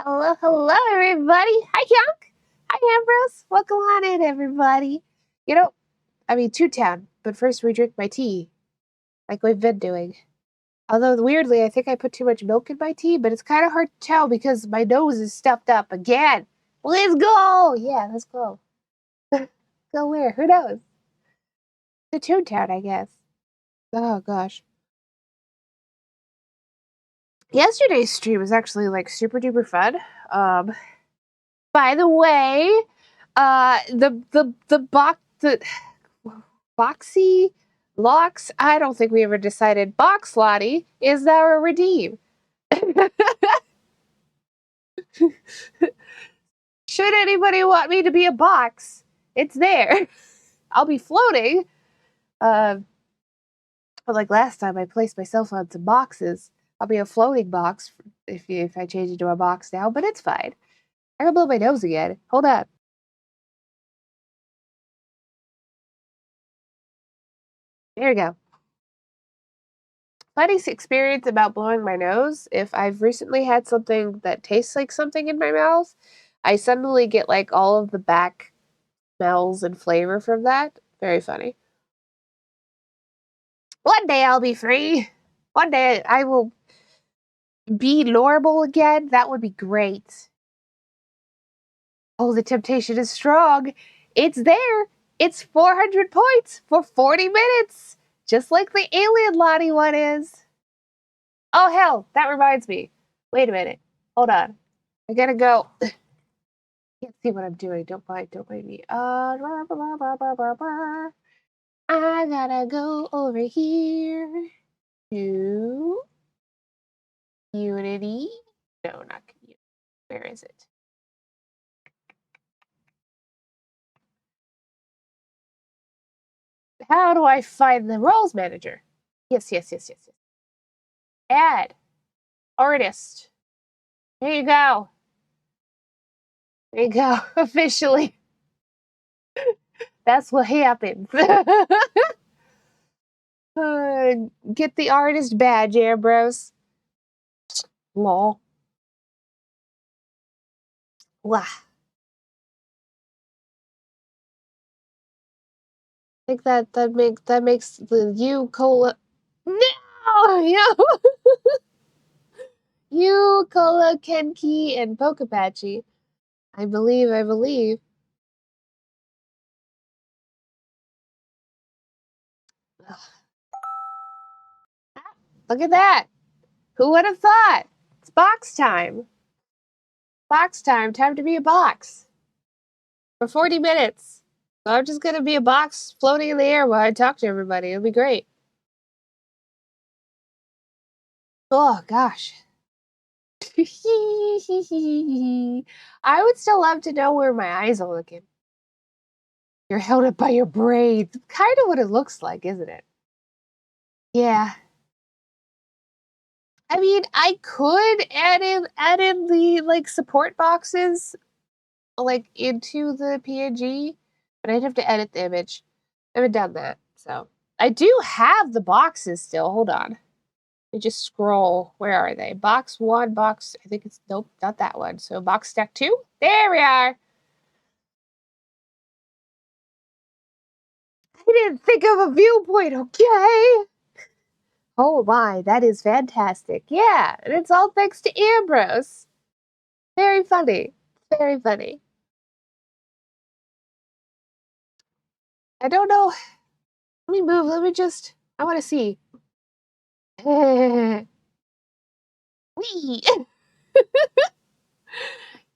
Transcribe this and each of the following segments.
Hello, hello, everybody. Hi, Young. Hi, Ambrose. Welcome on in, everybody. Toontown, but first we drink my tea, like we've been doing. Although, weirdly, I think I put too much milk in my tea, but it's kind of hard to tell because my nose is stuffed up again. Let's go! Yeah, let's go. Go where? Who knows? To Toontown, I guess. Oh, gosh. Yesterday's stream was actually, super duper fun. By the way, the Boxy Locks, I don't think we ever decided. Box Lottie is now a redeem. Should anybody want me to be a box, it's there. I'll be floating. But like last time, I placed myself on some boxes. I'll be a floating box if I change into a box now, but it's fine. I can blow my nose again. Hold on. There you go. Funny experience about blowing my nose. If I've recently had something that tastes like something in my mouth, I suddenly get like all of the back smells and flavor from that. Very funny. One day I'll be free. One day I will be normal again. That would be great. Oh, the temptation is strong. It's there. It's 400 points for 40 minutes. Just like the Alien Lottie one is. Oh, hell. That reminds me. Wait a minute. Hold on. I gotta go. Can't see what I'm doing. Don't mind me. I gotta go over here to Unity. No, not Unity. Where is it? How do I find the roles manager? Yes. Add artist. There you go. There you go. Officially. That's what happens. Get the artist badge, Ambrose. Lol. Wow. I think that makes the U cola. No, U cola Kenki and Pokapachi. I believe. Ugh. Look at that. Who would have thought? It's box time. Box time. Time to be a box for 40 minutes. So I'm just gonna be a box floating in the air while I talk to everybody. It'll be great. Oh gosh. I would still love to know where my eyes are looking. You're held up by your brain. Kind of what it looks like, isn't it? Yeah. I mean, I could add in the support boxes into the PNG, but I'd have to edit the image. I haven't done that, so I do have the boxes still. Hold on. Let me just scroll. Where are they? Box 1, box. I think it's nope, not that one. So box stack 2. There we are. I didn't think of a viewpoint, okay? Oh my, that is fantastic. Yeah, and it's all thanks to Ambrose. Very funny. Very funny. I don't know. Let me move. Let me just. I want to see. Wee.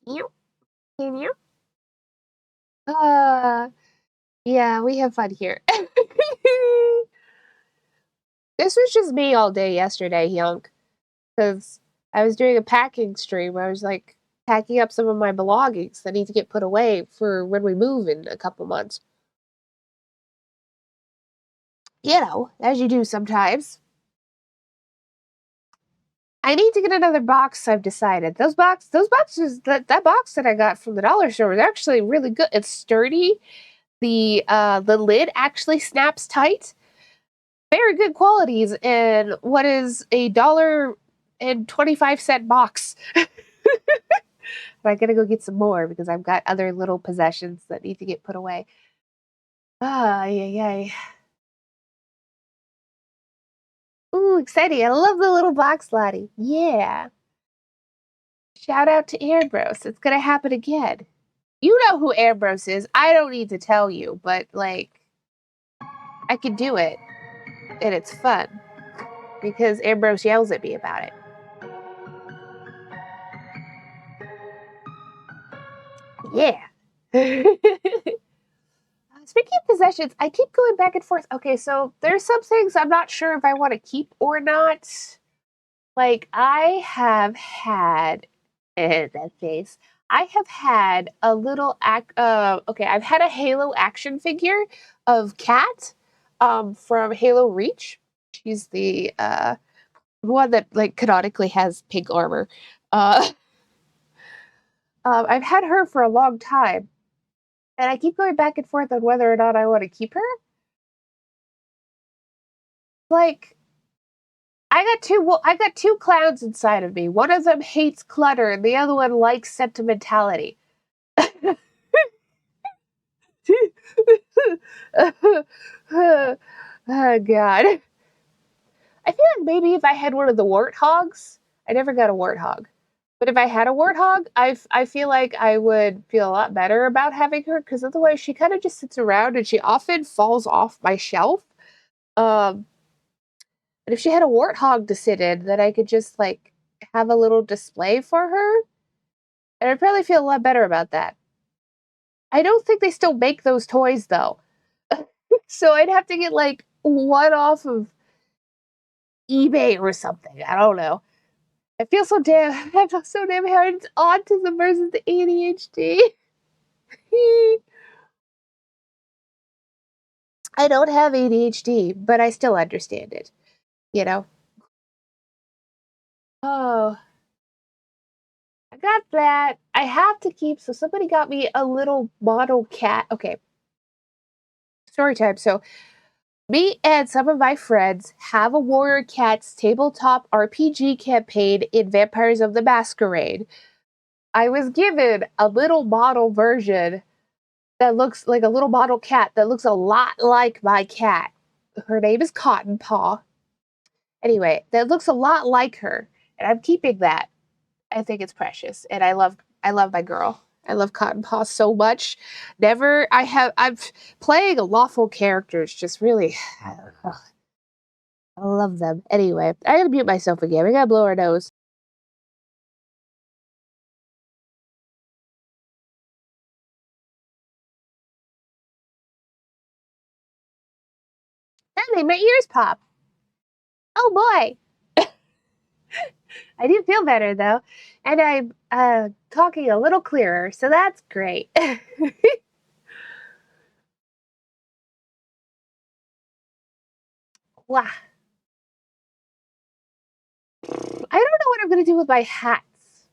You. Can you? Yeah, we have fun here. This was just me all day yesterday, Young, because I was doing a packing stream. I was packing up some of my belongings that need to get put away for when we move in a couple months. You know, as you do sometimes. I need to get another box, I've decided. Those boxes, that box that I got from the dollar store was actually really good. It's sturdy. The lid actually snaps tight. Very good qualities in what is $1.25 box. But I gotta go get some more because I've got other little possessions that need to get put away. Ah, yeah. Ooh, exciting. I love the little box lottie. Yeah. Shout out to Ambrose. It's gonna happen again. You know who Ambrose is. I don't need to tell you, but like, I can do it. And it's fun because Ambrose yells at me about it. Yeah. Speaking of possessions, I keep going back and forth. Okay, so there's some things I'm not sure if I want to keep or not. Like, I have had that face. I have had a little okay, I've had a Halo action figure of Kat from Halo Reach. She's the one that like canonically has pink armor. Uh I've had her for a long time, and I keep going back and forth on whether or not I want to keep her. Like, I got two clowns inside of me. One of them hates clutter, and the other one likes sentimentality. Oh God. I feel like maybe if I had one of the warthogs, I never got a warthog. But if I had a warthog, I feel like I would feel a lot better about having her because otherwise she kind of just sits around and she often falls off my shelf. Um, but if she had a warthog to sit in, then I could just like have a little display for her, and I'd probably feel a lot better about that. I don't think they still make those toys though, so I'd have to get like one off of eBay or something. I don't know. I feel so damn I feel so damn hard autism versus the ADHD. I don't have ADHD, but I still understand it, you know? Oh, I got that. I have to keep, so somebody got me a little model cat. Okay, story time. So, me and some of my friends have a Warrior Cats tabletop RPG campaign in Vampires of the Masquerade. I was given a little model version that looks like a little model cat that looks a lot like my cat. Her name is Cotton Paw. Anyway, that looks a lot like her, and I'm keeping that. I think it's precious, and I love my girl. I love Cotton Paw so much. I'm playing a lawful characters. Just really, I love them. Anyway, I gotta mute myself again. We gotta blow our nose. That made my ears pop. Oh boy. I do feel better though, and I'm talking a little clearer, so that's great. Wow. I don't know what I'm gonna do with my hats.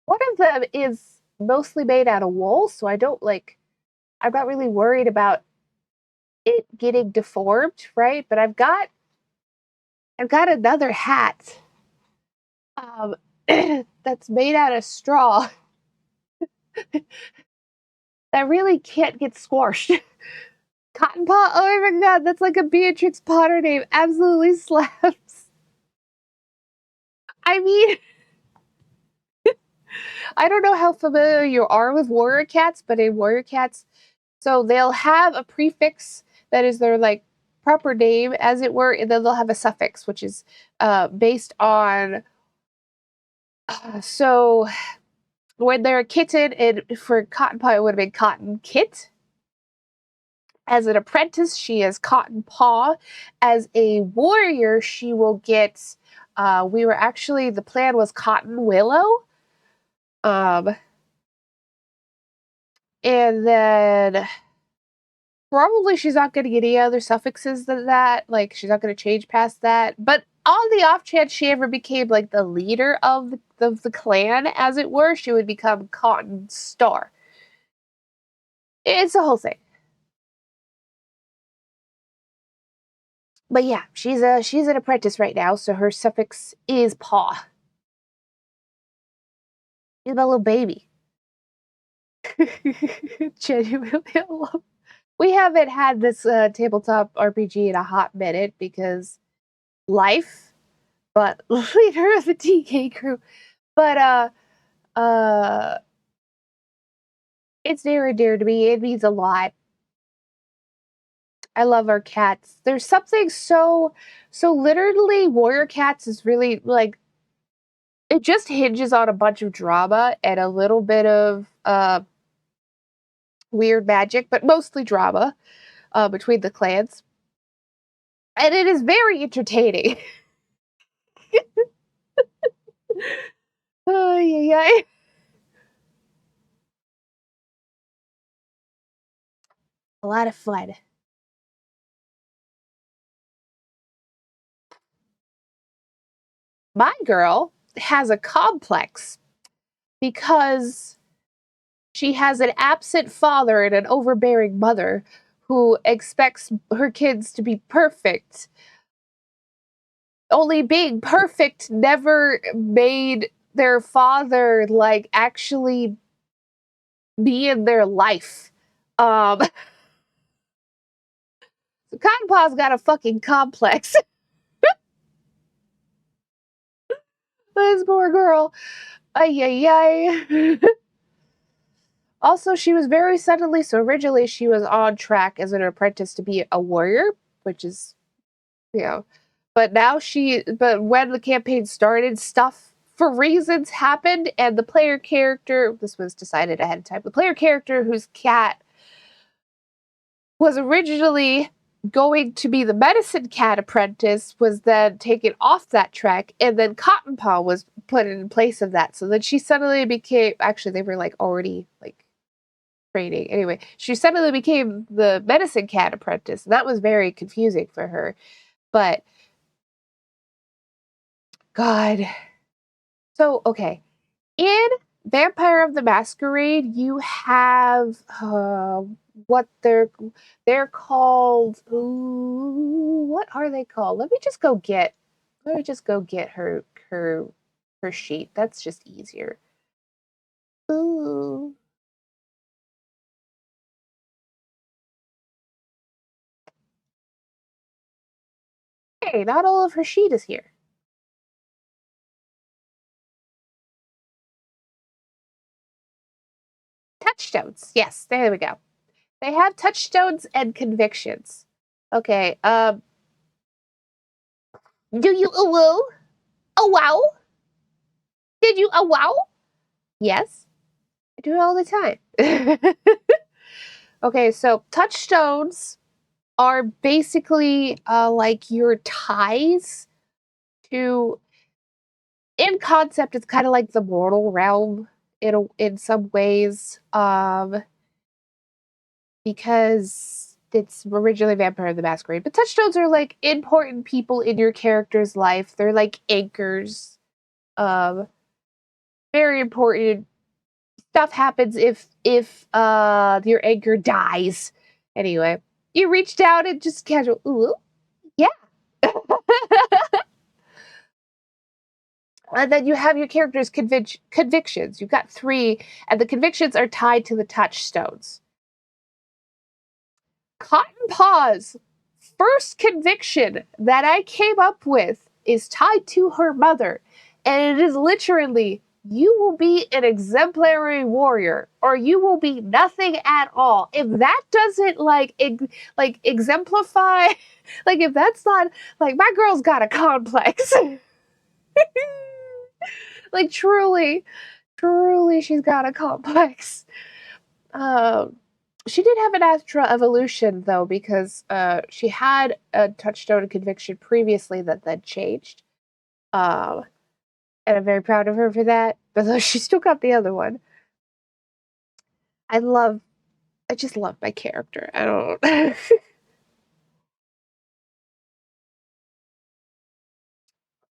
One of them is mostly made out of wool, so I don't like. I'm not really worried about it getting deformed, right? But I've got another hat um, that's made out of straw that really can't get squashed. Cotton Paw. Oh my god, that's like a Beatrix Potter name. Absolutely slaps. I mean, I don't know how familiar you are with warrior cats, but in warrior cats, so they'll have a prefix that is their like proper name, as it were, and then they'll have a suffix, which is based on. So when they're a kitten, and for Cotton Paw, it would have been Cotton Kit. As an apprentice, she is Cotton Paw. As a warrior, she will get. We were actually the plan was Cotton Willow. Um, and then probably she's not going to get any other suffixes than that. Like she's not going to change past that. But on the off chance she ever became like the leader of the clan, as it were, she would become Cotton Star. It's a whole thing. But yeah, she's an apprentice right now, so her suffix is paw. She's my little baby. Genuinely, I love. We haven't had this tabletop RPG in a hot minute because life, but leader of the TK crew. But uh, it's near and dear to me. It means a lot. I love our cats. There's something so literally warrior cats is really like it just hinges on a bunch of drama and a little bit of weird magic, but mostly drama between the clans. And it is very entertaining. Oh, yeah, yeah. A lot of fun. My girl has a complex because she has an absent father and an overbearing mother who expects her kids to be perfect. Only being perfect never made their father like actually be in their life. Um Cotton Paw's got a fucking complex. This poor girl. Ay ay ay. Also, she was very suddenly, so originally she was on track as an apprentice to be a warrior, which is, you know, but when the campaign started, stuff for reasons happened, and the player character, this was decided ahead of time, the player character whose cat was originally going to be the medicine cat apprentice was then taken off that track, and then Cotton Paw was put in place of that. So then she suddenly became, actually, they were like already like training. Anyway, she suddenly became the medicine cat apprentice. And that was very confusing for her. But God. So, okay. In Vampire of the Masquerade, you have what they're called. Ooh, what are they called? Let me just go get her sheet. That's just easier. Ooh. Hey, not all of her sheet is here. Touchstones. Yes, there we go. They have touchstones and convictions. Okay. Do you woo? Oh wow? Did you wow? Yes. I do it all the time. Okay, so touchstones are basically like your ties to. In concept, it's kind of like the mortal realm in some ways, because it's originally Vampire the Masquerade. But touchstones are like important people in your character's life. They're like anchors. Um, Very important stuff happens if your anchor dies. Anyway, you reach down and just casual. Ooh, yeah. And then you have your character's convictions. You've got three, and the convictions are tied to the touchstones. Cotton Paw's first conviction that I came up with is tied to her mother, and it is literally you will be an exemplary warrior or you will be nothing at all. If that doesn't like exemplify, like if that's not like my girl's got a complex. Like truly she's got a complex. Um she did have an Astra evolution though, because she had a touchstone conviction previously that then changed. Um, and I'm very proud of her for that. But though she still got the other one. I love, I just love my character. I don't.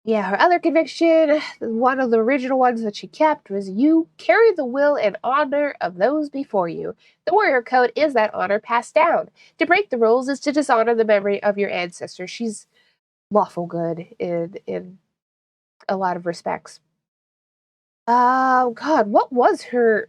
Yeah, her other conviction, one of the original ones that she kept, was you carry the will and honor of those before you. The warrior code is that honor passed down. To break the rules is to dishonor the memory of your ancestors. She's lawful good in a lot of respects. Oh God, what was her?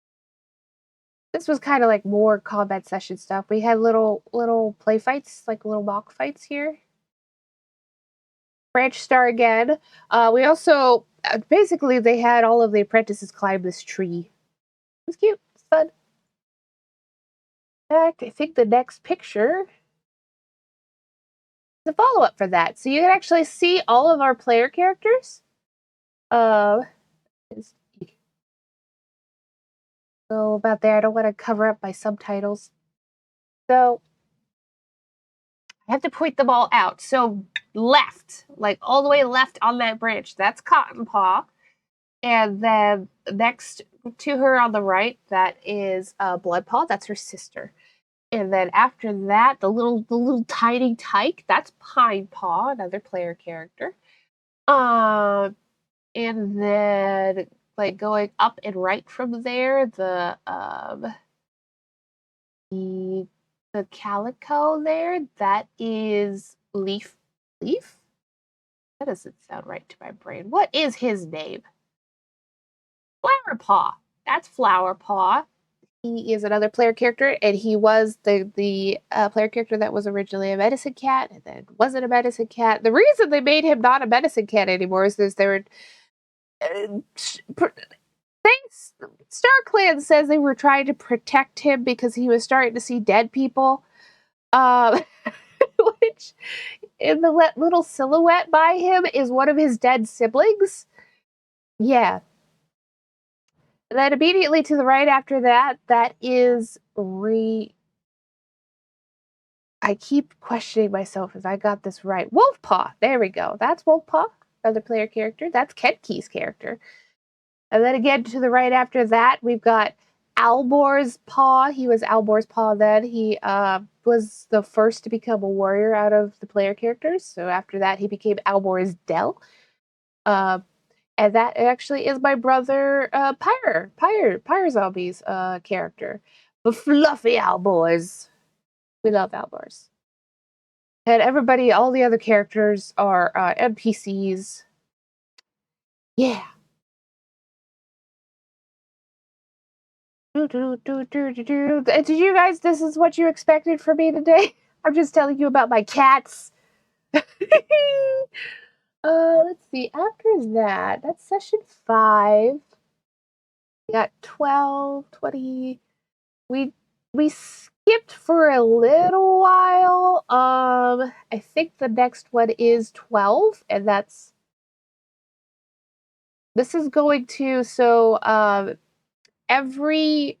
This was kind of like more combat session stuff. We had little play fights, like little mock fights here. Branch Star again. We also basically they had all of the apprentices climb this tree. It was cute. It's fun. In fact, I think the next picture is a follow up for that, so you can actually see all of our player characters. Uh, so about there, I don't want to cover up my subtitles, so I have to point them all out. So left, like all the way left on that branch, that's Cotton Paw. And then next to her on the right, that is Blood Paw. That's her sister. And then after that, the little tiny tyke, that's Pine Paw, another player character. And then like going up and right from there, the calico there, that is Leaf. Leaf? That doesn't sound right to my brain. What is his name? Flower Paw. That's Flower Paw. He is another player character, and he was the player character that was originally a medicine cat, and then wasn't a medicine cat. The reason they made him not a medicine cat anymore is they were thanks. StarClan says they were trying to protect him because he was starting to see dead people, um, which in the little silhouette by him is one of his dead siblings. Yeah. And then immediately to the right after that, that is I keep questioning myself if I got this right. Wolfpaw. There we go. That's Wolfpaw, another player character. That's Ketkey's character. And then again to the right after that, we've got Albor's Paw. He was Albor's Paw then. He was the first to become a warrior out of the player characters. So after that, he became Albor's Dell. And that actually is my brother, Pyre Zombie's character. The fluffy Alboys. We love Albor's. And everybody, all the other characters are NPCs. Yeah. Did you guys, this is what you expected from me today? I'm just telling you about my cats. Let's see. After that, that's session 5. We got 12, 20. We skipped for a little while. I think the next one is 12, and this is going to, every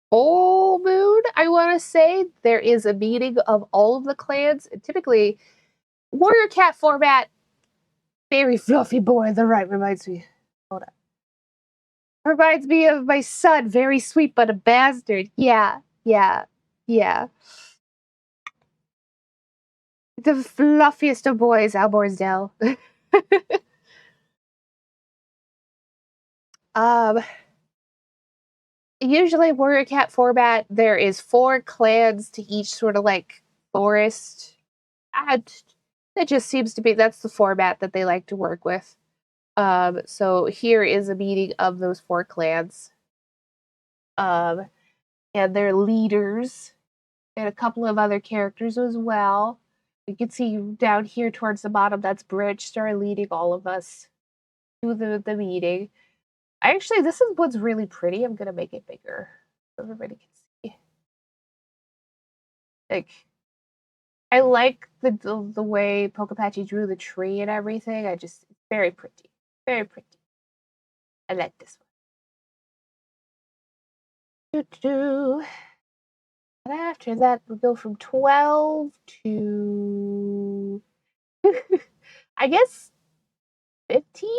full moon, I want to say, there is a meeting of all of the clans. And typically, warrior cat format, very fluffy boy. The right reminds me. Hold on. Reminds me of my son, very sweet but a bastard. Yeah, yeah, yeah. The fluffiest of boys, Alborsdale. um, Usually warrior cat format, there is 4 clans to each sort of like forest. It just seems to be that's the format that they like to work with. So here is a meeting of those 4 clans, um, and their leaders, and a couple of other characters as well. You can see down here towards the bottom, that's Bridgestar leading all of us to the meeting. Actually, this is what's really pretty. I'm gonna make it bigger so everybody can see. Like, I like the way Pokapachi drew the tree and everything. It's very pretty, very pretty. I like this one. And after that, we go from 12 to I guess 15.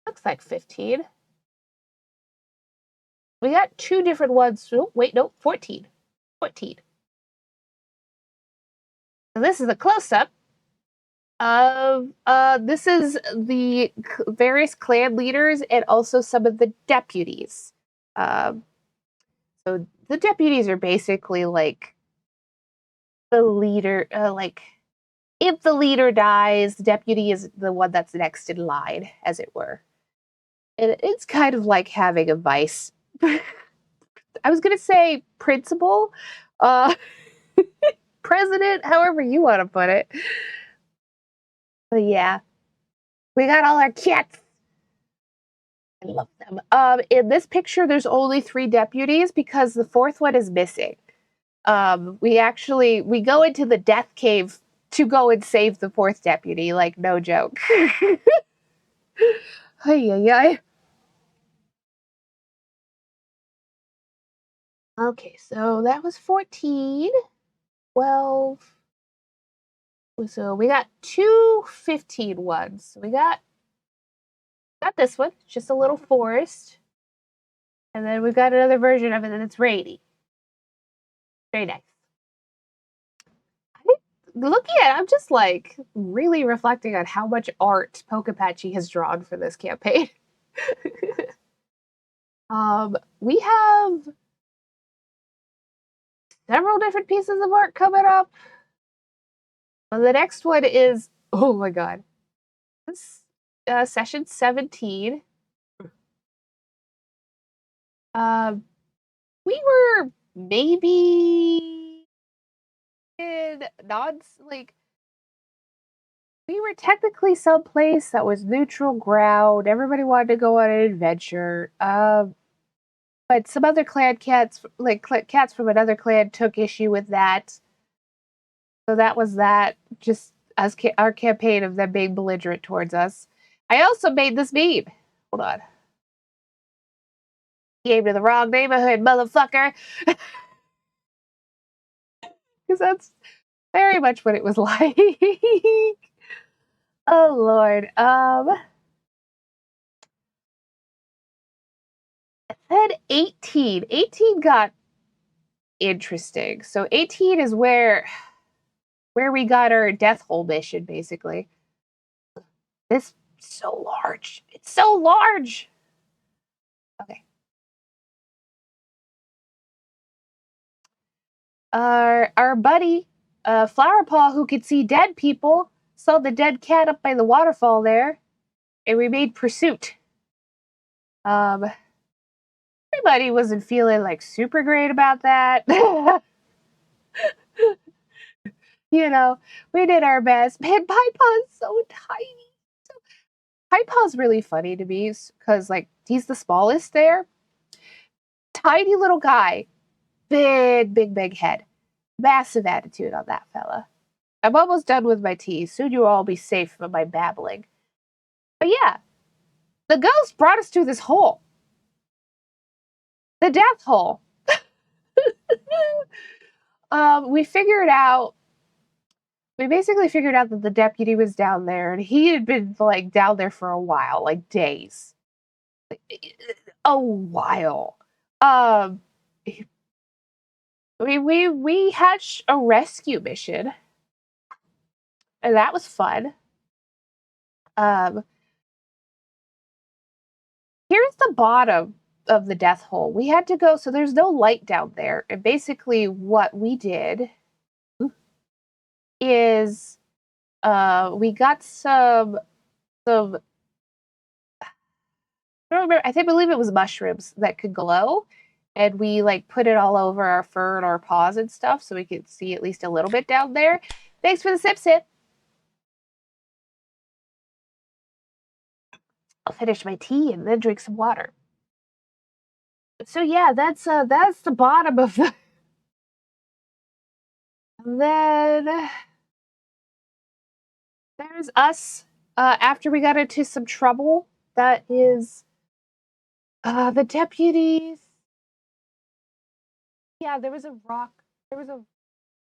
Looks like 15. We got 2 different ones. Oh, wait, no, 14. 14. So this is a close-up of this is the various clan leaders and also some of the deputies. So the deputies are basically like the leader, like if the leader dies, the deputy is the one that's next in line, as it were. It's kind of like having a vice. I was gonna say principal, uh, president, however you want to put it. But yeah, we got all our cats. I love them. In this picture, there's only 3 deputies because the 4th one is missing. We go into the death cave to go and save the 4th deputy. Like no joke. Ay, ay, ay. Okay, so that was 14, 12. So we got 2 15 ones. We got this one, just a little forest. And then we've got another version of it, and it's rainy. Very nice. Looking at it, I'm just like really reflecting on how much art Pokapatchy has drawn for this campaign. We have several different pieces of art coming up. The next one is, oh my god, this session 17. We were maybe in like we were technically someplace that was neutral ground. Everybody wanted to go on an adventure. But some other clan cats, like cats from another clan, took issue with that. So that was that. Just as our campaign of them being belligerent towards us. I also made this meme. Hold on. Came to the wrong neighborhood, motherfucker. Because that's very much what it was like. Oh Lord. Then 18. 18 got interesting. So 18 is where we got our death hole mission, basically. This so large. It's so large. Okay. Our buddy, Flower Paw, who could see dead people, saw the dead cat up by the waterfall there, and we made pursuit. Everybody wasn't feeling like super great about that. You know, we did our best. Man, Pie Paw's so tiny. Pie Paw's really funny to me because, like, he's the smallest there. Tiny little guy, big head. Massive attitude on that fella. I'm almost done with my tea. Soon you'll all be safe from my babbling. But yeah, the ghost brought us to this hole. The death hole. We figured out we basically figured out that the deputy was down there and he had been like down there for a while, like days. A while. Um we hatched a rescue mission and that was fun. Um Here's the bottom of the death hole. We had to go, so there's no light down there. And basically what we did is we got some I don't remember, believe it was mushrooms that could glow. And we like put it all over our fur and our paws and stuff so we could see at least a little bit down there. Thanks for the sip. I'll finish my tea and then drink some water. So yeah, that's the bottom of the then there's us after we got into some trouble. That is the deputies. Yeah, there was a rock. There was a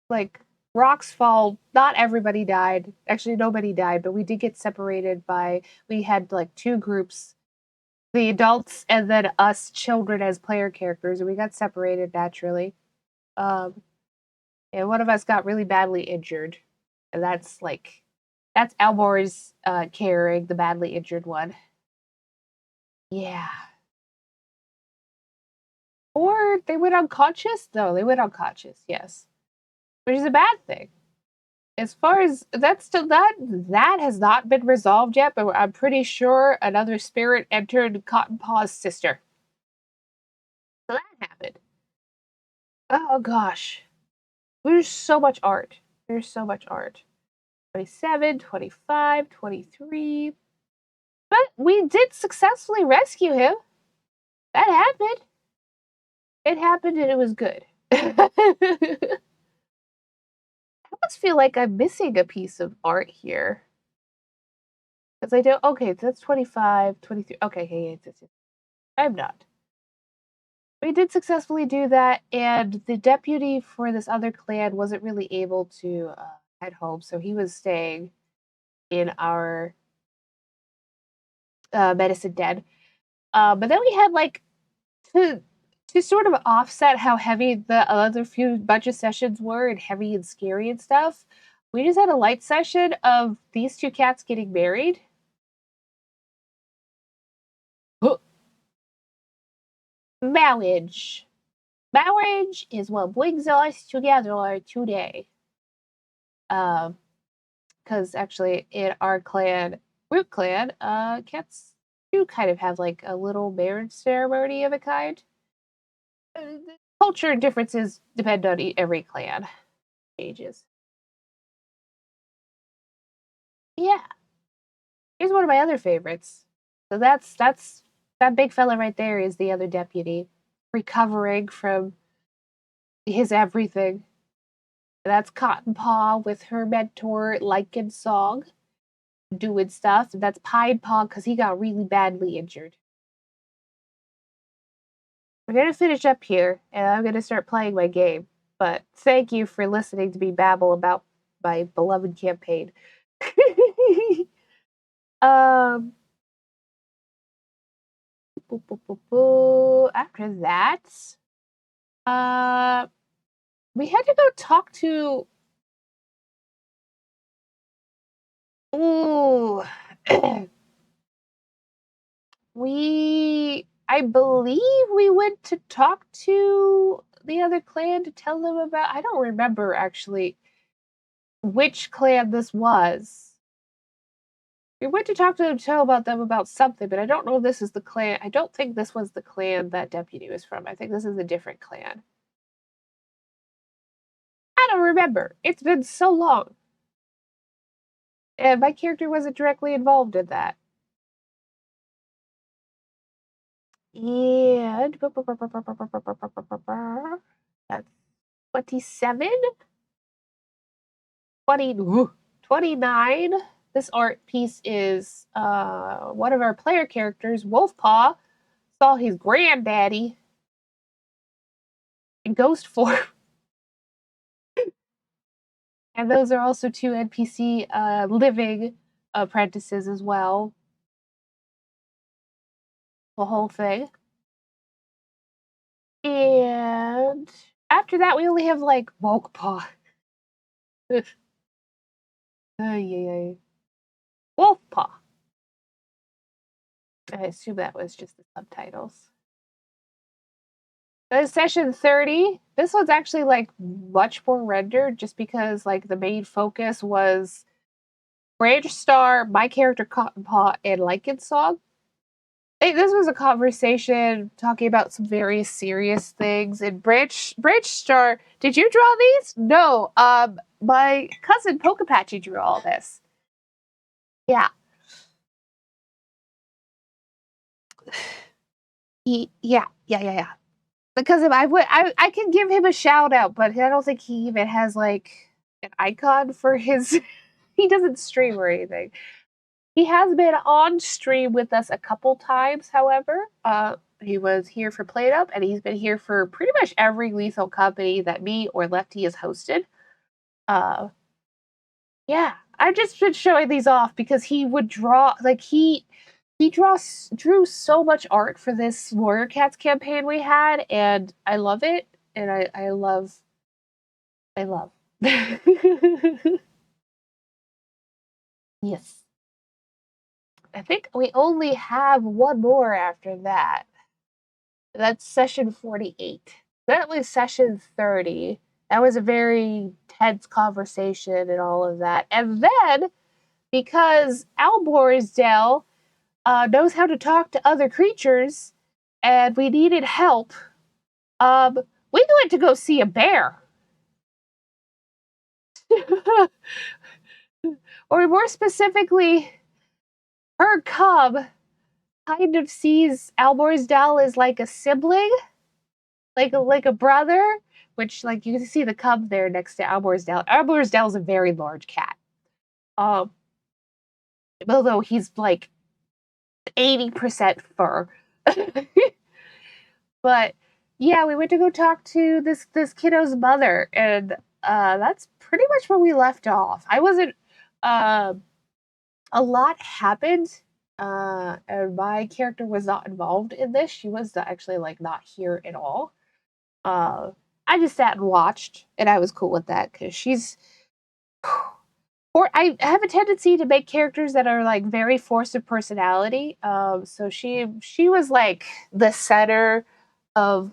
like rocks fall. Not everybody died. Actually, nobody died, but we did get separated by. We had like 2 groups, the adults and then us children as player characters, and we got separated naturally. Um, and one of us got really badly injured, and that's Albor's carrying the badly injured one. Yeah. Or they went unconscious? No, they went unconscious, yes. Which is a bad thing. as far as that's still that has not been resolved yet, but I'm pretty sure another spirit entered Cotton Paw's sister. So that happened. Oh gosh. There's so much art. There's so much art. 27, 25, 23. But we did successfully rescue him. That happened. It happened and it was good. I almost feel like I'm missing a piece of art here. Because I don't. Okay, so that's 25, 23. Okay, hey, I'm not. We did successfully do that, and the deputy for this other clan wasn't really able to head home, so he was staying in our medicine den. But then we had like to to sort of offset how heavy the other few bunch of sessions were and heavy and scary and stuff. We just had a light session of these two cats getting married. Marriage. Marriage is what brings us together today. Because actually, in our clan, Root Clan, cats do kind of have like a little marriage ceremony of a kind. Culture differences depend on every clan. Ages. Yeah, here's one of my other favorites. So that's that big fella right there is the other deputy, recovering from his everything. That's Cotton Paw with her mentor, Lichen Song, doing stuff. And that's Pine Paw because he got really badly injured. We're gonna finish up here, and I'm gonna start playing my game. But thank you for listening to me babble about my beloved campaign. um, after that, uh, we had to go talk to. Ooh, I believe we went to talk to the other clan to tell them about. I don't remember actually which clan this was. We went to talk to them, tell about them about something, but I don't know if this is the clan. I don't think this was the clan that deputy was from. I think this is a different clan. I don't remember. It's been so long. And my character wasn't directly involved in that. And that's 27, 20, 29. This art piece is one of our player characters, Wolfpaw, saw his granddaddy in ghost form. And those are also two NPC living apprentices as well. The whole thing. And after that, we only have like Wolfpaw. Wolfpaw. I assume that was just the subtitles. Session 30. This one's actually like much more rendered just because like the main focus was Branch Star, my character Cotton Paw, and Lichen Song. This was a conversation talking about some very serious things. And Branch Star, did you draw these? No. My cousin Pokapatchy drew all this. Yeah. Yeah. Because if I can give him a shout out, but I don't think he even has like an icon for his. He doesn't stream or anything. He has been on stream with us a couple times, however. He was here for Played Up, and he's been here for pretty much every Lethal Company that me or Lefty has hosted. Uh, yeah, I've just been showing these off because he would draw like drew so much art for this Warrior Cats campaign we had, and I love it, and I love. Yes. I think we only have one more after that. That's session 48. That was session 30. That was a very tense conversation and all of that. And then, because Alborsdale knows how to talk to other creatures, and we needed help, we went to go see a bear. Or more specifically, her cub kind of sees Alborsdale as like a sibling, like a brother, which like you can see the cub there next to Alborsdale. Alborsdale is a very large cat. Um, although he's like 80% fur. But yeah, we went to go talk to this kiddo's mother, and that's pretty much where we left off. I wasn't uh, a lot happened, and my character was not involved in this. She was actually like not here at all. Uh, I just sat and watched, and I was cool with that because she's. Or I have a tendency to make characters that are like very force of personality. So she was like the center of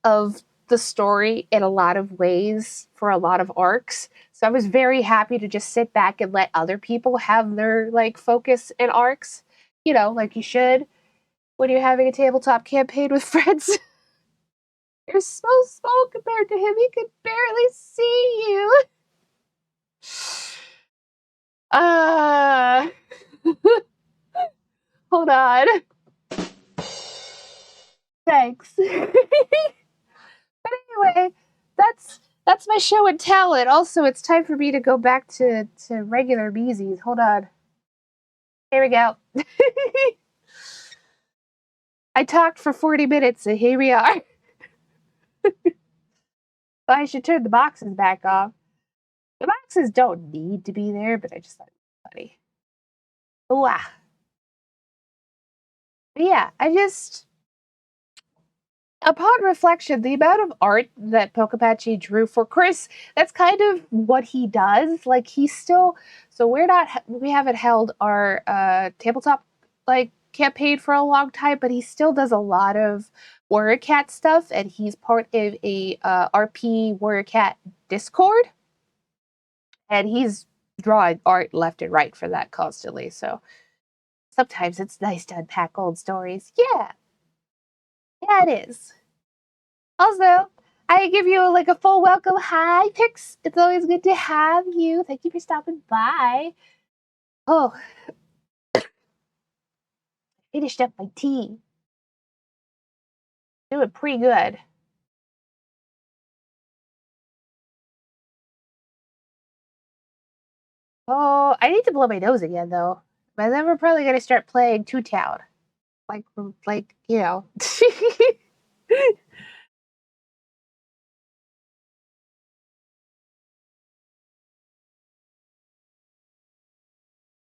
of the story in a lot of ways for a lot of arcs. So I was very happy to just sit back and let other people have their like focus and arcs. You know, like you should when you're having a tabletop campaign with friends. You're so small compared to him; he could barely see you. Uh, hold on. Thanks. But anyway, that's my show and tell. And also, it's time for me to go back to regular Beesies. Hold on. Here we go. I talked for 40 minutes, and here we are. Well, I should turn the boxes back off. The boxes don't need to be there, but I just thought it was funny. Ooh, ah. But yeah, I just upon reflection, the amount of art that Pokepachi drew for Chris, that's kind of what he does. Like he's still so we haven't held our tabletop like campaign for a long time, but he still does a lot of Warrior Cat stuff, and he's part of a RP Warrior Cat Discord, and he's drawing art left and right for that constantly. So sometimes it's nice to unpack old stories. Yeah, yeah, it is. Also, I give you like a full welcome. Hi, Pix. It's always good to have you. Thank you for stopping by. Oh, finished up my tea. Doing pretty good. Oh, I need to blow my nose again though. But then we're probably gonna start playing Toontown. Like you know.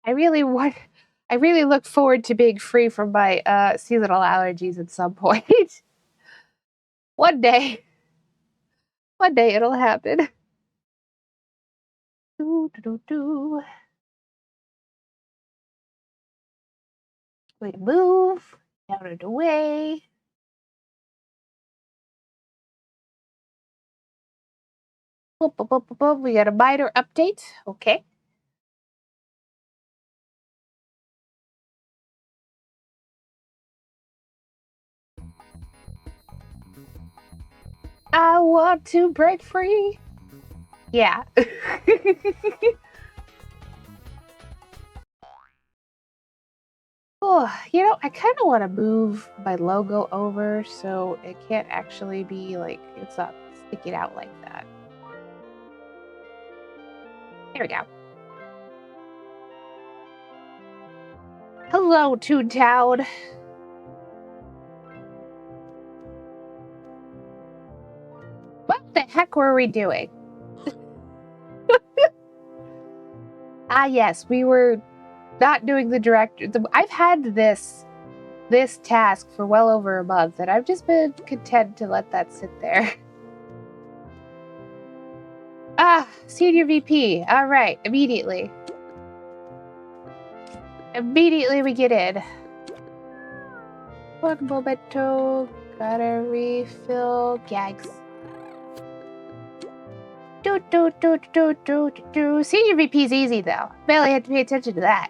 I really want. I really look forward to being free from my seasonal allergies at some point. One day. One day it'll happen. Do, do, do, do. We move out of the way. Boop, boop, boop, boop, boop. We got a minor update. Okay. I want to break free. Yeah. Oh, you know, I kind of want to move my logo over so it can't actually be like, it's not sticking out like that. There we go. Hello, Toontown. What the heck were we doing? Ah, yes, we were not doing the director. I've had this task for well over a month, and I've just been content to let that sit there. Ah, senior VP. All right, immediately. Immediately we get in. One momento. Gotta refill gags. Senior VP's easy though. Barely had to pay attention to that.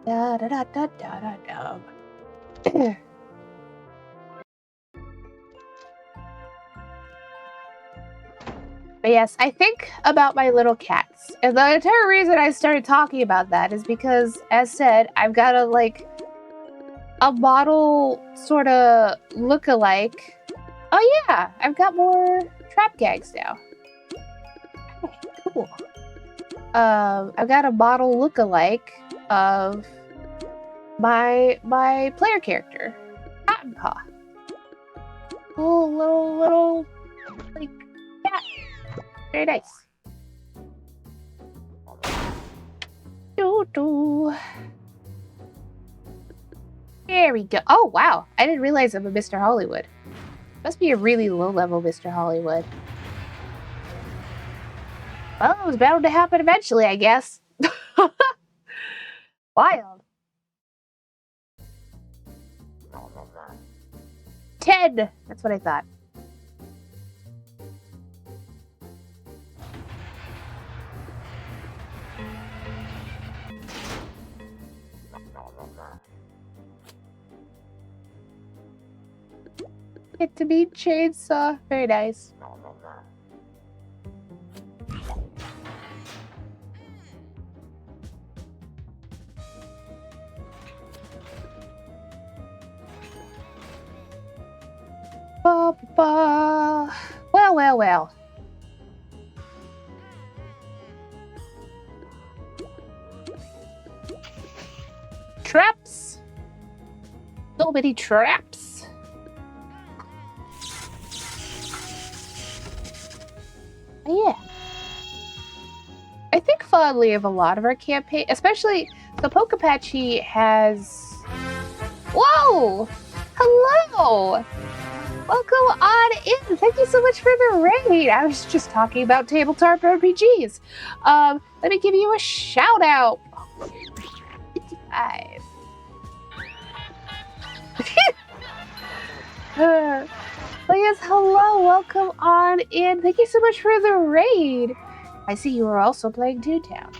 Da da da da da da da. But yes, I think about my little cats. And the entire reason I started talking about that is because, as said, I've got a model sort of look-alike. Oh yeah, I've got more trap gags now. Okay, cool. I've got a model look-alike of my player character, Cotton Paw. Cool little like cat. Very nice. There we go. Oh wow, I didn't realize I'm a Mr. Hollywood. Must be a really low-level Mr. Hollywood. Well, it was bound to happen eventually, I guess. Wild. 10! That's what I thought. Get to meet Chainsaw. Very nice. Ba, ba, ba. Well. Traps. So many traps. Oh, yeah. I think fondly of a lot of our campaign, especially the Pokapachi has... Whoa! Hello! Welcome on in! Thank you so much for the raid! I was just talking about tabletop RPGs. Let me give you a shout out. 55. But yes, hello, welcome on in. Thank you so much for the raid. I see you are also playing Toontown.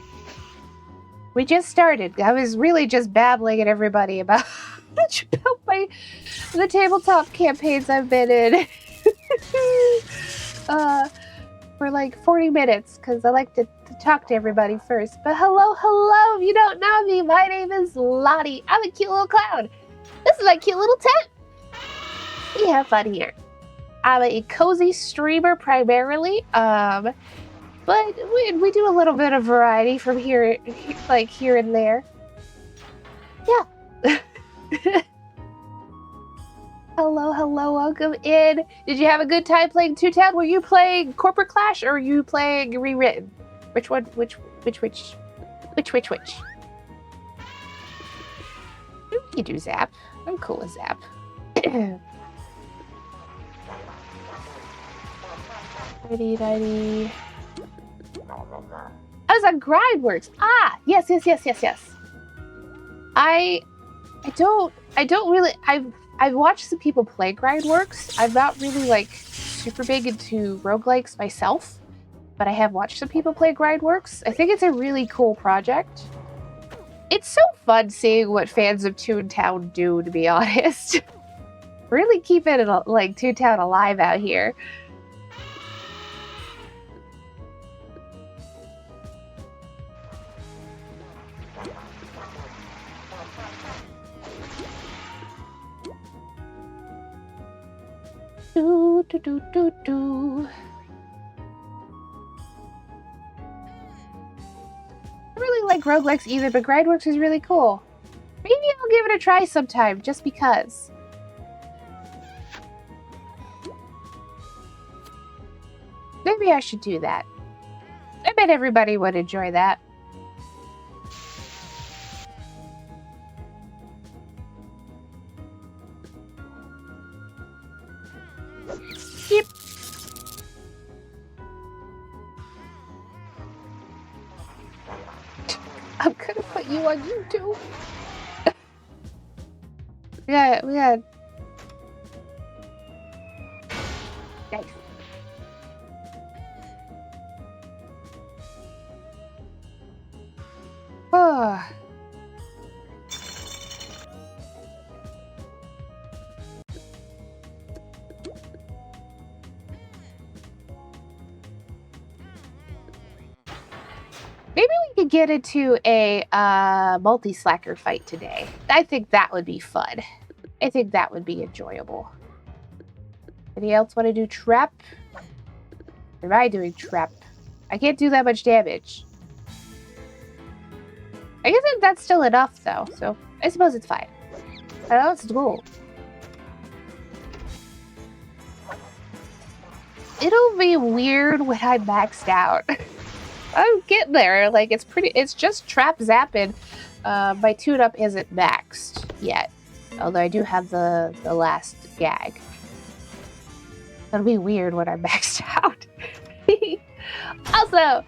We just started. I was really just babbling at everybody about the tabletop campaigns I've been in for like 40 minutes because I like to talk to everybody first. But hello, if you don't know me, my name is Lottie. I'm a cute little clown. This is my cute little tent. We have fun here. I'm a cozy streamer primarily, but we do a little bit of variety from here and there. Yeah. Hello, welcome in. Did you have a good time playing Toontown? Were you playing Corporate Clash or were you playing Rewritten? Which one? Which? You do Zap. I'm cool with Zap. Righty. I was on Grindworks. Ah, yes. I don't really. I've watched some people play Grindworks. I'm not really like super big into roguelikes myself, but I have watched some people play Grindworks. I think it's a really cool project. It's so fun seeing what fans of Toontown do, to be honest. Really keeping it like Toontown alive out here. Do. I don't really like roguelikes either, but Grindworks is really cool. Maybe I'll give it a try sometime, just because. Maybe I should do that. I bet everybody would enjoy that. Yep. I'm gonna put you on YouTube. we got. Nice. get into a multi-slacker fight today. I think that would be fun. I think that would be enjoyable. Anybody else want to do trap? Or am I doing trap? I can't do that much damage. I guess that's still enough, though, so I suppose it's fine. Let's go. It'll be weird when I'm maxed out. I'm getting there. Like, it's just trap zapping. My tune-up isn't maxed yet. Although I do have the last gag. It'll be weird when I'm maxed out. Also,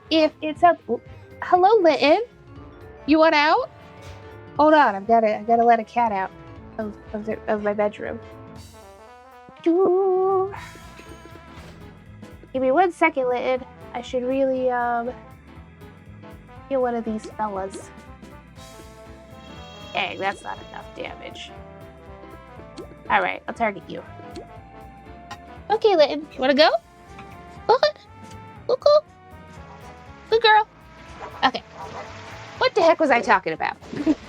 if it's up... Hello, Litten. You want out? Hold on, I gotta let a cat out of my bedroom. Give me 1 second, Litten. I should really kill one of these fellas. Dang, that's not enough damage. All right, I'll target you. Okay, Litten, you wanna go? Good. Cool. Good girl. Okay. What the heck was I talking about?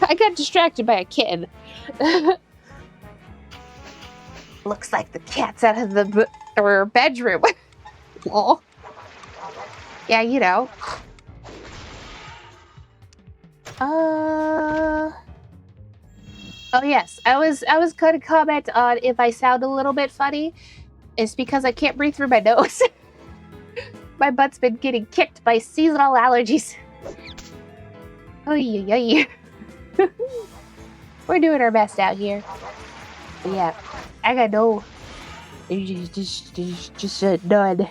I got distracted by a kitten. Looks like the cat's out of the bedroom. Lol. Yeah, you know. Oh yes, I was gonna comment on if I sound a little bit funny. It's because I can't breathe through my nose. My butt's been getting kicked by seasonal allergies. Oh yeah. We're doing our best out here. But yeah, I got no. Just none.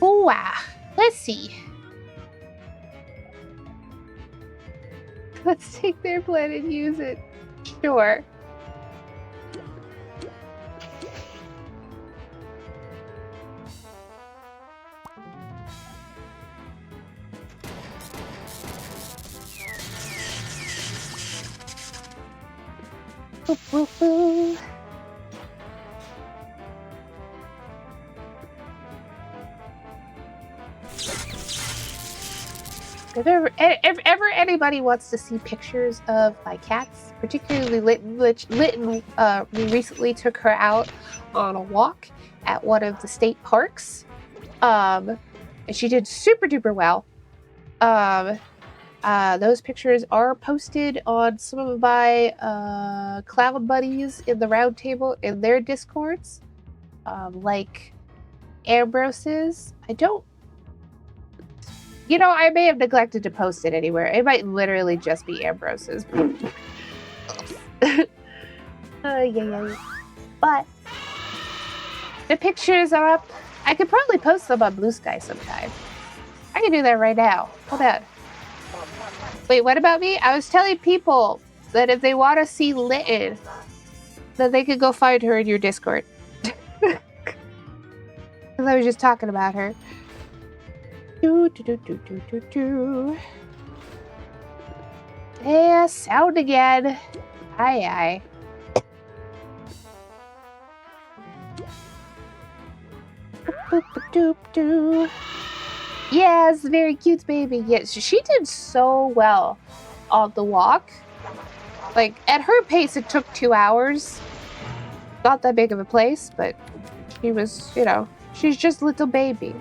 Oh wow. Let's see. Let's take their plan and use it. Sure. Boop, boop, boop. If ever anybody wants to see pictures of my cats, particularly Litten, we recently took her out on a walk at one of the state parks, and she did super duper well. Those pictures are posted on some of my clown buddies in the round table in their discords, like Ambrose's. I may have neglected to post it anywhere. It might literally just be Ambrose's. Yeah. But the pictures are up. I could probably post them on Blue Sky sometime. I can do that right now. Hold on. Wait, what about me? I was telling people that if they want to see Litten, that they could go find her in your Discord. Because I was just talking about her. Yeah, sound again. Aye. Boop-a-doop-doo. Yes, very cute baby. Yes, she did so well on the walk. Like, at her pace, it took 2 hours. Not that big of a place, but she was, she's just a little baby.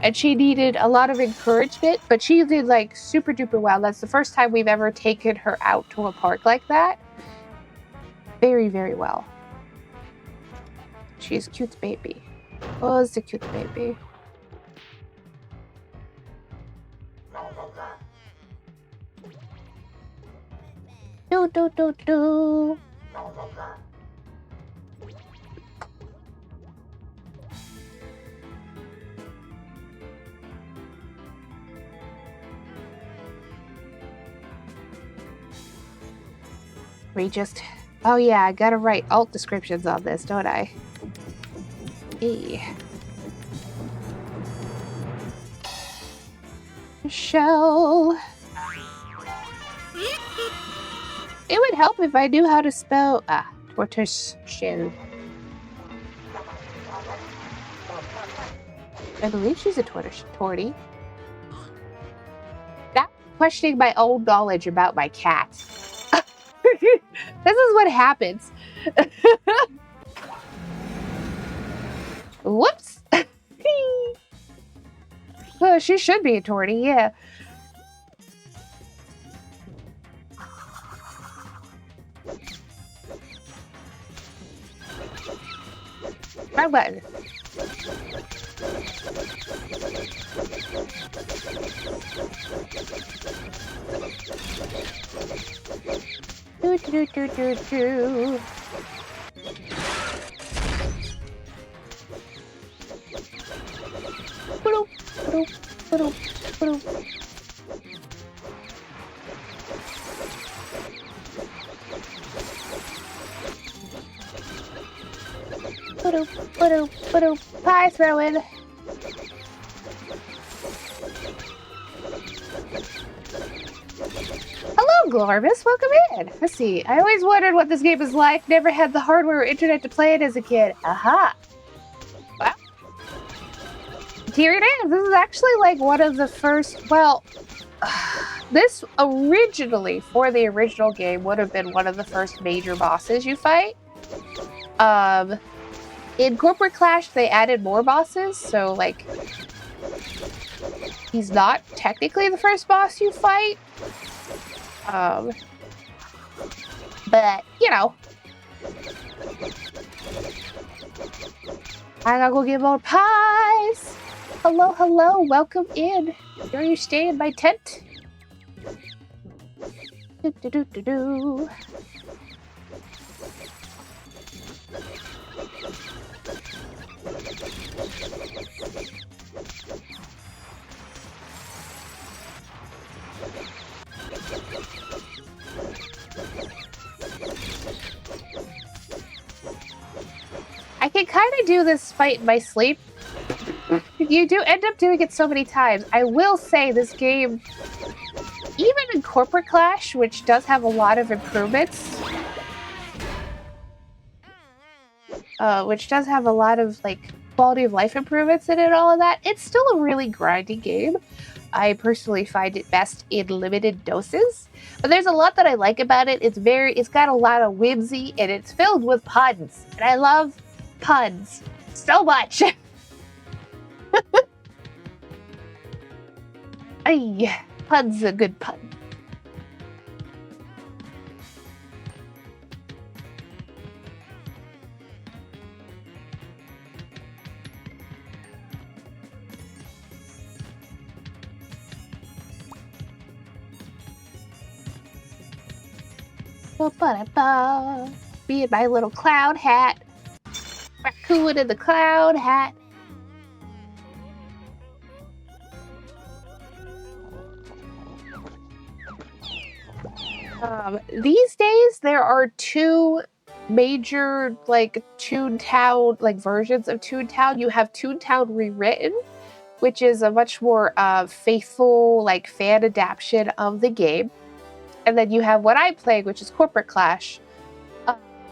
And she needed a lot of encouragement, but she did, like, super duper well. That's the first time we've ever taken her out to a park like that. Very, very well. She's a cute baby. Oh, it's a cute baby. Do. Oh yeah, I gotta write alt descriptions on this, don't I? Hey. Shell. It would help if I knew how to spell tortoise shell. I believe she's a tortie. Stop questioning my own knowledge about my cat. This is what happens. Whoops. Well, she should be a tortie, yeah. Wrong button. Do do do do do. Pie throwing. Hello, Glorvis. Welcome in. Let's see. I always wondered what this game is like. Never had the hardware or internet to play it as a kid. Aha. Wow. Here it is. This is actually like one of the first. Well, this originally, for the original game, would have been one of the first major bosses you fight. In Corporate Clash, they added more bosses, so like he's not technically the first boss you fight. But you know, I gotta go get more pies. Hello, hello, welcome in. Are you staying in my tent? Do do do do do. I can kind of do this fight in my sleep. You do end up doing it so many times. I will say this game, even in Corporate Clash, which does have a lot of improvements, which does have a lot of like quality of life improvements in it and all of that, it's still a really grindy game. I personally find it best in limited doses, but there's a lot that I like about it. It's got a lot of whimsy and it's filled with puns, and I love puns so much. Ay, pun's a good pun. Be in my little cloud hat. Raccoon in the cloud hat. These days there are two major like Toontown like versions of Toontown. You have Toontown Rewritten, which is a much more faithful like fan adaptation of the game. And then you have what I play, which is Corporate Clash,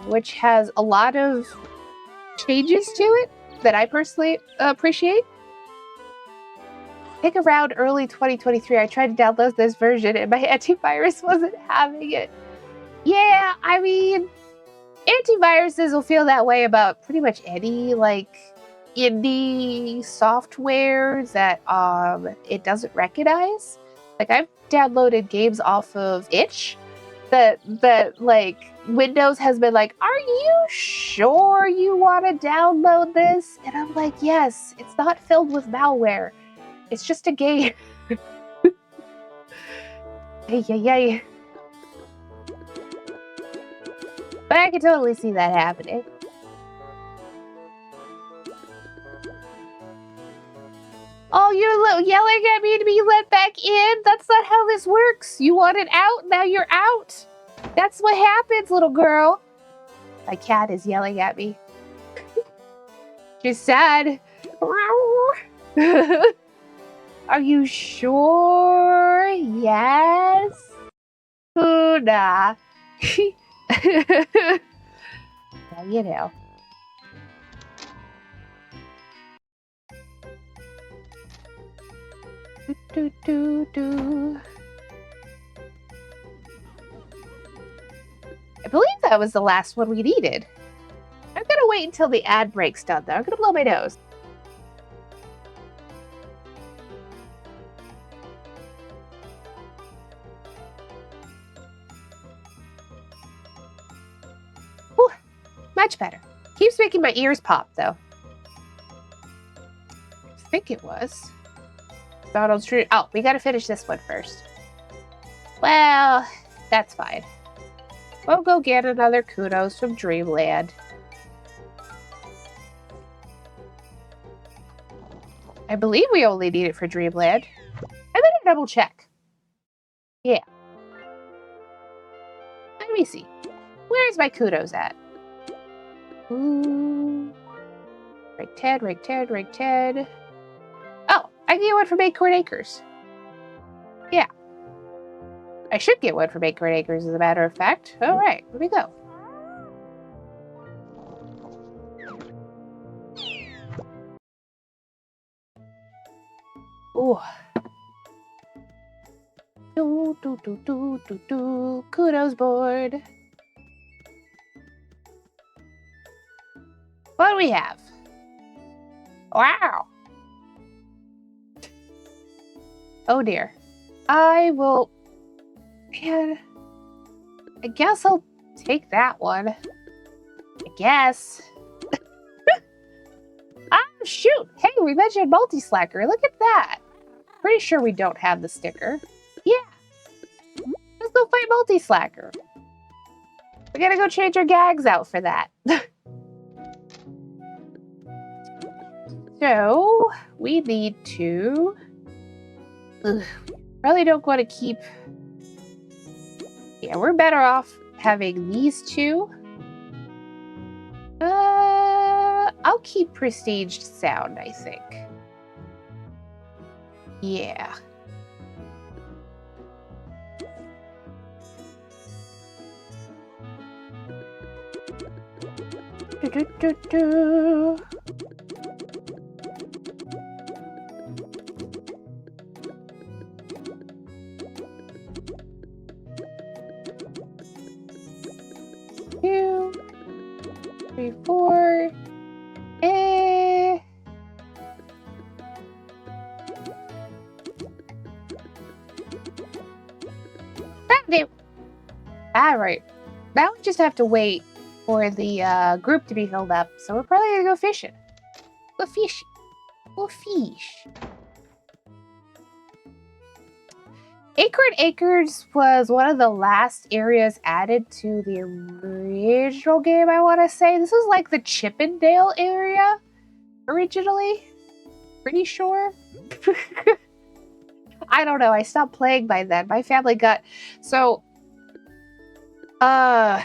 which has a lot of changes to it that I personally appreciate. I think around early 2023, I tried to download this version and my antivirus wasn't having it. Yeah, I mean, antiviruses will feel that way about pretty much any like indie software that it doesn't recognize. Like I've downloaded games off of itch that like Windows has been like, are you sure you want to download this? And I'm like, yes, it's not filled with malware. It's just a game. Hey. But I can totally see that happening. Oh, you're yelling at me to be let back in? That's not how this works. You wanted out, now you're out. That's what happens, little girl. My cat is yelling at me. She's sad. Are you sure? Yes? Nah. Well, you know. Do, do, do. I believe that was the last one we needed. I'm gonna wait until the ad break's done, though. I'm gonna blow my nose. Whew, much better. Keeps making my ears pop, though. I think it was. McDonald's True. Oh, we gotta finish this one first. Well, that's fine. We'll go get another kudos from Dreamland. I believe we only need it for Dreamland. I'm gonna double check. Yeah. Let me see. Where's my kudos at? Ooh. Rank 10, rank 10, rank 10. Oh, I can get one from Acorn Acres. Yeah. I should get one from Acorn Acres, as a matter of fact. All right, here we go. Ooh. Do, do, do, do, do, do. Kudos board. What do we have? Wow. Oh dear. I will... Man, I guess I'll take that one. I guess. Ah, shoot. Hey, we mentioned Multi-Slacker. Look at that. Pretty sure we don't have the sticker. Yeah. Let's go fight Multi-Slacker. We gotta go change our gags out for that. So, we need to... Probably don't want to keep... Yeah, we're better off having these two. I'll keep Prestiged Sound, I think. Yeah. Do, do, do, do. Two, three, four. That'll do. All right. Now we just have to wait for the group to be filled up. So we're probably gonna go fishing. Go fish. Go fish. Acorn Acres was one of the last areas added to the original game, I want to say. This was like the Chippendale area originally. Pretty sure. I don't know. I stopped playing by then. My family got... So, my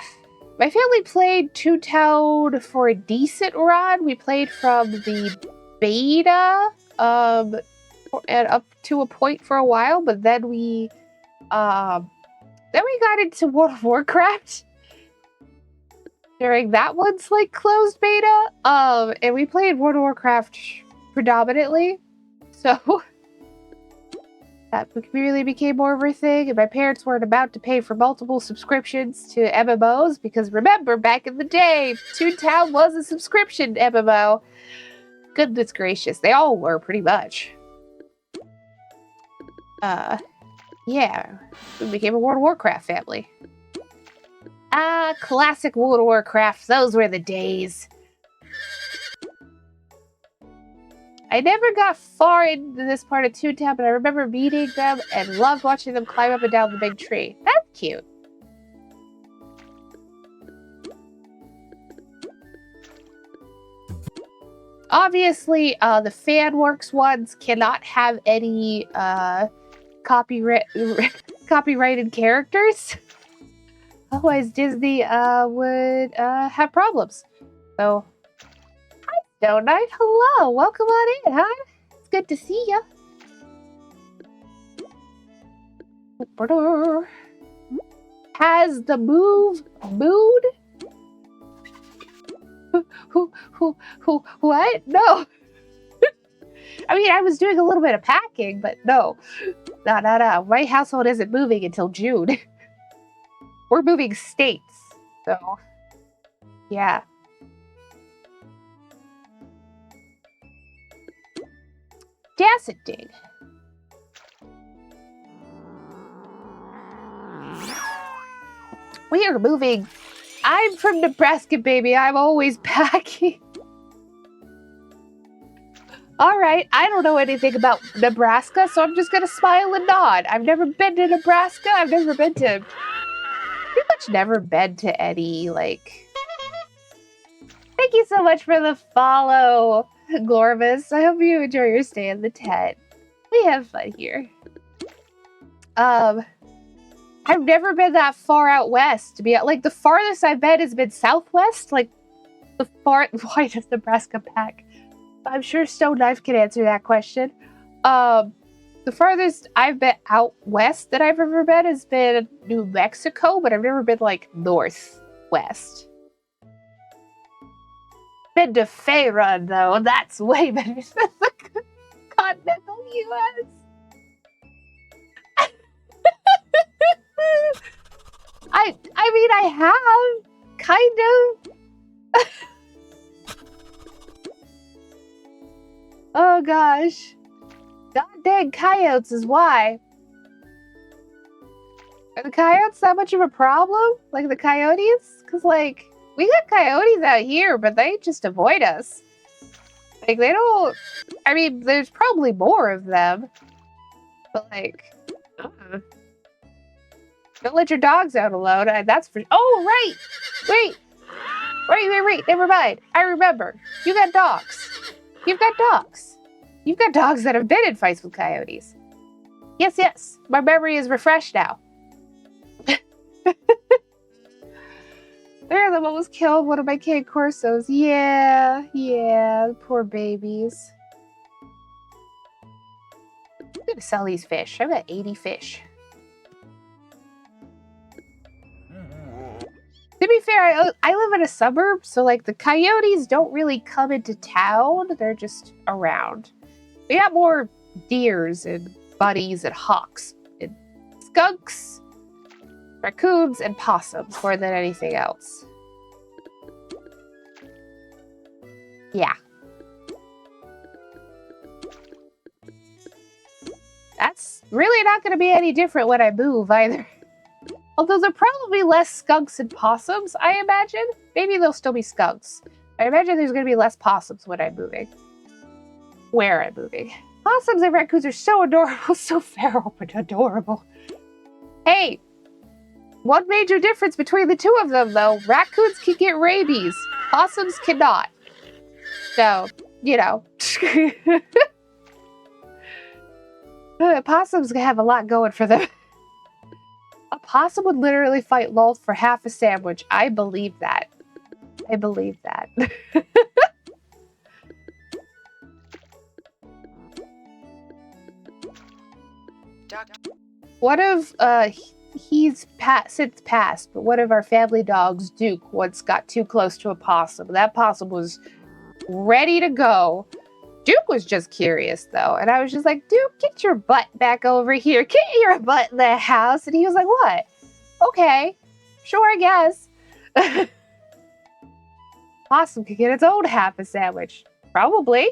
family played Toontown for a decent run. We played from the beta, and up to a point for a while, but then we got into World of Warcraft during that one's like closed beta. And we played World of Warcraft predominantly. So that really became more of a thing, and my parents weren't about to pay for multiple subscriptions to MMOs, because remember, back in the day, Toontown was a subscription MMO. Goodness gracious, they all were pretty much. Yeah, we became a World of Warcraft family. Ah, classic World of Warcraft, those were the days. I never got far into this part of Toontown, but I remember meeting them and loved watching them climb up and down the big tree. That's cute. Obviously, the FanWorks ones cannot have any copyrighted characters. Otherwise, Disney would have problems. So, hi, Stone Knight. Hello. Welcome on in, huh? It's good to see ya. Has the move mood? Who, what? No. I mean, I was doing a little bit of packing, but no. No. My household isn't moving until June. We're moving states, so yeah. Dig. We are moving. I'm from Nebraska, baby. I'm always packing. All right, I don't know anything about Nebraska, so I'm just gonna smile and nod. I've never been to Nebraska. I've never been to... pretty much never been to any, like... Thank you so much for the follow, Glorvis. I hope you enjoy your stay in the tent. We have fun here. I've never been that far out west. To be like, the farthest I've been has been southwest. Like, the far... Why does Nebraska pack? I'm sure Stone Knife can answer that question. The farthest I've been out west that I've ever been has been New Mexico, but I've never been, like, northwest. Been to Faerun, though. That's way better than the continental U.S. I mean, I have, kind of. Oh, gosh. God dang coyotes is why. Are the coyotes that much of a problem? Like the coyotes? Because, like, we got coyotes out here, but they just avoid us. Like, they don't... I mean, there's probably more of them. But, like... Don't let your dogs out alone. That's for... Oh, right! Wait! Never mind. I remember. You got dogs. You've got dogs. You've got dogs that have been in fights with coyotes. Yes. My memory is refreshed now. There, them almost killed one of my cane corsos. Yeah, poor babies. I'm gonna sell these fish. I've got 80 fish. To be fair, I live in a suburb, so like the coyotes don't really come into town. They're just around. We got more deers and bunnies and hawks and skunks, raccoons, and possums more than anything else. Yeah. That's really not going to be any different when I move either. Although there are probably less skunks and possums, I imagine. Maybe there'll still be skunks. I imagine there's going to be less possums when I'm moving. Where I'm moving. Possums and raccoons are so adorable, so feral but adorable. Hey, one major difference between the two of them, though. Raccoons can get rabies. Possums cannot. So, you know. Possums have a lot going for them. A possum would literally fight Lolth for half a sandwich. I believe that. One of, he's since passed, but one of our family dogs, Duke, once got too close to a possum. That possum was ready to go. Duke was just curious, though, and I was just like, Duke, get your butt back over here. Get your butt in the house. And he was like, what? Okay, sure, I guess. Possum could get its own half a sandwich. Probably.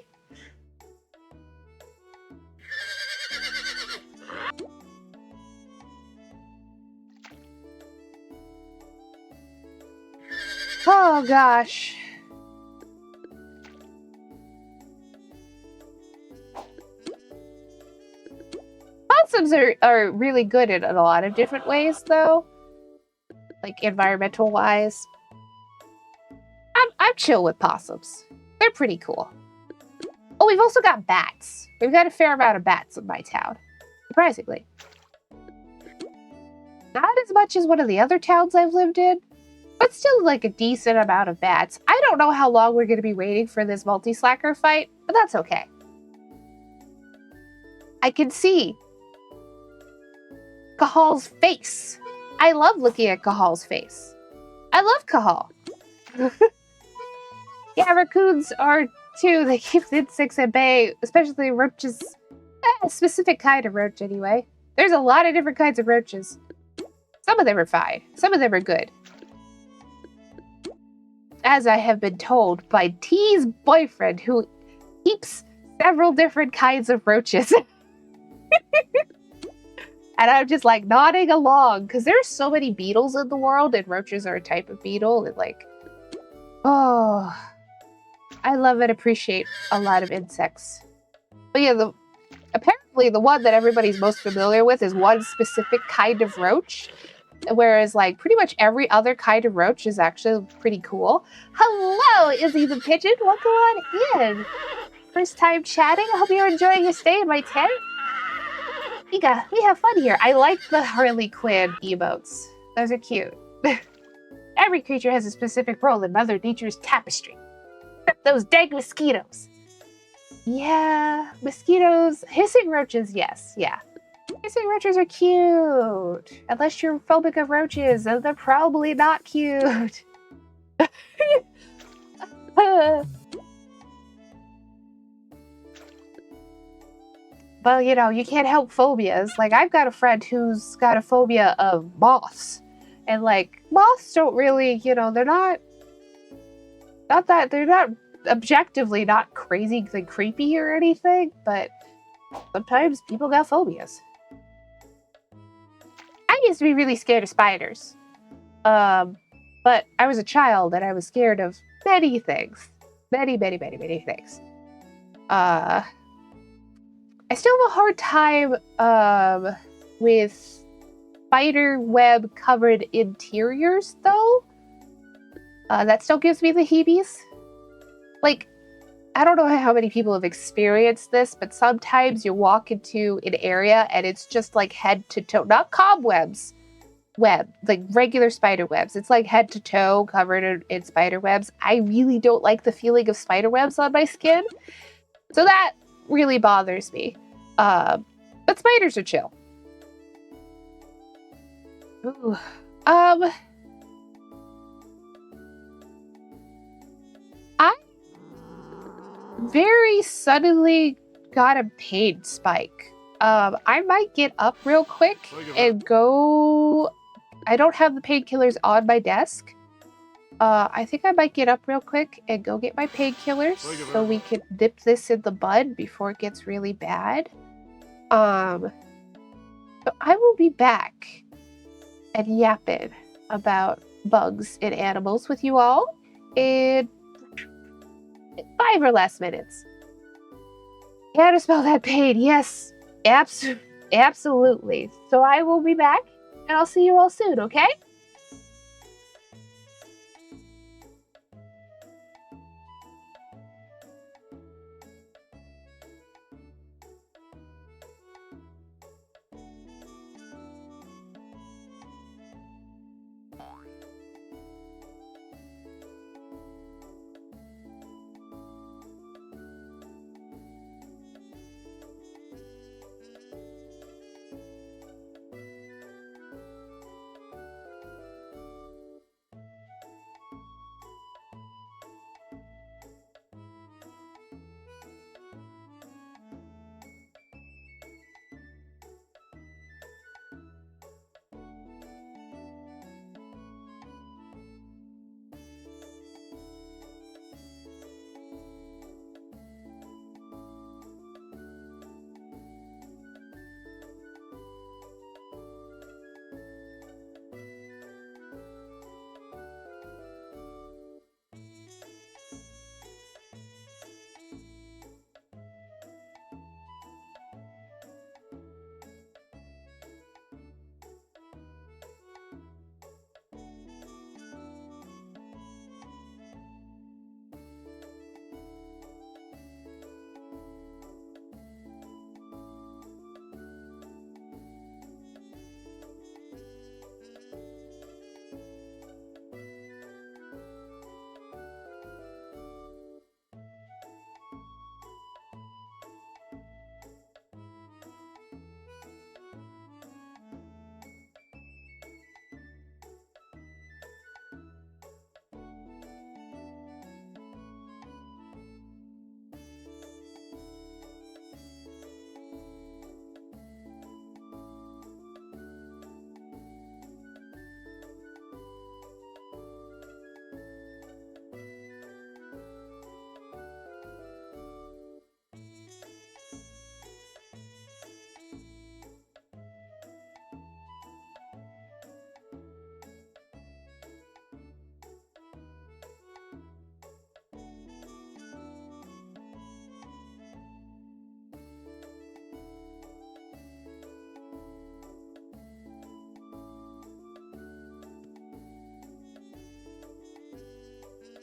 Oh, gosh. Possums are really good in a lot of different ways, though. Like, environmental-wise. I'm chill with possums. They're pretty cool. Oh, we've also got bats. We've got a fair amount of bats in my town. Surprisingly. Not as much as one of the other towns I've lived in, but still like a decent amount of bats. I don't know how long we're going to be waiting for this multi-slacker fight, but that's okay. I can see Cahal's face. I love looking at Cahal's face. I love Cahal. Yeah, raccoons are too. They keep the insects at bay, especially roaches. A specific kind of roach, anyway. There's a lot of different kinds of roaches. Some of them are fine. Some of them are good. As I have been told by T's boyfriend, who keeps several different kinds of roaches. And I'm just like nodding along because there's so many beetles in the world, and roaches are a type of beetle. And like, oh, I love and appreciate a lot of insects. But yeah, apparently the one that everybody's most familiar with is one specific kind of roach. Whereas, like, pretty much every other kind of roach is actually pretty cool. Hello, Izzy the Pigeon. Welcome on in. First time chatting. I hope you're enjoying your stay in my tent. We have fun here. I like the Harley Quinn emotes. Those are cute. Every creature has a specific role in Mother Nature's tapestry. Except those dang mosquitoes. Yeah, mosquitoes. Hissing roaches, yes, yeah. Hissing roaches are cute. Unless you're phobic of roaches, then they're probably not cute. But, you know, you can't help phobias. Like, I've got a friend who's got a phobia of moths. And, like, moths don't really, you know, they're not objectively not crazy, like, creepy or anything, but sometimes people got phobias. I used to be really scared of spiders. But I was a child and I was scared of many things. Many, many, many, many things. I still have a hard time with spider web covered interiors, though. That still gives me the heebies. Like, I don't know how many people have experienced this, but sometimes you walk into an area and it's just like head to toe, not cobwebs, like regular spider webs. It's like head to toe covered in spider webs. I really don't like the feeling of spider webs on my skin. So that really bothers me. But spiders are chill. Ooh. I very suddenly got a pain spike. I might get up real quick and go. I don't have the painkillers on my desk. I think I might get up real quick and go get my painkillers so we can nip this in the bud before it gets really bad. So I will be back and yapping about bugs and animals with you all in 5 or less minutes. How to spell that pain? Yes, absolutely. So I will be back, and I'll see you all soon, okay?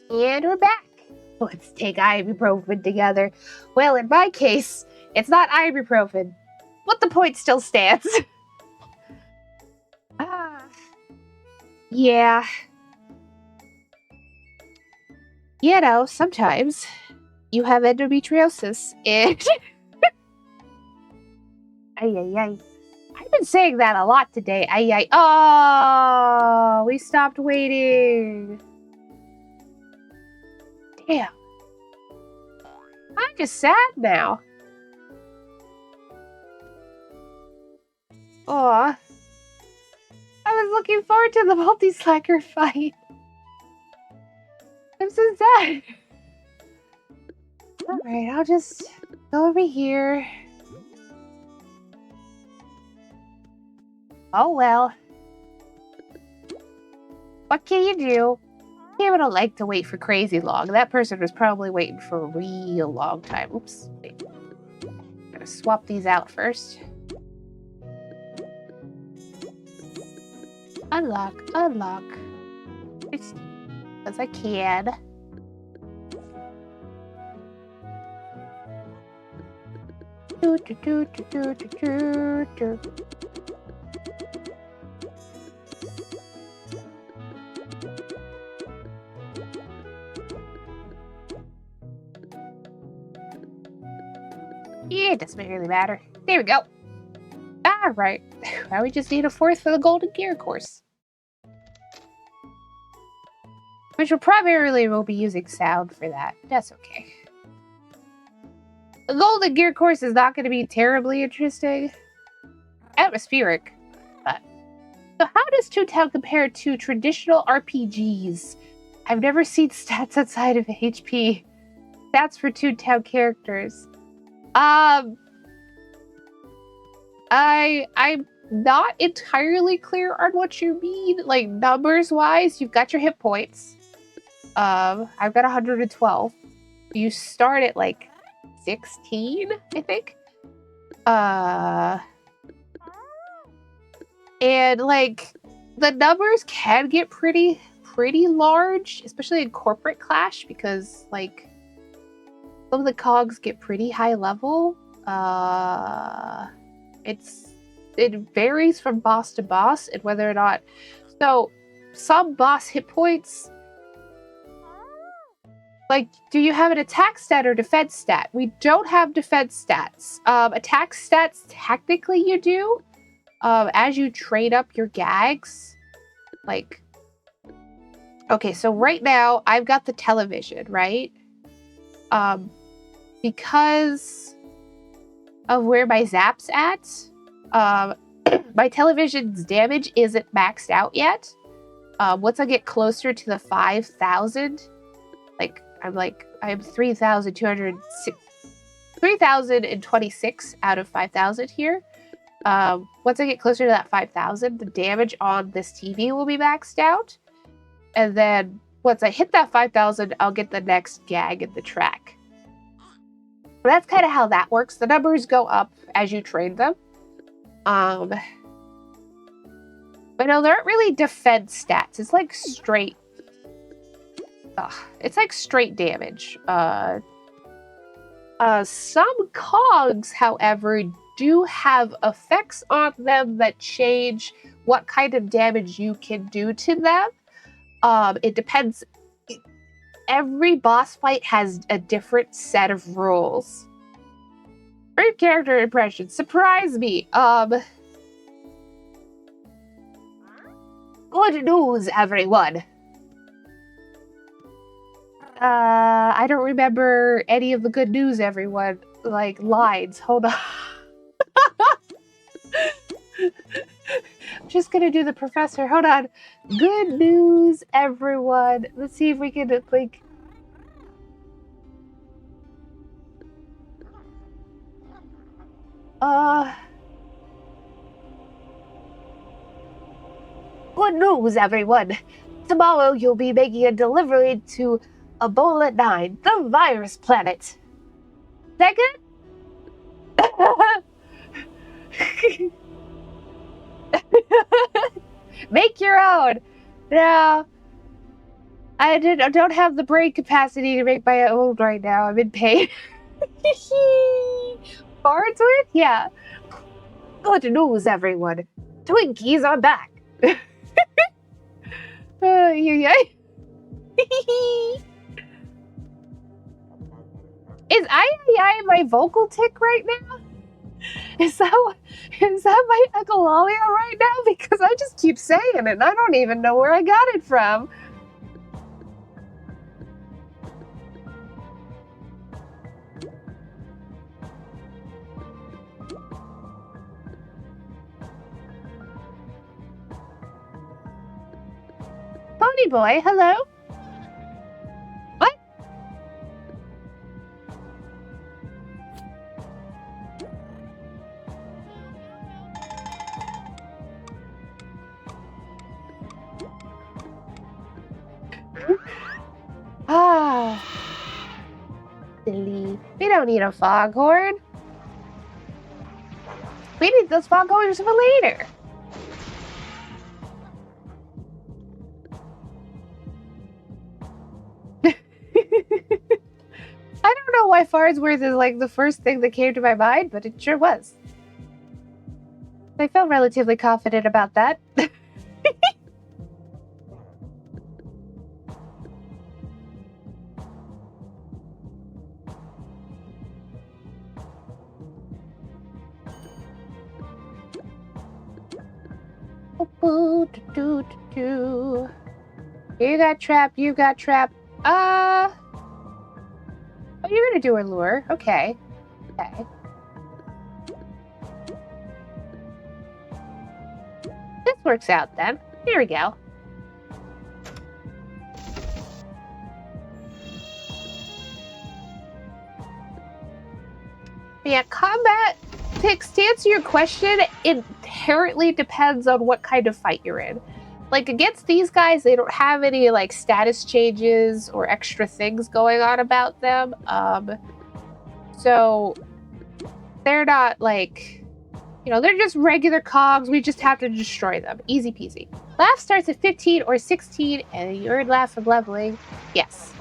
And we're back. Let's take ibuprofen together. Well, in my case, it's not ibuprofen, but the point still stands. Yeah. You know, sometimes you have endometriosis and... Ay, ay, ay. I've been saying that a lot today. Ay, ay. Oh, we stopped waiting. Damn. I'm just sad now. Aw. I was looking forward to the multi-slacker fight. I'm so sad. Alright, I'll just go over here. Oh well. What can you do? People don't like to wait for crazy long. That person was probably waiting for a real long time. Oops. Wait. Gotta swap these out first. Unlock, unlock. As I can. Do, do, do, do, do, do, do. Yeah, it doesn't really matter. There we go. Alright. Now we just need a fourth for the Golden Gear course. Which will primarily will be using sound for that. That's okay. The Golden Gear course is not going to be terribly interesting. Atmospheric. But. So how does Toontown compare to traditional RPGs? I've never seen stats outside of HP. Stats for Toontown characters. I'm not entirely clear on what you mean. Like, numbers-wise, you've got your hit points. I've got 112. You start at, like, 16, I think. And, like, the numbers can get pretty large, especially in Corporate Clash, because, like, some of the cogs get pretty high level. It varies from boss to boss and whether or not. So some boss hit points, like, do you have an attack stat or defense stat? We don't have defense stats. Attack stats, technically you do. As you trade up your gags. Like, okay, so right now I've got the television, right? Because of where my zap's at, my television's damage isn't maxed out yet. Once I get closer to the 5,000, like, I am 3,026 out of 5,000 here. Once I get closer to that 5,000, the damage on this TV will be maxed out. And then once I hit that 5,000, I'll get the next gag in the track. So that's kind of how that works. The numbers go up as you trade them. But no, they aren't really defense stats. It's like straight... it's like straight damage. Some cogs, however, do have effects on them that change what kind of damage you can do to them. It depends. Every boss fight has a different set of rules. Great character impression. Surprise me. Good news, everyone. I don't remember any of the good news, everyone. Like, lines. Hold on. I'm just gonna do the professor. Hold on. Good news, everyone. Let's see if we can, like... Good news, everyone. Tomorrow you'll be making a delivery to Ebola 9, the virus planet. Second? Make your own. Now, I don't have the brain capacity to make my own right now. I'm in pain. Farnsworth? Yeah. Good news, everyone. Twinkies are back. Yeah. Is I my vocal tick right now? Is that my echolalia right now? Because I just keep saying it and I don't even know where I got it from. Pony boy, hello? What? Ah. Silly. We don't need a foghorn. We need those foghorns for later. I don't know why Farnsworth is like the first thing that came to my mind, but it sure was. I felt relatively confident about that. You got trap, you got trap. Oh, you're gonna do a lure. Okay. Okay. This works out then. Here we go. Yeah, combat picks, to answer your question, inherently depends on what kind of fight you're in. Like, against these guys, they don't have any, like, status changes or extra things going on about them. So they're not, like, you know, they're just regular cogs. We just have to destroy them. Easy peasy. Laugh starts at 15 or 16, and you earn laugh from leveling. Yes.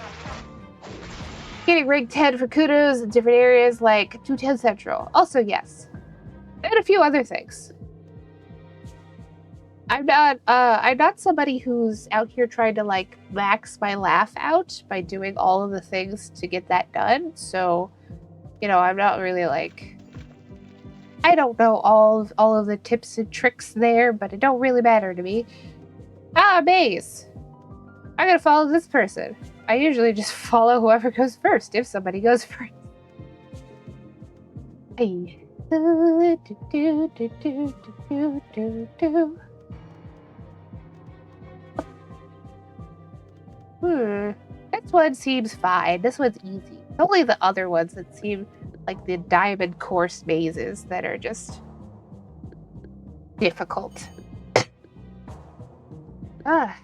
Getting rank 10 for kudos in different areas like Toontown Central. Also, yes. And a few other things. I'm not somebody who's out here trying to like max my laugh out by doing all of the things to get that done. So, you know, I'm not really like, I don't know all of the tips and tricks there, but it don't really matter to me. Ah, maze. I'm gonna follow this person. I usually just follow whoever goes first, if somebody goes first. Hey. This one seems fine. This one's easy. It's only the other ones that seem like the diamond course mazes that are just difficult. I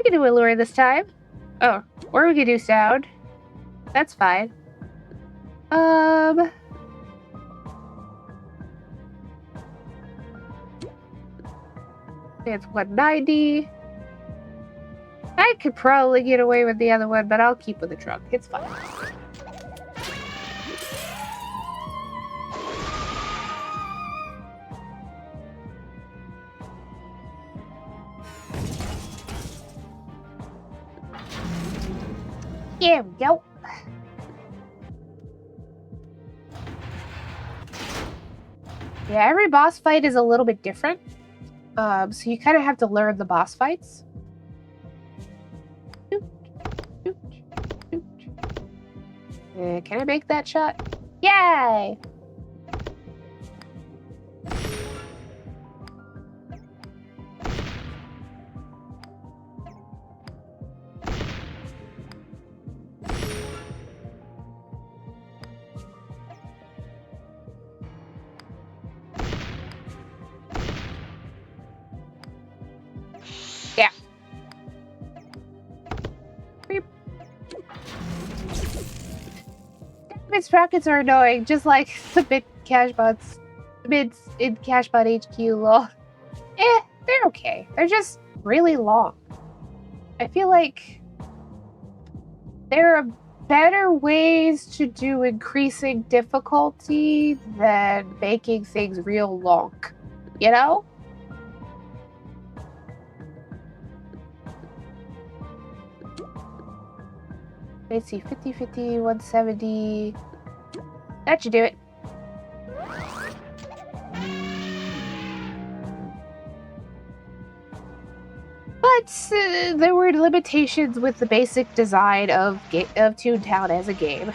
can do a lure this time. Oh, or we can do sound. That's fine. It's 190. I could probably get away with the other one, but I'll keep with the truck. It's fine. Here we go. Yeah, every boss fight is a little bit different. So you kind of have to learn the boss fights. Can I make that shot? Yay! Yeah. Beep. Diamond sprockets are annoying, just like the mid cash bots. The mids in Cashbot HQ, lol. They're okay. They're just really long. I feel like there are better ways to do increasing difficulty than making things real long, you know? Let's see, 50, 50, 170. That should do it. But there were limitations with the basic design of Toontown as a game.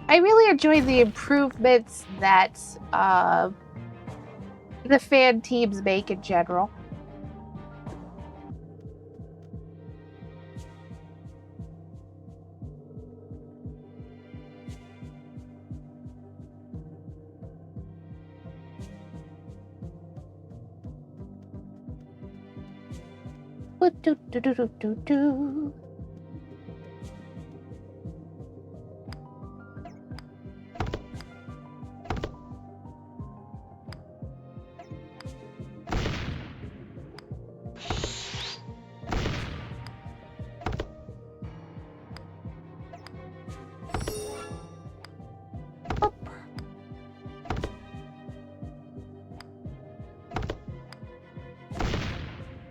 I really enjoyed the improvements that the fan teams make in general.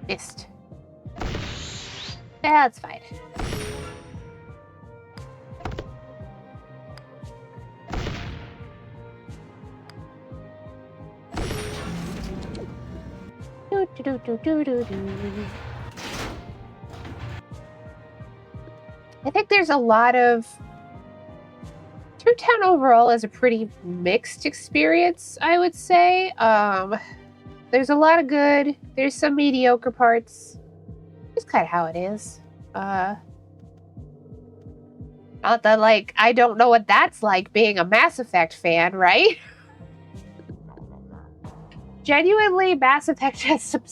Missed. That's fine. I think there's a lot of... Toontown overall is a pretty mixed experience, I would say. There's a lot of good, there's some mediocre parts. It's kind of how it is. Not that, like, I don't know what that's like being a Mass Effect fan, right? Genuinely, Mass Effect has some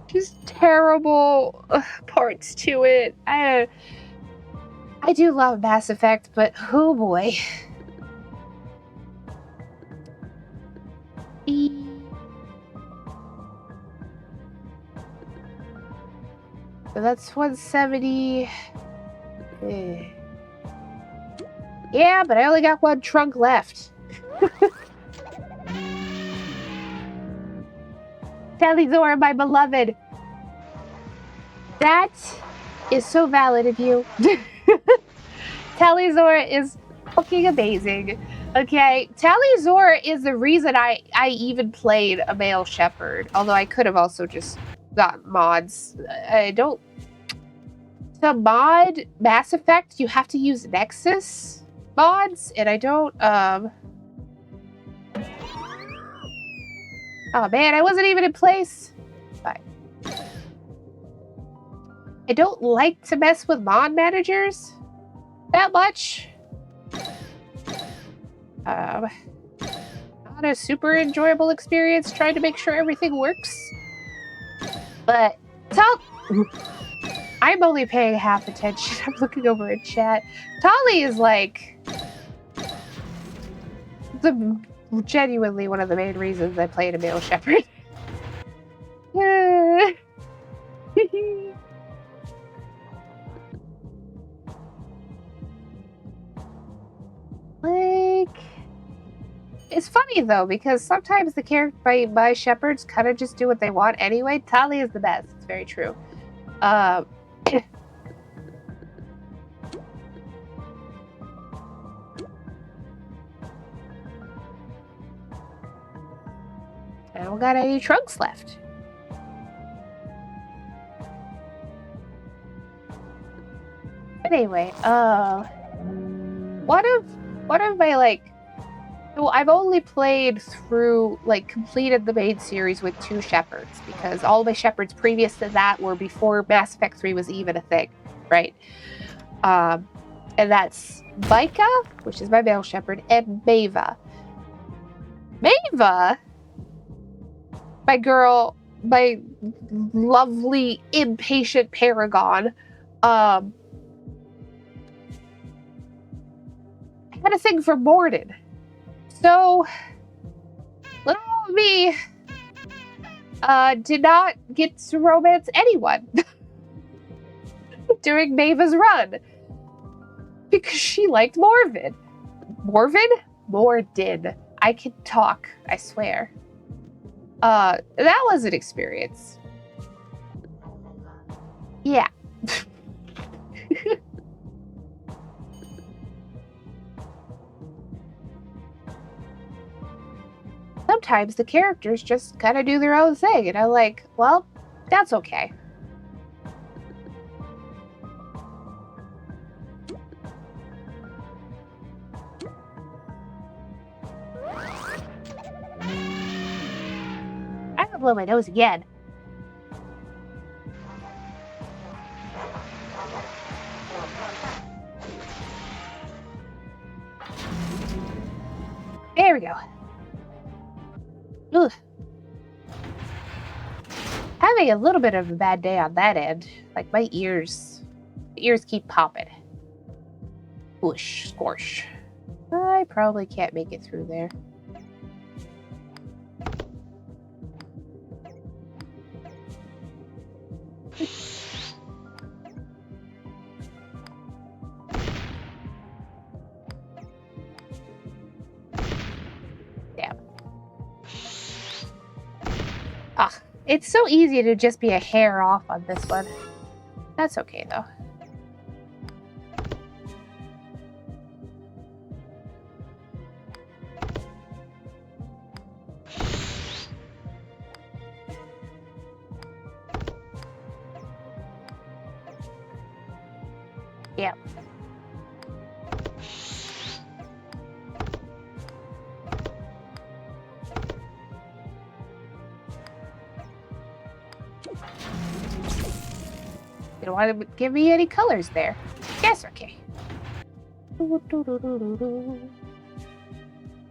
just terrible parts to it. I do love Mass Effect, but oh boy. So that's 170. Yeah, but I only got one trunk left. Telizor, my beloved. That is so valid of you. Telizor is fucking amazing. Okay, Telizor is the reason I even played a male shepherd. Although I could have also just got mods. I don't... To mod Mass Effect, you have to use Nexus mods, and I don't, Oh man, I wasn't even in place. Fine. I don't like to mess with mod managers that much. Not a super enjoyable experience trying to make sure everything works. But I'm only paying half attention. I'm looking over in chat. Tali is like genuinely one of the main reasons I played a male shepherd. Like, it's funny though, because sometimes the character by shepherds kind of just do what they want anyway. Tali is the best. It's very true. I don't got any trunks left. But anyway, one of my, like, well, I've only played through, like, completed the main series with 2 shepherds, because all my shepherds previous to that were before Mass Effect 3 was even a thing, right? And that's Micah, which is my male shepherd, and Maeva. Maeva, my girl, my lovely, impatient paragon, had a thing for Morden. So, little me did not get to romance anyone during Maeva's run because she liked Morven. Morven? Morden. I can talk, I swear. That was an experience. Yeah. Sometimes the characters just kind of do their own thing, and I'm like, well, that's okay. I'm gonna blow my nose again. There we go. Ugh. Having a little bit of a bad day on that end. Like my ears keep popping. Whoosh, squash. I probably can't make it through there. Damn. Ah, it's so easy to just be a hair off on this one. That's okay though. Yep. You don't want to give me any colors there. Yes, okay.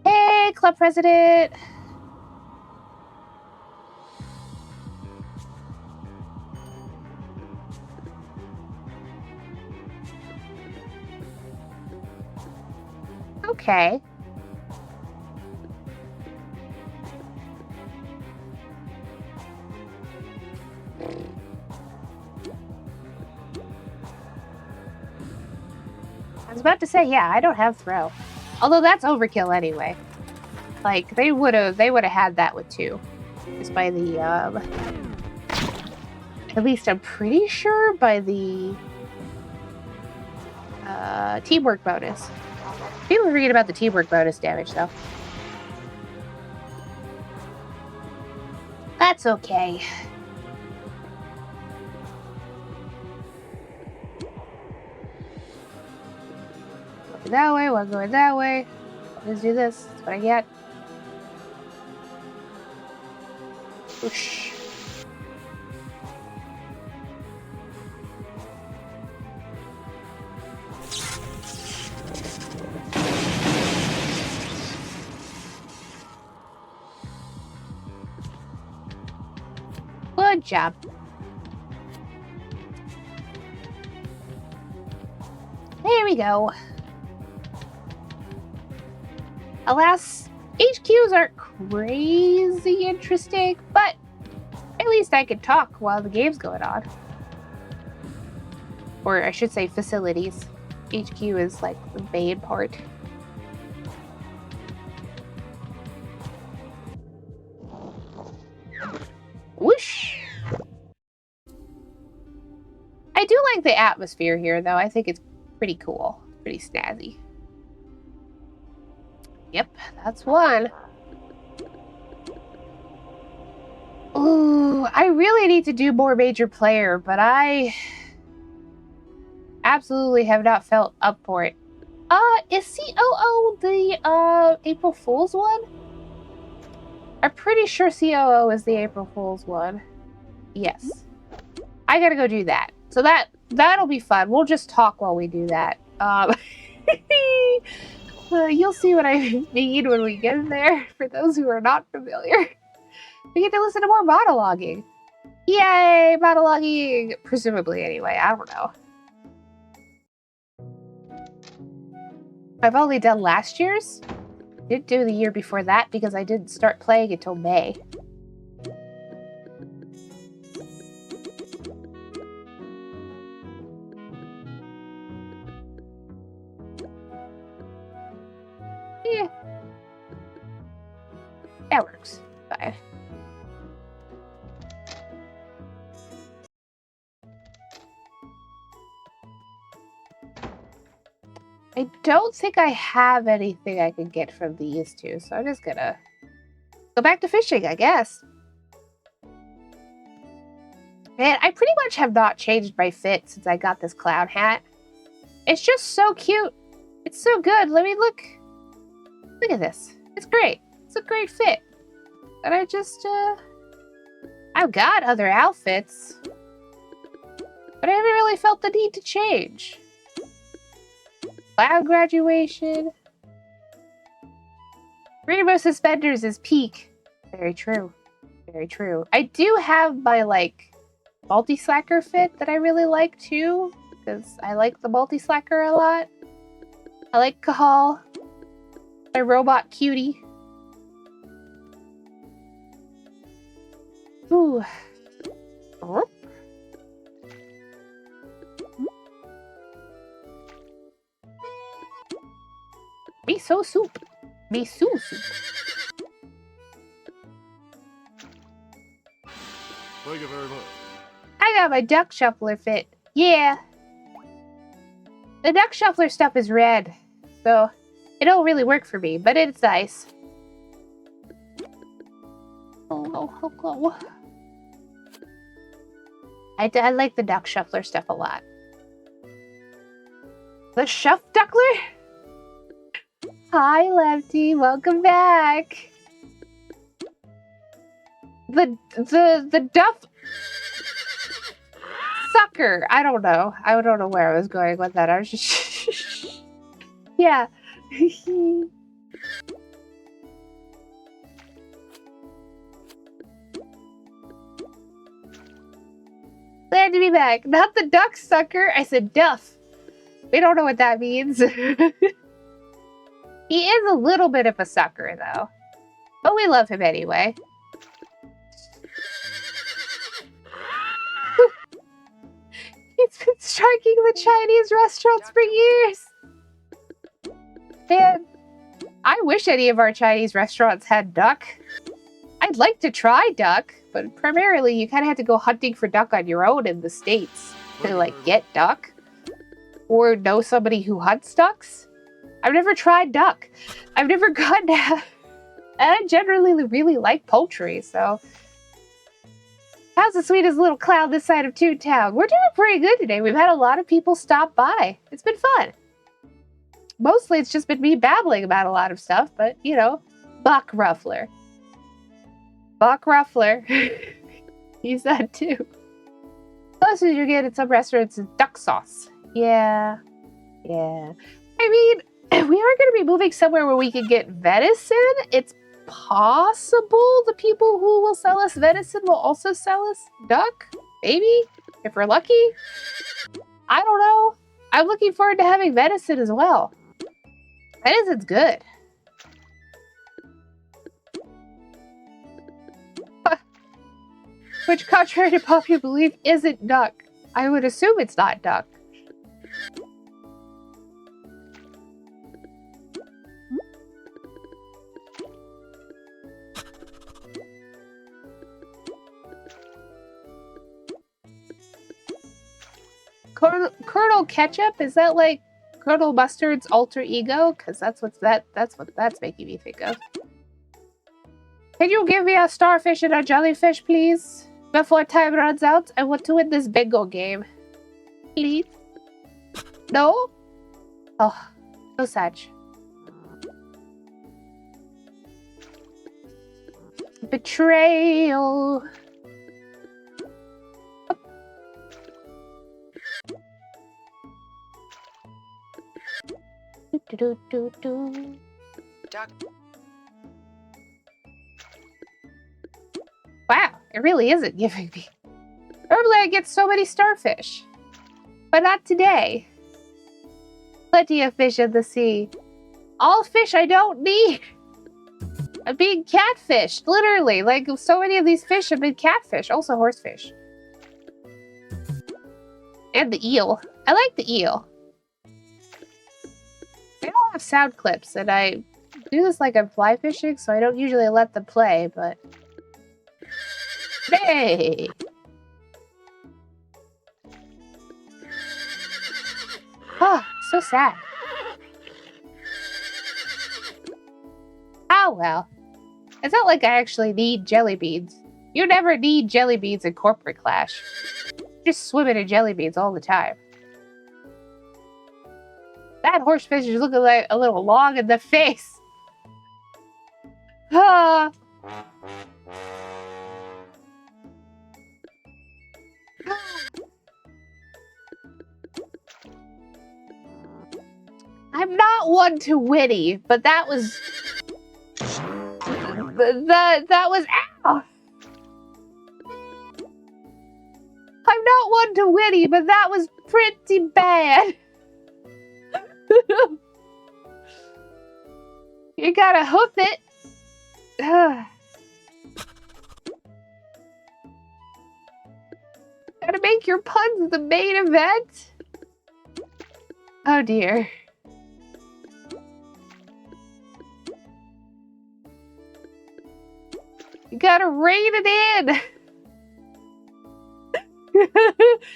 Hey, club president. Okay. I was about to say, yeah, I don't have throw. Although that's overkill anyway. Like they would have had that with 2. Just by the at least I'm pretty sure by the teamwork bonus. People forget about the teamwork bonus damage though. That's okay. That way, one going that way. Let's do this. That's what I get. Whoosh. Good job. There we go. Alas, HQs aren't crazy interesting, but at least I can talk while the game's going on. Or I should say facilities. HQ is like the main part. Whoosh! I do like the atmosphere here, though. I think it's pretty cool. Pretty snazzy. Yep, that's one. Ooh, I really need to do more major player, but I absolutely have not felt up for it. Is COO the April Fool's one? I'm pretty sure COO is the April Fool's one. Yes. I gotta go do that. So that'll be fun. We'll just talk while we do that. You'll see what I mean when we get there, for those who are not familiar. We get to listen to more monologuing. Yay, monologuing! Presumably, anyway. I don't know. I've only done last year's. Didn't do the year before that because I didn't start playing until May. That works. Fine. I don't think I have anything I can get from these two, so I'm just gonna go back to fishing, I guess. Man, I pretty much have not changed my fit since I got this clown hat. It's just so cute. It's so good. Let me look. Look at this. It's great. It's a great fit. And I just, I've got other outfits, but I haven't really felt the need to change. Clown graduation. Rainbow suspenders is peak. Very true. Very true. I do have my, like, multi-slacker fit that I really like, too, because I like the multi-slacker a lot. I like Kahal, my robot cutie. Ooh. Miso soup. Miso soup. Thank you very much. I got my duck shuffler fit. Yeah. The duck shuffler stuff is red, so it don't really work for me, but it's nice. Oh. I like the duck shuffler stuff a lot. The Shuff Duckler? Hi, Lefty. Welcome back. The Duff Sucker. I don't know. I don't know where I was going with that. I was just... yeah. Glad to be back. Not the duck sucker. I said duff. We don't know what that means. He is a little bit of a sucker, though. But we love him anyway. He's been striking the Chinese restaurants for years. Man, I wish any of our Chinese restaurants had duck. I'd like to try duck, but primarily you kind of have to go hunting for duck on your own in the States to, like, get duck. Or know somebody who hunts ducks. I've never tried duck. I've never gotten to have... And I generally really like poultry, so... How's the sweetest little clown this side of Toontown? We're doing pretty good today. We've had a lot of people stop by. It's been fun. Mostly it's just been me babbling about a lot of stuff, but, you know, Buck Ruffler. Buck Ruffler. He's that too. Closest you get at some restaurants is duck sauce. Yeah. I mean, we are going to be moving somewhere where we can get venison. It's possible the people who will sell us venison will also sell us duck. Maybe, if we're lucky. I don't know. I'm looking forward to having venison as well. Venison's good. Which, contrary to popular belief, isn't duck. I would assume it's not duck. Colonel Ketchup? Is that like Colonel Mustard's alter ego? Because that's what that's making me think of. Can you give me a starfish and a jellyfish, please? Before time runs out, I want to win this bingo game. Please? No? Oh, so sad. Betrayal. Wow, it really isn't giving me. Normally I get so many starfish, but not today. Plenty of fish in the sea. All fish I don't need. I'm being catfished, literally. Like, so many of these fish have been catfish. Also horsefish. And the eel. I like the eel. I don't have sound clips, and I do this like I'm fly fishing, so I don't usually let them play, but... Hey! Oh, so sad. Oh well. It's not like I actually need jelly beans. You never need jelly beans in Corporate Clash. Just swimming in jelly beans all the time. That horsefish is looking like a little long in the face. Ah. I'm not one to witty, but that was... That was... Ow! I'm not one to witty, but that was pretty bad. You gotta hoof it. Gotta make your puns the main event. Oh dear. You gotta rein it in.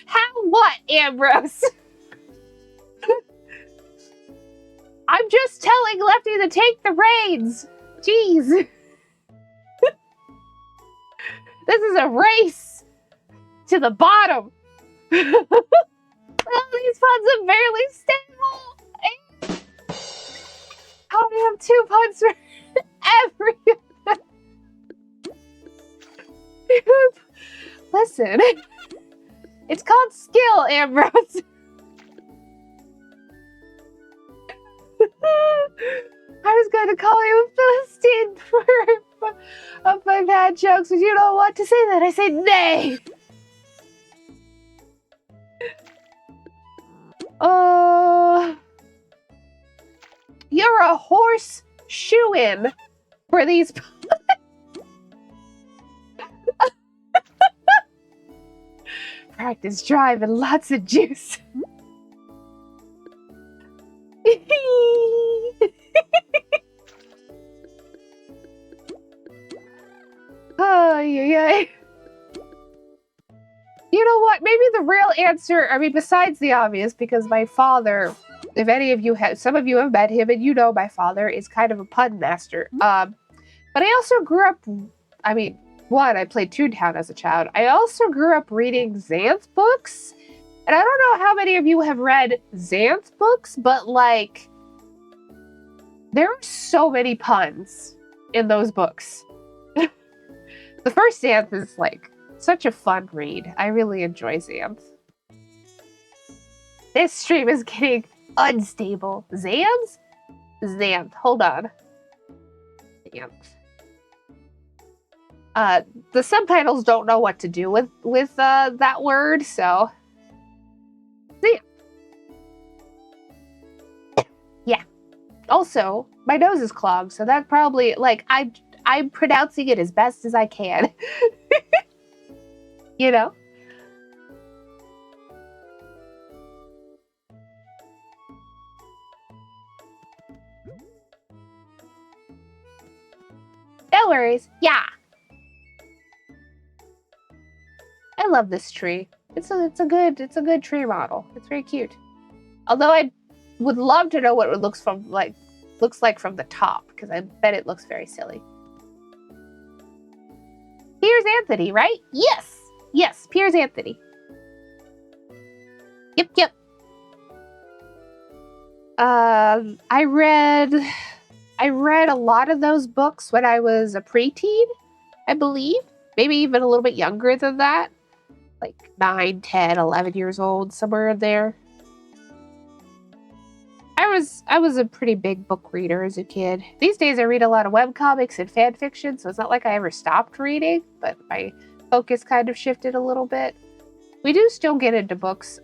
How what, Ambrose? I'm just telling Lefty to take the reins. Jeez. This is a race to the bottom. Oh, these puns are barely stable. How do you have 2 puns for every... Listen, it's called skill, Ambrose. I was going to call you a Philistine for my bad jokes, but you don't want to say that. I say nay. Oh, you're a horse shoe-in for these. Practice drive and lots of juice. Oh, yeah. You know what? Maybe the real answer, I mean, besides the obvious, because my father, if any of you have, some of you have met him, and you know my father is kind of a pun master. But I also grew up, I mean, one, I played Toontown as a child. I also grew up reading Xanth books. And I don't know how many of you have read Xanth books, but like, there are so many puns in those books. The first Xanth is like such a fun read. I really enjoy Xanth. This stream is getting unstable. Xanth? Xanth. Hold on. Xanth. The subtitles don't know what to do with that word, so... Xanth. Yeah. Also, my nose is clogged, so that probably, like, I'm pronouncing it as best as I can. You know? No worries. Yeah. I love this tree. It's a good tree model. It's very cute. Although I would love to know what it looks like from the top, because I bet it looks very silly. Piers Anthony, right? Yes. Yes, Piers Anthony. Yep. I read a lot of those books when I was a preteen, I believe. Maybe even a little bit younger than that. Like 9, 10, 11 years old, somewhere in there. I was a pretty big book reader as a kid. These days I read a lot of webcomics and fan fiction, so it's not like I ever stopped reading, but my focus kind of shifted a little bit. We do still get into books.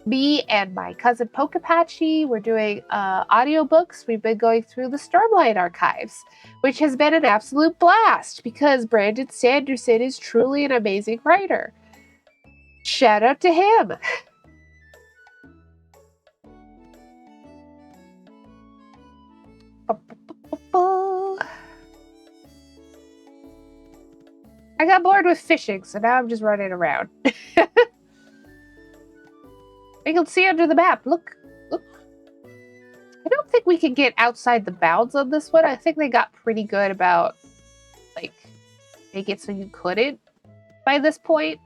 Me and my cousin Pokapachi, we're doing audiobooks. We've been going through the Stormlight archives, which has been an absolute blast because Brandon Sanderson is truly an amazing writer. Shout out to him. I got bored with fishing, so now I'm just running around. You can see under the map. Look. Look. I don't think we can get outside the bounds on this one. I think they got pretty good about, like, make it so you couldn't by this point.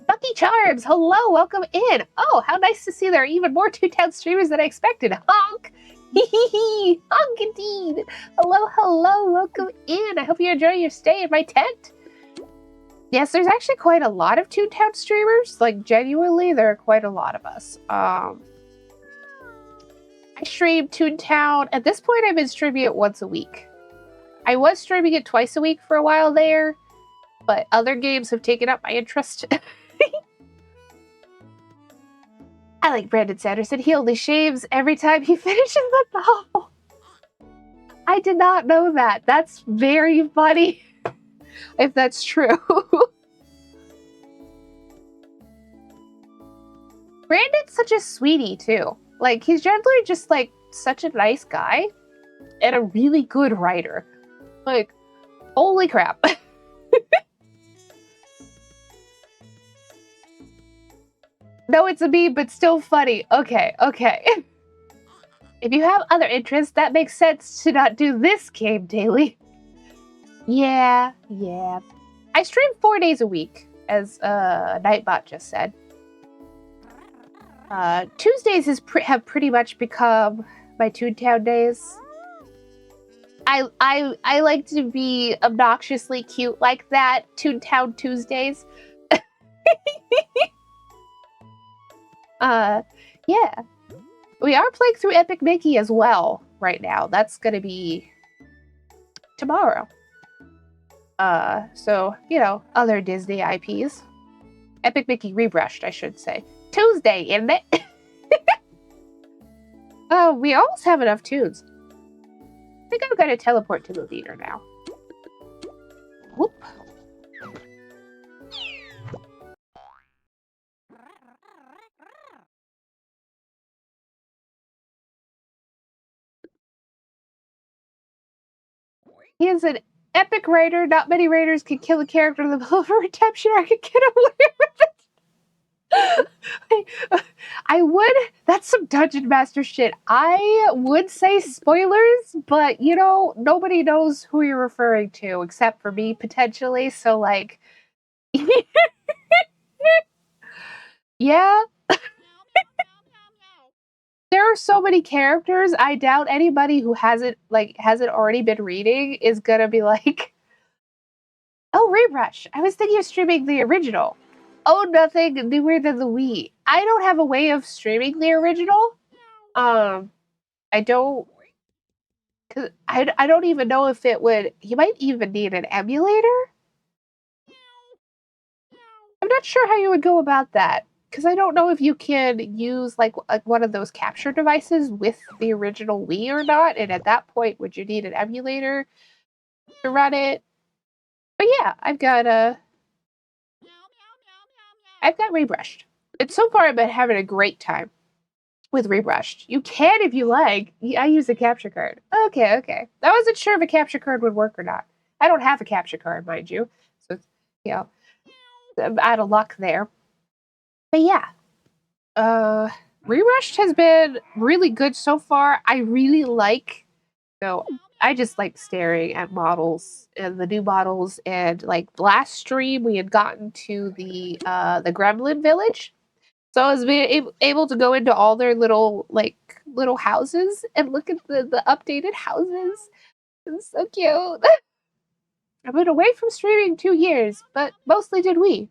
Lucky Charms, hello, welcome in. Oh, how nice to see there are even more Toontown streamers than I expected. Honk! Hee honk indeed. Hello, hello, welcome in. I hope you enjoy your stay in my tent. Yes, there's actually quite a lot of Toontown streamers. Like, genuinely, there are quite a lot of us. I stream Toontown. At this point, I've been streaming it once a week. I was streaming it twice a week for a while there, but other games have taken up my interest. I like Brandon Sanderson. He only shaves every time he finishes the novel. I did not know that. That's very funny, if that's true. Brandon's such a sweetie, too. Like, he's generally just, like, such a nice guy and a really good writer. Like, holy crap. No, it's a meme, but still funny. Okay, okay. If you have other interests, that makes sense to not do this game daily. Yeah. I stream 4 days a week, as Nightbot just said. Tuesdays have pretty much become my Toontown days. I like to be obnoxiously cute like that. Toontown Tuesdays. Yeah. We are playing through Epic Mickey as well right now. That's gonna be tomorrow. So, you know, other Disney IPs. Epic Mickey rebrushed, I should say. Tuesday, isn't it? Oh, we almost have enough tunes. I think I'm gonna teleport to the leader now. Whoop. He is an epic writer. Not many writers can kill a character in the middle of a redemption arc and get away with it. I would. That's some Dungeon Master shit. I would say spoilers, but you know, nobody knows who you're referring to except for me potentially. So, like, yeah. There are so many characters. I doubt anybody who hasn't already been reading is gonna be like, "Oh, Rebrush. I was thinking of streaming the original." Oh, nothing newer than the Wii. I don't have a way of streaming the original. I don't, cause I don't even know if it would. You might even need an emulator. I'm not sure how you would go about that because I don't know if you can use like one of those capture devices with the original Wii or not. And at that point, would you need an emulator to run it? But yeah, I've got Rebrushed. And so far, I've been having a great time with Rebrushed. You can if you like. I use a capture card. Okay. I wasn't sure if a capture card would work or not. I don't have a capture card, mind you. So, you know, I'm out of luck there. But yeah, Rerushed has been really good so far. I really like, I just like staring at models and the new models. And like last stream, we had gotten to the Gremlin village, so I was able to go into all their little houses and look at the updated houses. It's so cute. I've been away from streaming 2 years, but mostly did we.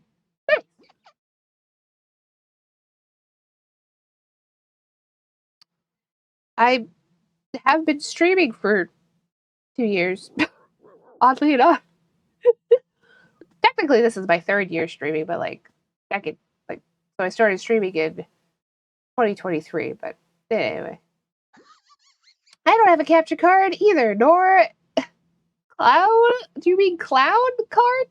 I have been streaming for 2 years, oddly enough. Technically, this is my 3rd year streaming, but like second, like so I started streaming in 2023. But anyway, I don't have a capture card either, nor cloud. Do you mean cloud card?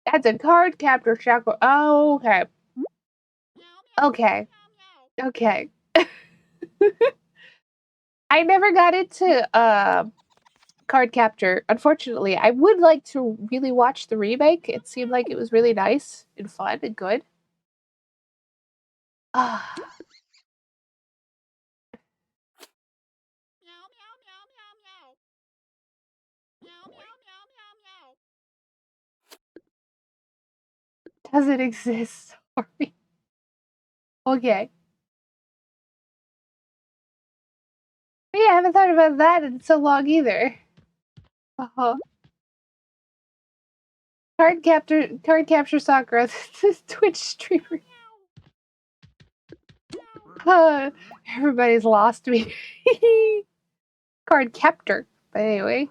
That's a card capture shackle. Oh, okay. Okay. Okay. I never got into card capture. Unfortunately, I would like to really watch the remake. It seemed like it was really nice and fun and good. Ah, doesn't exist. Sorry. Okay. Yeah, I haven't thought about that in so long either. Uh-huh. Card capture Sakura, this Twitch streamer. Uh, everybody's lost me. Card captor. But anyway.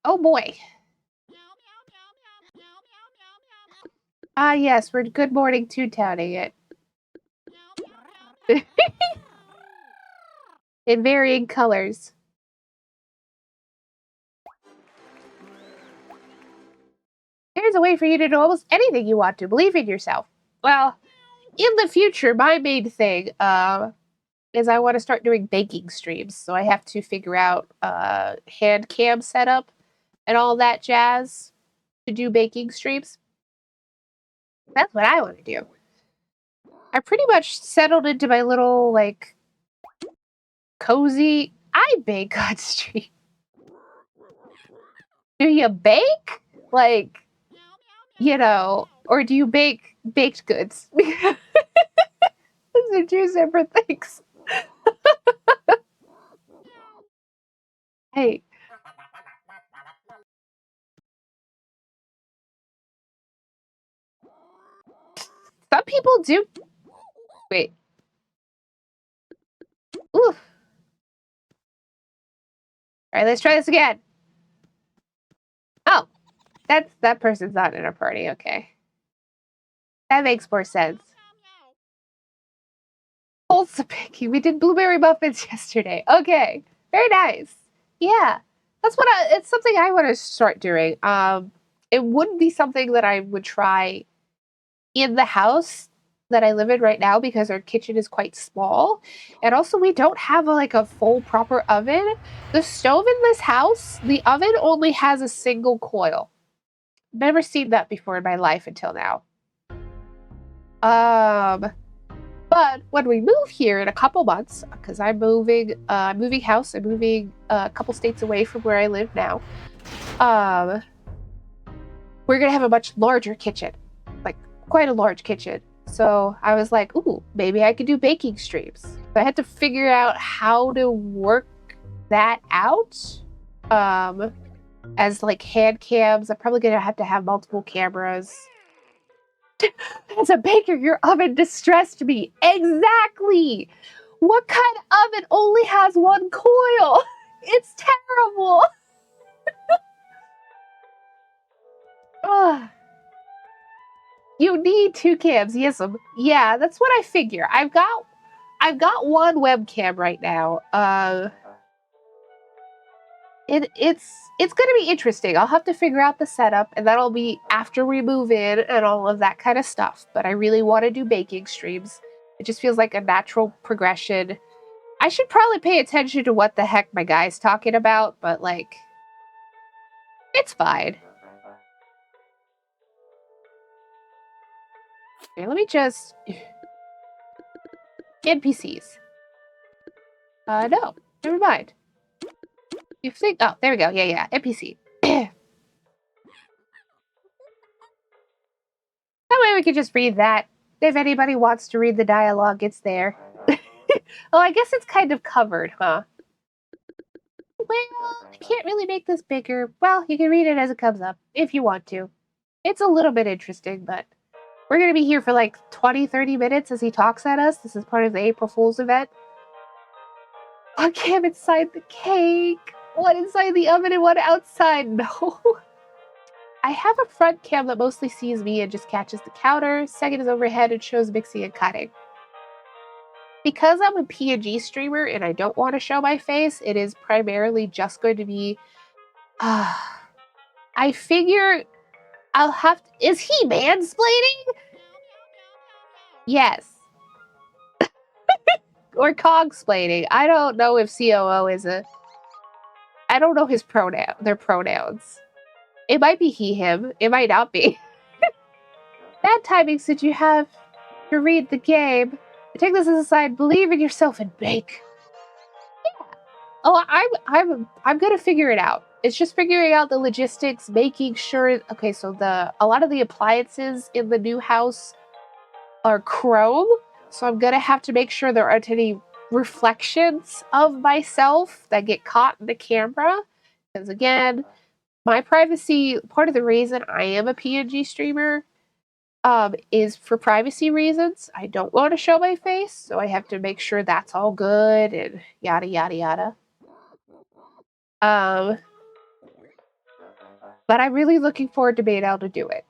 Oh boy. Ah yes, we're good morning Toontowning it. In varying colors. There's a way for you to do almost anything you want to. Believe in yourself. Well, in the future, my main thing is I want to start doing baking streams. So I have to figure out hand cam setup and all that jazz to do baking streams. That's what I want to do. I pretty much settled into my little like cozy. I bake on stream. Do you bake? Like, or do you bake baked goods? Those are two separate things. Hey, some people do. Wait. Oof. All right, let's try this again. Oh, that person's not in a party. Okay, that makes more sense. Wholesome baking. We did blueberry muffins yesterday. Okay, very nice. Yeah, it's something I want to start doing. It wouldn't be something that I would try in the house that I live in right now because our kitchen is quite small, and also we don't have like a full proper oven. The stove in this house, the oven only has a single coil. Never seen that before in my life until now. Um, but when we move here in a couple months, because I'm moving house, I'm moving a couple states away from where I live now. Um, we're gonna have a much larger kitchen, like quite a large kitchen. So I was like, ooh, maybe I could do baking streams. So I had to figure out how to work that out. As like hand cams, I'm probably gonna have to have multiple cameras. As a baker, your oven distressed me. Exactly. What kind of oven only has one coil? It's terrible. Ugh. You need two cams. Yes, yeah, that's what I figure. I've got one webcam right now. It's gonna be interesting. I'll have to figure out the setup, and that'll be after we move in and all of that kind of stuff. But I really want to do baking streams. It just feels like a natural progression. I should probably pay attention to what the heck my guy's talking about, but like, it's fine. Here, let me just NPCs. No, never mind. You think? Oh, there we go. Yeah, yeah, NPC. That way we could just read that. If anybody wants to read the dialogue, it's there. Oh, I guess it's kind of covered, huh? Well, I can't really make this bigger. Well, you can read it as it comes up, if you want to. It's a little bit interesting, but we're going to be here for like 20, 30 minutes as he talks at us. This is part of the April Fool's event. One cam inside the cake, one inside the oven, and one outside. No. I have a front cam that mostly sees me and just catches the counter. Second is overhead and shows mixing and cutting. Because I'm a P&G streamer and I don't want to show my face, it is primarily just going to be... I figure I'll have to... Is he mansplaining? Yes. Or cogsplaining. I don't know if COO is a. I don't know his pronoun. Their pronouns. It might be he, him. It might not be. Bad timing since you have to read the game. Take this as a sign. Believe in yourself and bake. Oh, I'm gonna figure it out. It's just figuring out the logistics, making sure. Okay, so a lot of the appliances in the new house are chrome, so I'm gonna have to make sure there aren't any reflections of myself that get caught in the camera. Because again, my privacy. Part of the reason I am a PNG streamer is for privacy reasons. I don't want to show my face, so I have to make sure that's all good and yada yada yada. Um, but I'm really looking forward to being able to do it.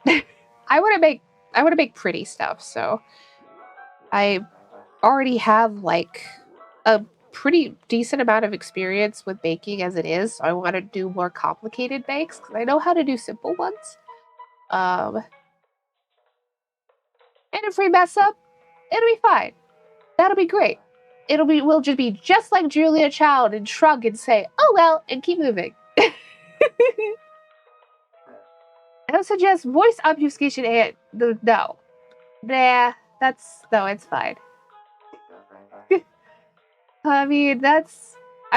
I want to make I want to make pretty stuff, so I already have like a pretty decent amount of experience with baking as it is. So I want to do more complicated bakes because I know how to do simple ones. And if we mess up, it'll be fine. That'll be great. We'll just be just like Julia Child and shrug and say, "Oh well," and keep moving. I don't suggest voice obfuscation and no. Nah, no, it's fine. I mean,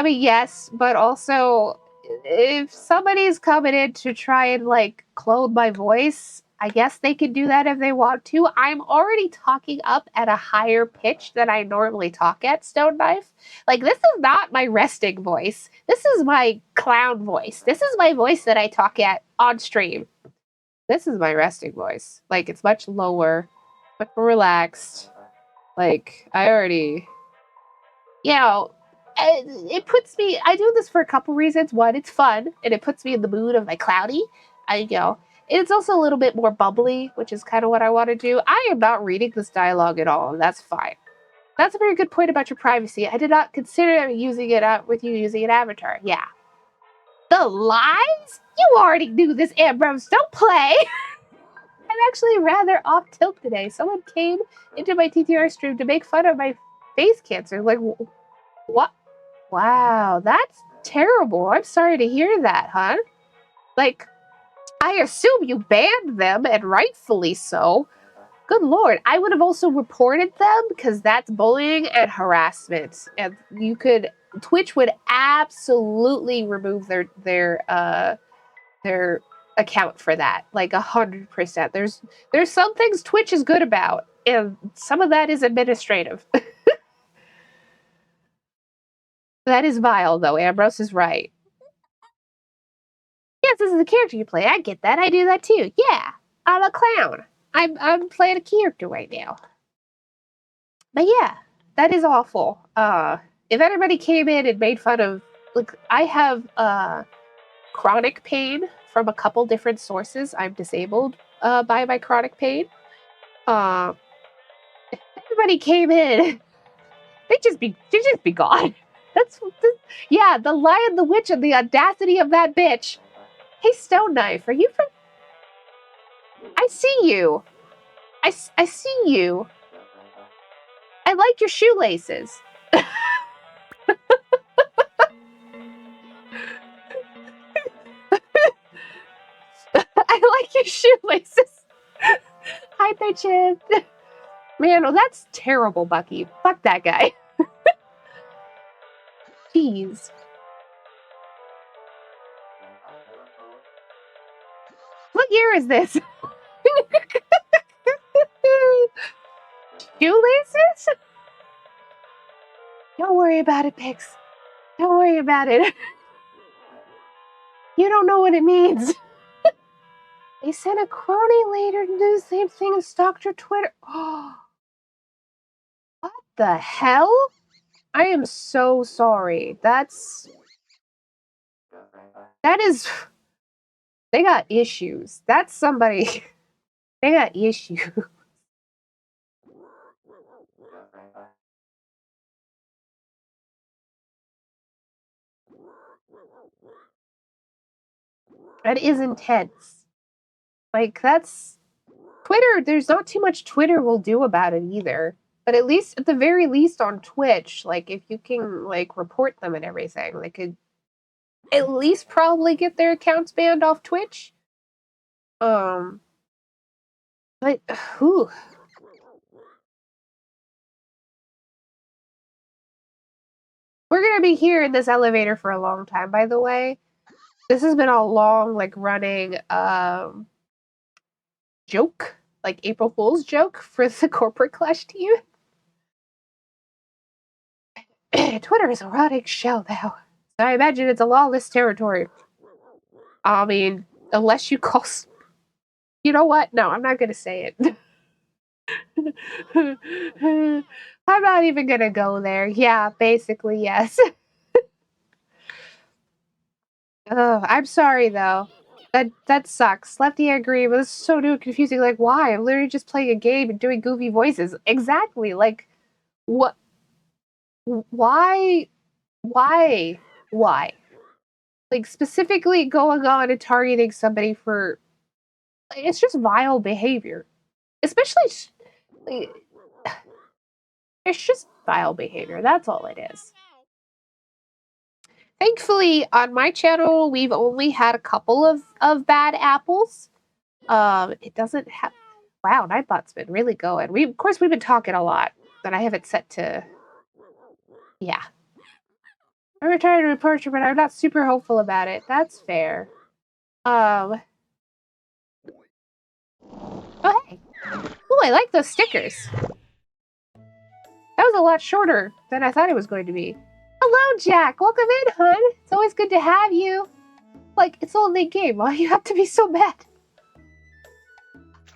yes, but also, if somebody's coming in to try and like clone my voice, I guess they can do that if they want to. I'm already talking up at a higher pitch than I normally talk at, Stone Knife. Like, this is not my resting voice. This is my clown voice. This is my voice that I talk at on stream. This is my resting voice. Like, it's much lower, much more relaxed. Like, you know, it puts me. I do this for a couple reasons. One, it's fun, and it puts me in the mood of like cloudy. It's also a little bit more bubbly, which is kind of what I want to do. I am not reading this dialogue at all, and that's fine. That's a very good point about your privacy. I did not consider using it out with you using an avatar. Yeah. The lies? You already knew this, Ambrose. Don't play. I'm actually rather off tilt today. Someone came into my TTR stream to make fun of my face cancer. Like, what? Wow, that's terrible. I'm sorry to hear that, huh? Like, I assume you banned them, and rightfully so. Good lord, I would have also reported them because that's bullying and harassment. And Twitch would absolutely remove their account for that, like 100%. There's some things Twitch is good about, and some of that is administrative. That is vile, though. Ambrose is right. Yes, this is the character you play. I get that. I do that too. Yeah, I'm a clown. I'm playing a character right now. But yeah, that is awful. If anybody came in and made fun of, like, I have chronic pain from a couple different sources. I'm disabled by my chronic pain. If everybody came in, they'd just be gone. Yeah, the lion, the witch, and the audacity of that bitch. Hey, Stone Knife, are you from? I see you. I see you. I like your shoelaces. I like your shoelaces. Hi, bitches. Man, well, that's terrible, Bucky. Fuck that guy. Jeez. What year is this? Shoelaces? Don't worry about it, Pix. Don't worry about it. You don't know what it means. They sent a crony later to do the same thing and stalked your Twitter. Oh, what the hell? I am so sorry. That is, they got issues. That's somebody, they got issues. That is intense. Like, that's Twitter, there's not too much Twitter will do about it either. But at least, at the very least on Twitch, like, if you can, like, report them and everything, they could at least probably get their accounts banned off Twitch. But, whew. We're gonna be here in this elevator for a long time, by the way. This has been a long, like, running, joke, like, April Fool's joke for the Corporate Clash team. Twitter is a rotting shell now. I imagine it's a lawless territory. I mean, unless you call... You know what? No, I'm not gonna say it. I'm not even gonna go there. Yeah, basically, yes. Oh, I'm sorry though. That sucks. Lefty, I agree, but it's so new and confusing. Like, why? I'm literally just playing a game and doing goofy voices. Exactly. Like, what? Why? Why? Why? Like, specifically going on and targeting somebody for... It's just vile behavior. Especially... Like, it's just vile behavior. That's all it is. Thankfully, on my channel, we've only had a couple of bad apples. It doesn't have... Wow, Nightbot's been really going. Of course, we've been talking a lot, but I have it set to... Yeah. I'm trying to report you, but I'm not super hopeful about it. That's fair. Oh, hey. Oh, I like those stickers. That was a lot shorter than I thought it was going to be. Hello, Jack. Welcome in, hun. It's always good to have you. Like, it's only a game. Why you have to be so mad?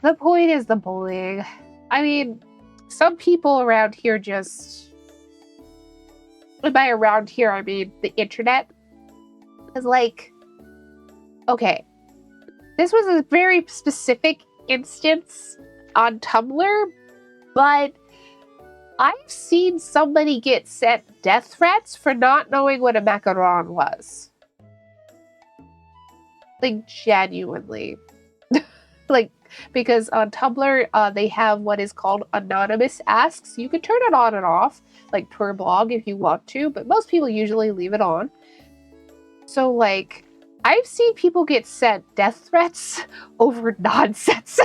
The point is the bullying. I mean, some people around here just... And by around here, I mean the internet. Is like... Okay. This was a very specific instance on Tumblr, but I've seen somebody get sent death threats for not knowing what a macaron was. Like, genuinely. Like, because on Tumblr, they have what is called anonymous asks. You can turn it on and off, like per blog if you want to, but most people usually leave it on. So, like, I've seen people get sent death threats over nonsense.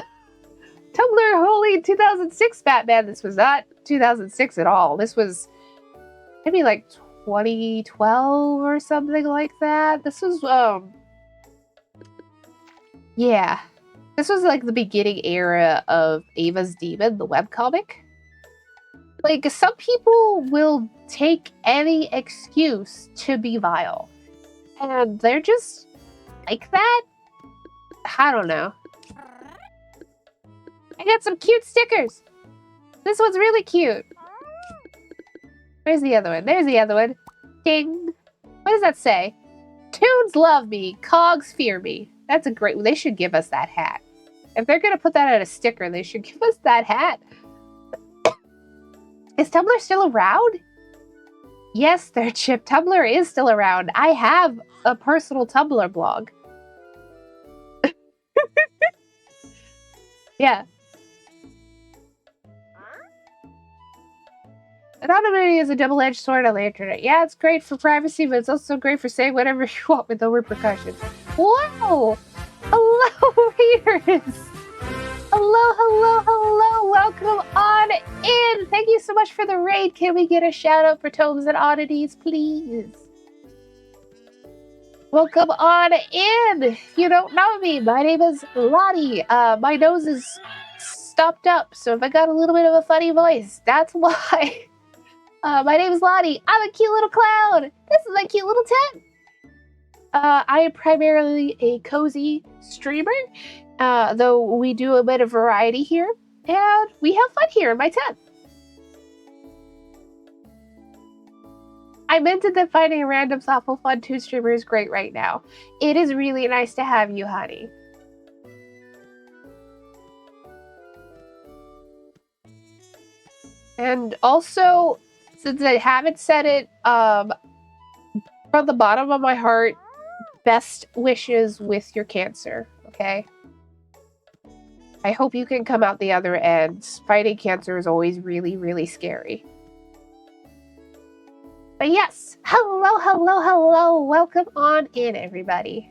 Tumblr, holy 2006 Batman. This was not 2006 at all. This was maybe like 2012 or something like that. This was, yeah. This was like the beginning era of Ava's Demon, the webcomic. Like, some people will take any excuse to be vile. And they're just like that? I don't know. I got some cute stickers. This one's really cute. Where's the other one? There's the other one. Ding. What does that say? Toons love me. Cogs fear me. That's a great... They should give us that hat. If they're gonna put that as a sticker, they should give us that hat. Is Tumblr still around? Yes, their chip. Tumblr is still around. I have a personal Tumblr blog. Yeah. Anonymity is a double-edged sword on the internet. Yeah, it's great for privacy, but it's also great for saying whatever you want with no repercussions. Wow! Hello, readers! Hello, hello, hello! Welcome on in! Thank you so much for the raid. Can we get a shout-out for Tomes and Oddities, please? Welcome on in! If you don't know me, my name is Lottie. My nose is stopped up, so if I got a little bit of a funny voice, that's why. My name is Lottie. I'm a cute little clown. This is my cute little tent. I am primarily a cozy streamer, though we do a bit of variety here, and we have fun here in my tent. I meant that finding a random thoughtful fun Toon streamer is great right now. It is really nice to have you, honey. And also, since I haven't said it, from the bottom of my heart, best wishes with your cancer, okay? I hope you can come out the other end. Fighting cancer is always really, really scary. But yes, hello, hello, hello. Welcome on in, everybody.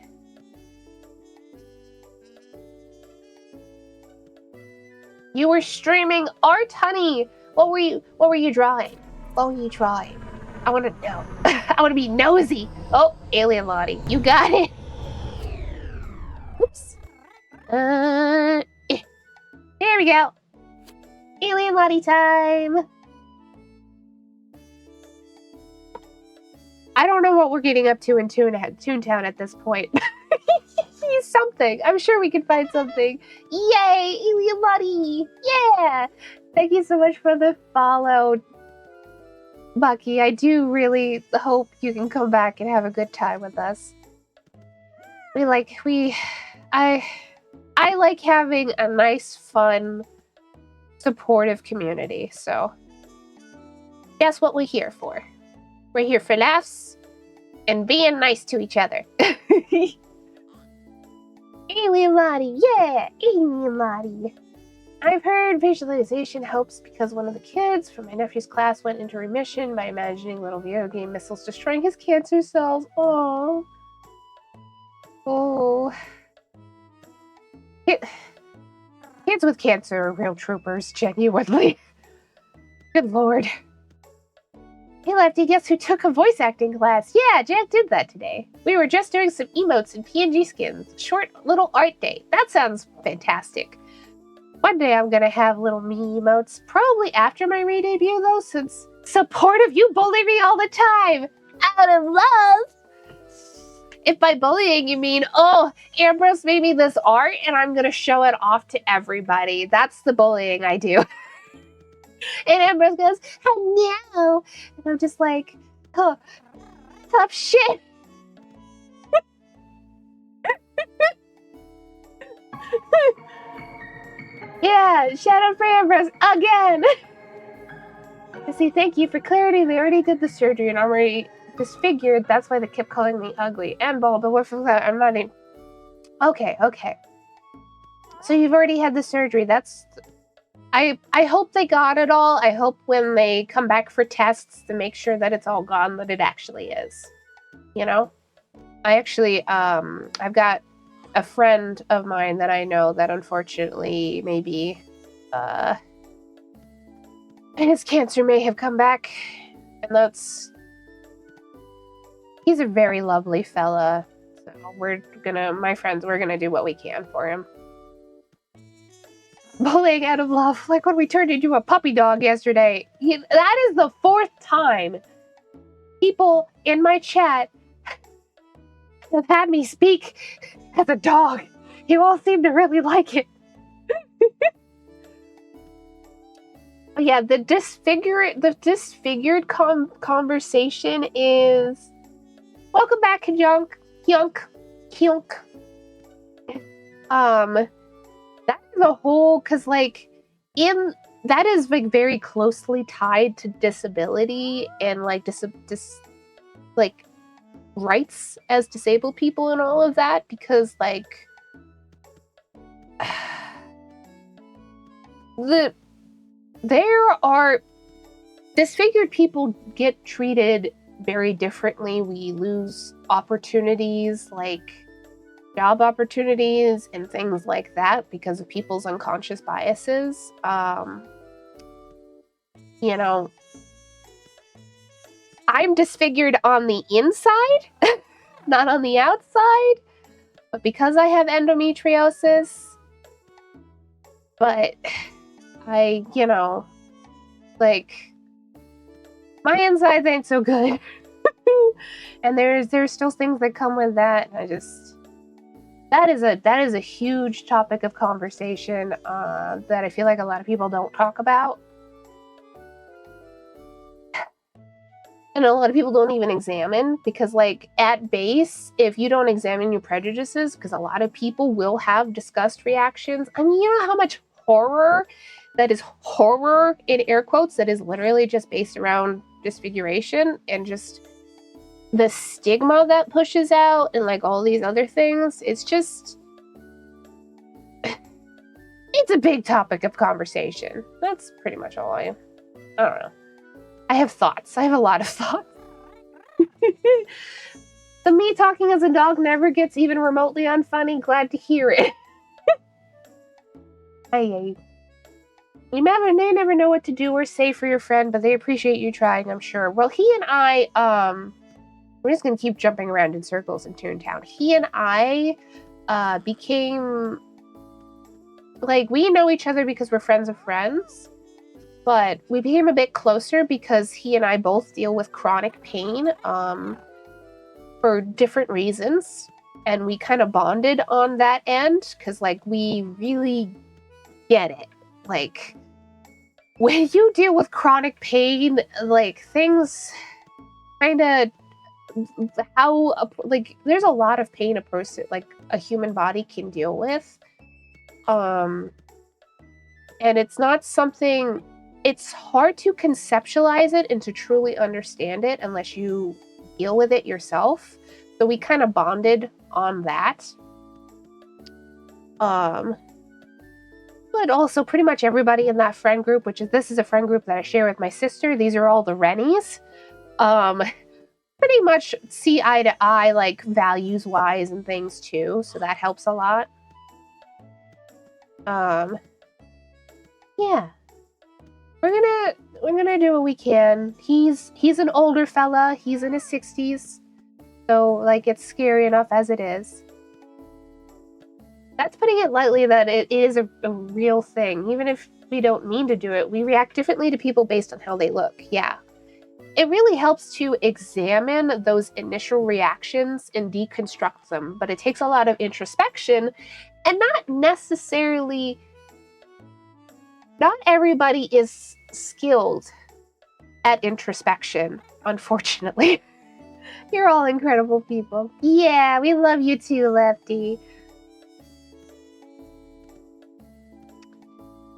You were streaming art, honey. What were you drawing? What were you drawing? I want to know. I want to be nosy. Oh, Alien Lottie. You got it. Oops. There we go. Alien Lottie time. I don't know what we're getting up to in Toontown at this point. Something. I'm sure we can find something. Yay, Alien Lottie. Yeah. Thank you so much for the follow, Bucky. I do really hope you can come back and have a good time with us. I like having a nice, fun, supportive community. So that's what we're here for. We're here for laughs and being nice to each other. Alien Lottie, yeah, Alien Lottie. I've heard visualization helps because one of the kids from my nephew's class went into remission by imagining little video game missiles destroying his cancer cells. Oh. Kids with cancer are real troopers, genuinely. Good lord. Hey Lefty, guess who took a voice acting class? Yeah, Jack did that today. We were just doing some emotes and PNG skins. Short little art day. That sounds fantastic. One day I'm gonna have little me emotes, probably after my re-debut though, since supportive, you bully me all the time! Out of love! If by bullying you mean, oh, Ambrose made me this art and I'm gonna show it off to everybody. That's the bullying I do. And Ambrose goes, oh no! And I'm just like, oh, tough shit! Yeah, shout out for Ambrose again! I say thank you for clarity. They already did the surgery and I'm already disfigured. That's why they kept calling me ugly and bald. But what for that? I'm not even... Okay. So you've already had the surgery. That's... I hope they got it all. I hope when they come back for tests to make sure that it's all gone, that it actually is. You know? I actually, I've got a friend of mine that I know that unfortunately maybe, his cancer may have come back. And that's... He's a very lovely fella. So we're gonna do what we can for him. Bullying out of love, like when we turned into a puppy dog yesterday. That is the 4th time people in my chat have had me speak as a dog. You all seem to really like it. Yeah, the disfigured conversation is... Welcome back, Hyunk. That is a whole, because like that is like very closely tied to disability and like like rights as disabled people and all of that, because like there are disfigured people get treated very differently. We lose opportunities like job opportunities and things like that because of people's unconscious biases. You know, I'm disfigured on the inside, not on the outside, but because I have endometriosis, but I, you know, like, my insides ain't so good. And there's still things that come with that. I just... That is a huge topic of conversation that I feel like a lot of people don't talk about. And a lot of people don't even examine, because like at base, if you don't examine your prejudices, because a lot of people will have disgust reactions. I mean, you know how much horror that is, horror in air quotes, that is literally just based around disfiguration and just the stigma that pushes out and like all these other things. It's just, It's a big topic of conversation. That's pretty much all I don't know. I have thoughts. I have a lot of thoughts. The me talking as a dog never gets even remotely unfunny. Glad to hear it. Hey. You never know what to do or say for your friend, but they appreciate you trying, I'm sure. Well, he and I, we're just gonna keep jumping around in circles in Toontown. He and I, became, like, we know each other because we're friends of friends, but we became a bit closer because he and I both deal with chronic pain, for different reasons, and we kind of bonded on that end, because, like, we really get it. Like, when you deal with chronic pain, like, things kind of, there's a lot of pain a human body can deal with. And it's not something, it's hard to conceptualize it and to truly understand it unless you deal with it yourself. So we kind of bonded on that. But also pretty much everybody in that friend group, this is a friend group that I share with my sister. These are all the Rennies. Pretty much see eye to eye, like, values wise and things too. So that helps a lot. Yeah. We're gonna do what we can. He's an older fella. He's in his 60s. So, like, it's scary enough as it is. That's putting it lightly, that it is a real thing. Even if we don't mean to do it, we react differently to people based on how they look. Yeah. It really helps to examine those initial reactions and deconstruct them, but it takes a lot of introspection, and not everybody is skilled at introspection, unfortunately. You're all incredible people. Yeah, we love you too, Lefty.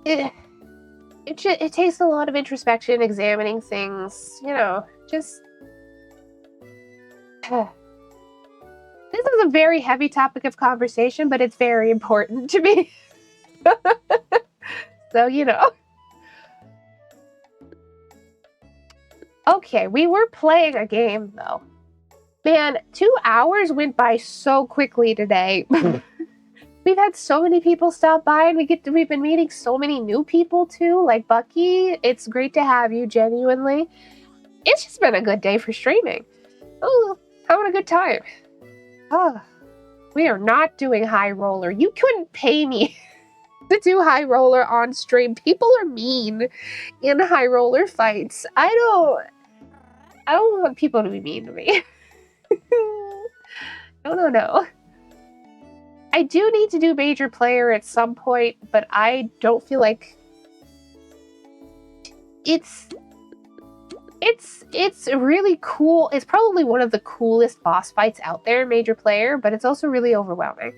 It takes a lot of introspection, examining things, just... This is a very heavy topic of conversation, but it's very important to me. So, Okay, we were playing a game, though. Man, 2 hours went by so quickly today. We've had so many people stop by, and we've been meeting so many new people too, like Bucky. It's great to have you, genuinely. It's just been a good day for streaming. Oh, having a good time. Oh, we are not doing high roller. You couldn't pay me to do high roller on stream. People are mean in high roller fights. I don't want people to be mean to me. No. I do need to do major player at some point, but I don't feel like it's really cool. It's probably one of the coolest boss fights out there, major player, but it's also really overwhelming.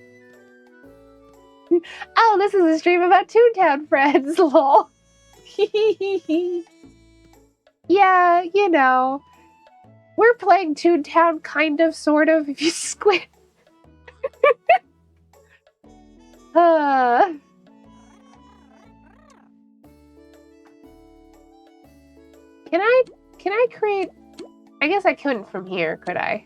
Oh, this is a stream about Toontown friends, lol. Yeah, we're playing Toontown, kind of, sort of, if you squint. Can I create... I guess I couldn't from here, could I?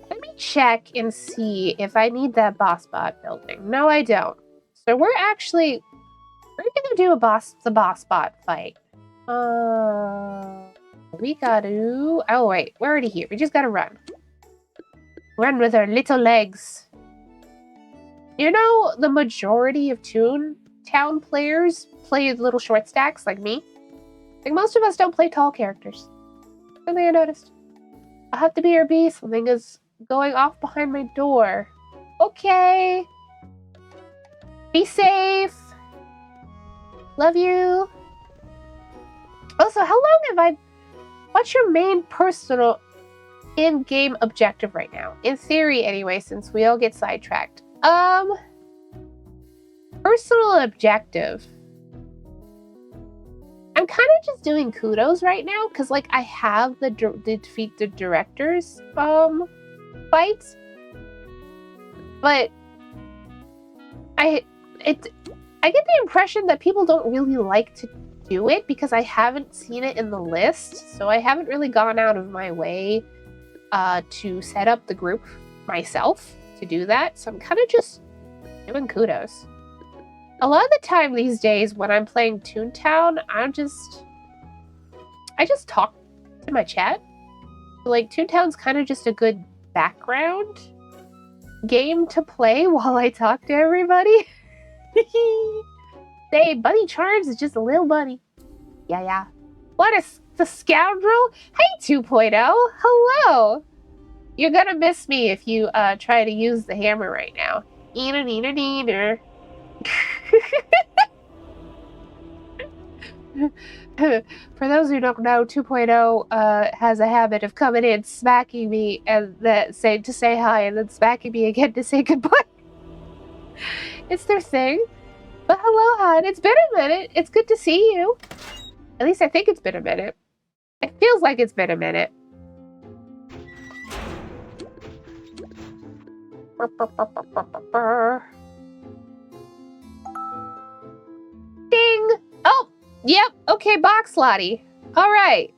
Let me check and see if I need that boss bot building. No, I don't. So we're gonna do the boss bot fight. We gotta... Oh, wait, we're already here. We just gotta run. Run with our little legs. The majority of Toontown players play little short stacks like me. Like, most of us don't play tall characters. Something I noticed. I'll have to BRB. Something is going off behind my door. Okay. Be safe. Love you. Also, how long have I... What's your main personal in-game objective right now? In theory, anyway, since we all get sidetracked. Personal objective. I'm kind of just doing kudos right now, because, like, I have the defeat the director's fights. But I get the impression that people don't really like to do it because I haven't seen it in the list, so I haven't really gone out of my way to set up the group myself to do that. So I'm kind of just doing kudos. A lot of the time these days when I'm playing Toontown, I just talk to my chat. Like, Toontown's kind of just a good background game to play while I talk to everybody. Say, Bunny Charms is just a little bunny. Yeah. What the scoundrel? Hey, 2.0. Hello. You're gonna miss me if you try to use the hammer right now. Neener. For those who don't know, 2.0 has a habit of coming in, smacking me, and to say hi, and then smacking me again to say goodbye. It's their thing. But hello, hon. It's been a minute. It's good to see you. At least I think it's been a minute. It feels like it's been a minute. Ding! Oh, yep. Okay, box Lottie. All right.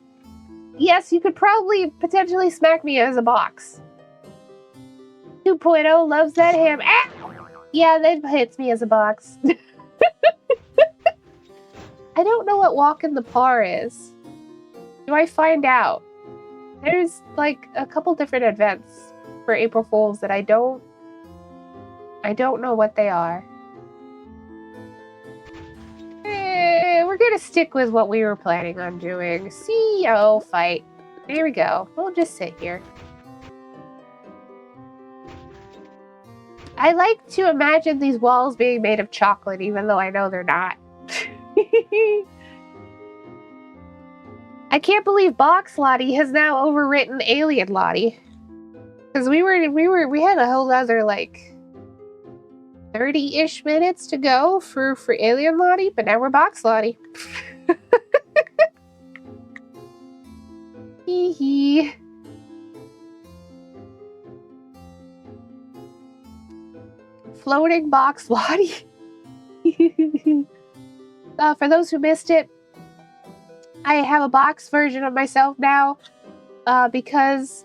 Yes, you could probably potentially smack me as a box. 2.0 loves that ham. Ah! Yeah, that hits me as a box. I don't know what Walk in the Par is. Do I find out? There's like a couple different events for April Fools that I don't know what they are. We're gonna stick with what we were planning on doing. CEO fight. There we go. We'll just sit here. I like to imagine these walls being made of chocolate, even though I know they're not. I can't believe Box Lottie has now overwritten Alien Lottie. Because we had a whole other like 30-ish minutes to go for Alien Lottie, but now we're Box Lottie. Hee hee. Floating Box Lottie. For those who missed it, I have a box version of myself now because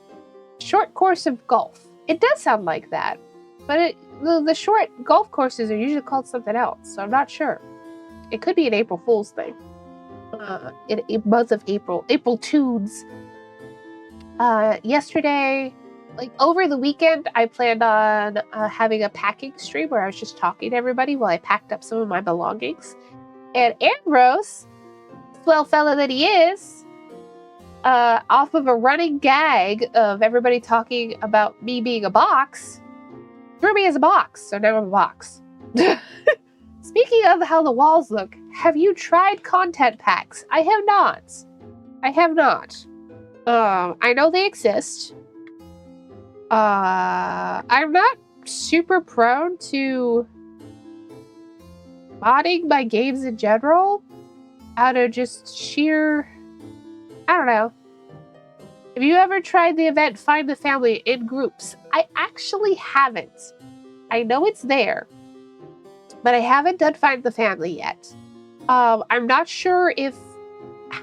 short course of golf. It does sound like that, but the short golf courses are usually called something else, so I'm not sure. It could be an April Fool's thing. In month of April Tunes. Yesterday, like over the weekend, I planned on having a packing stream where I was just talking to everybody while I packed up some of my belongings. And Ambrose, swell fella that he is, off of a running gag of everybody talking about me being a box, threw me as a box, so now I'm a box. Speaking of how the walls look, have you tried content packs? I have not. I know they exist. I'm not super prone to modding my games in general out of just sheer, I don't know. Have you ever tried the event Find the Family in groups? I actually haven't. I know it's there, but I haven't done Find the Family yet. I'm not sure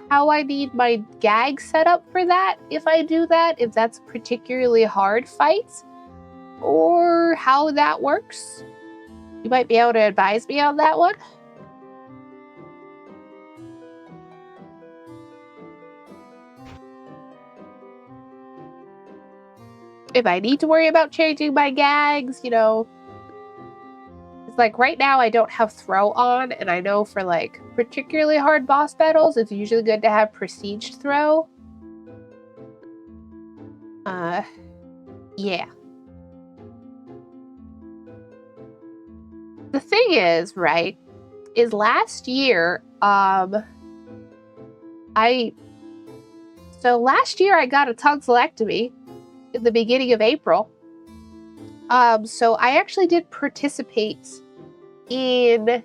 how I need my gag set up for that, if I do that, if that's a particularly hard fight, or how that works. You might be able to advise me on that one. If I need to worry about changing my gags, it's like right now I don't have throw on, and I know for like particularly hard boss battles, it's usually good to have prestige throw. Yeah. The thing is, right, is last year, last year I got a tonsillectomy in the beginning of April. So I actually did participate in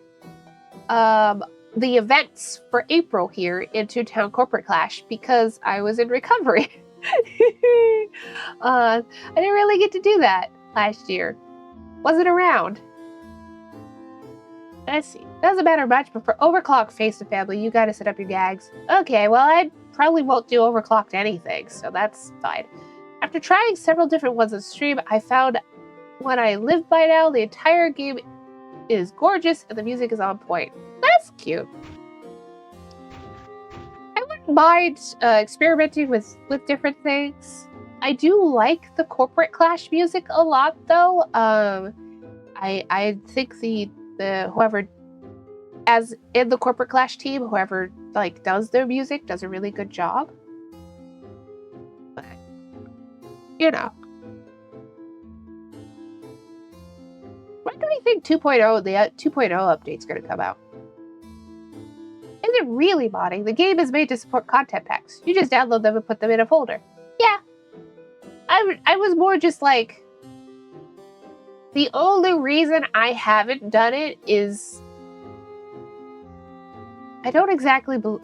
the events for April here in Toontown Corporate Clash because I was in recovery. I didn't really get to do that last year. Wasn't around. Let's see. Doesn't matter much, but for overclocked Face the Family, you gotta set up your gags. Okay, well, I probably won't do overclocked anything, so that's fine. After trying several different ones on stream, I found one I live by now. The entire game is gorgeous, and the music is on point. That's cute. I wouldn't mind experimenting with different things. I do like the Corporate Clash music a lot, though. I think the whoever, as in the Corporate Clash team, whoever like does their music does a really good job. But you know, when do we think 2.0 the 2.0 update's going to come out? Is it really modding? The game is made to support content packs. You just download them and put them in a folder. Yeah, I was more just like, the only reason I haven't done it is I don't exactly believe,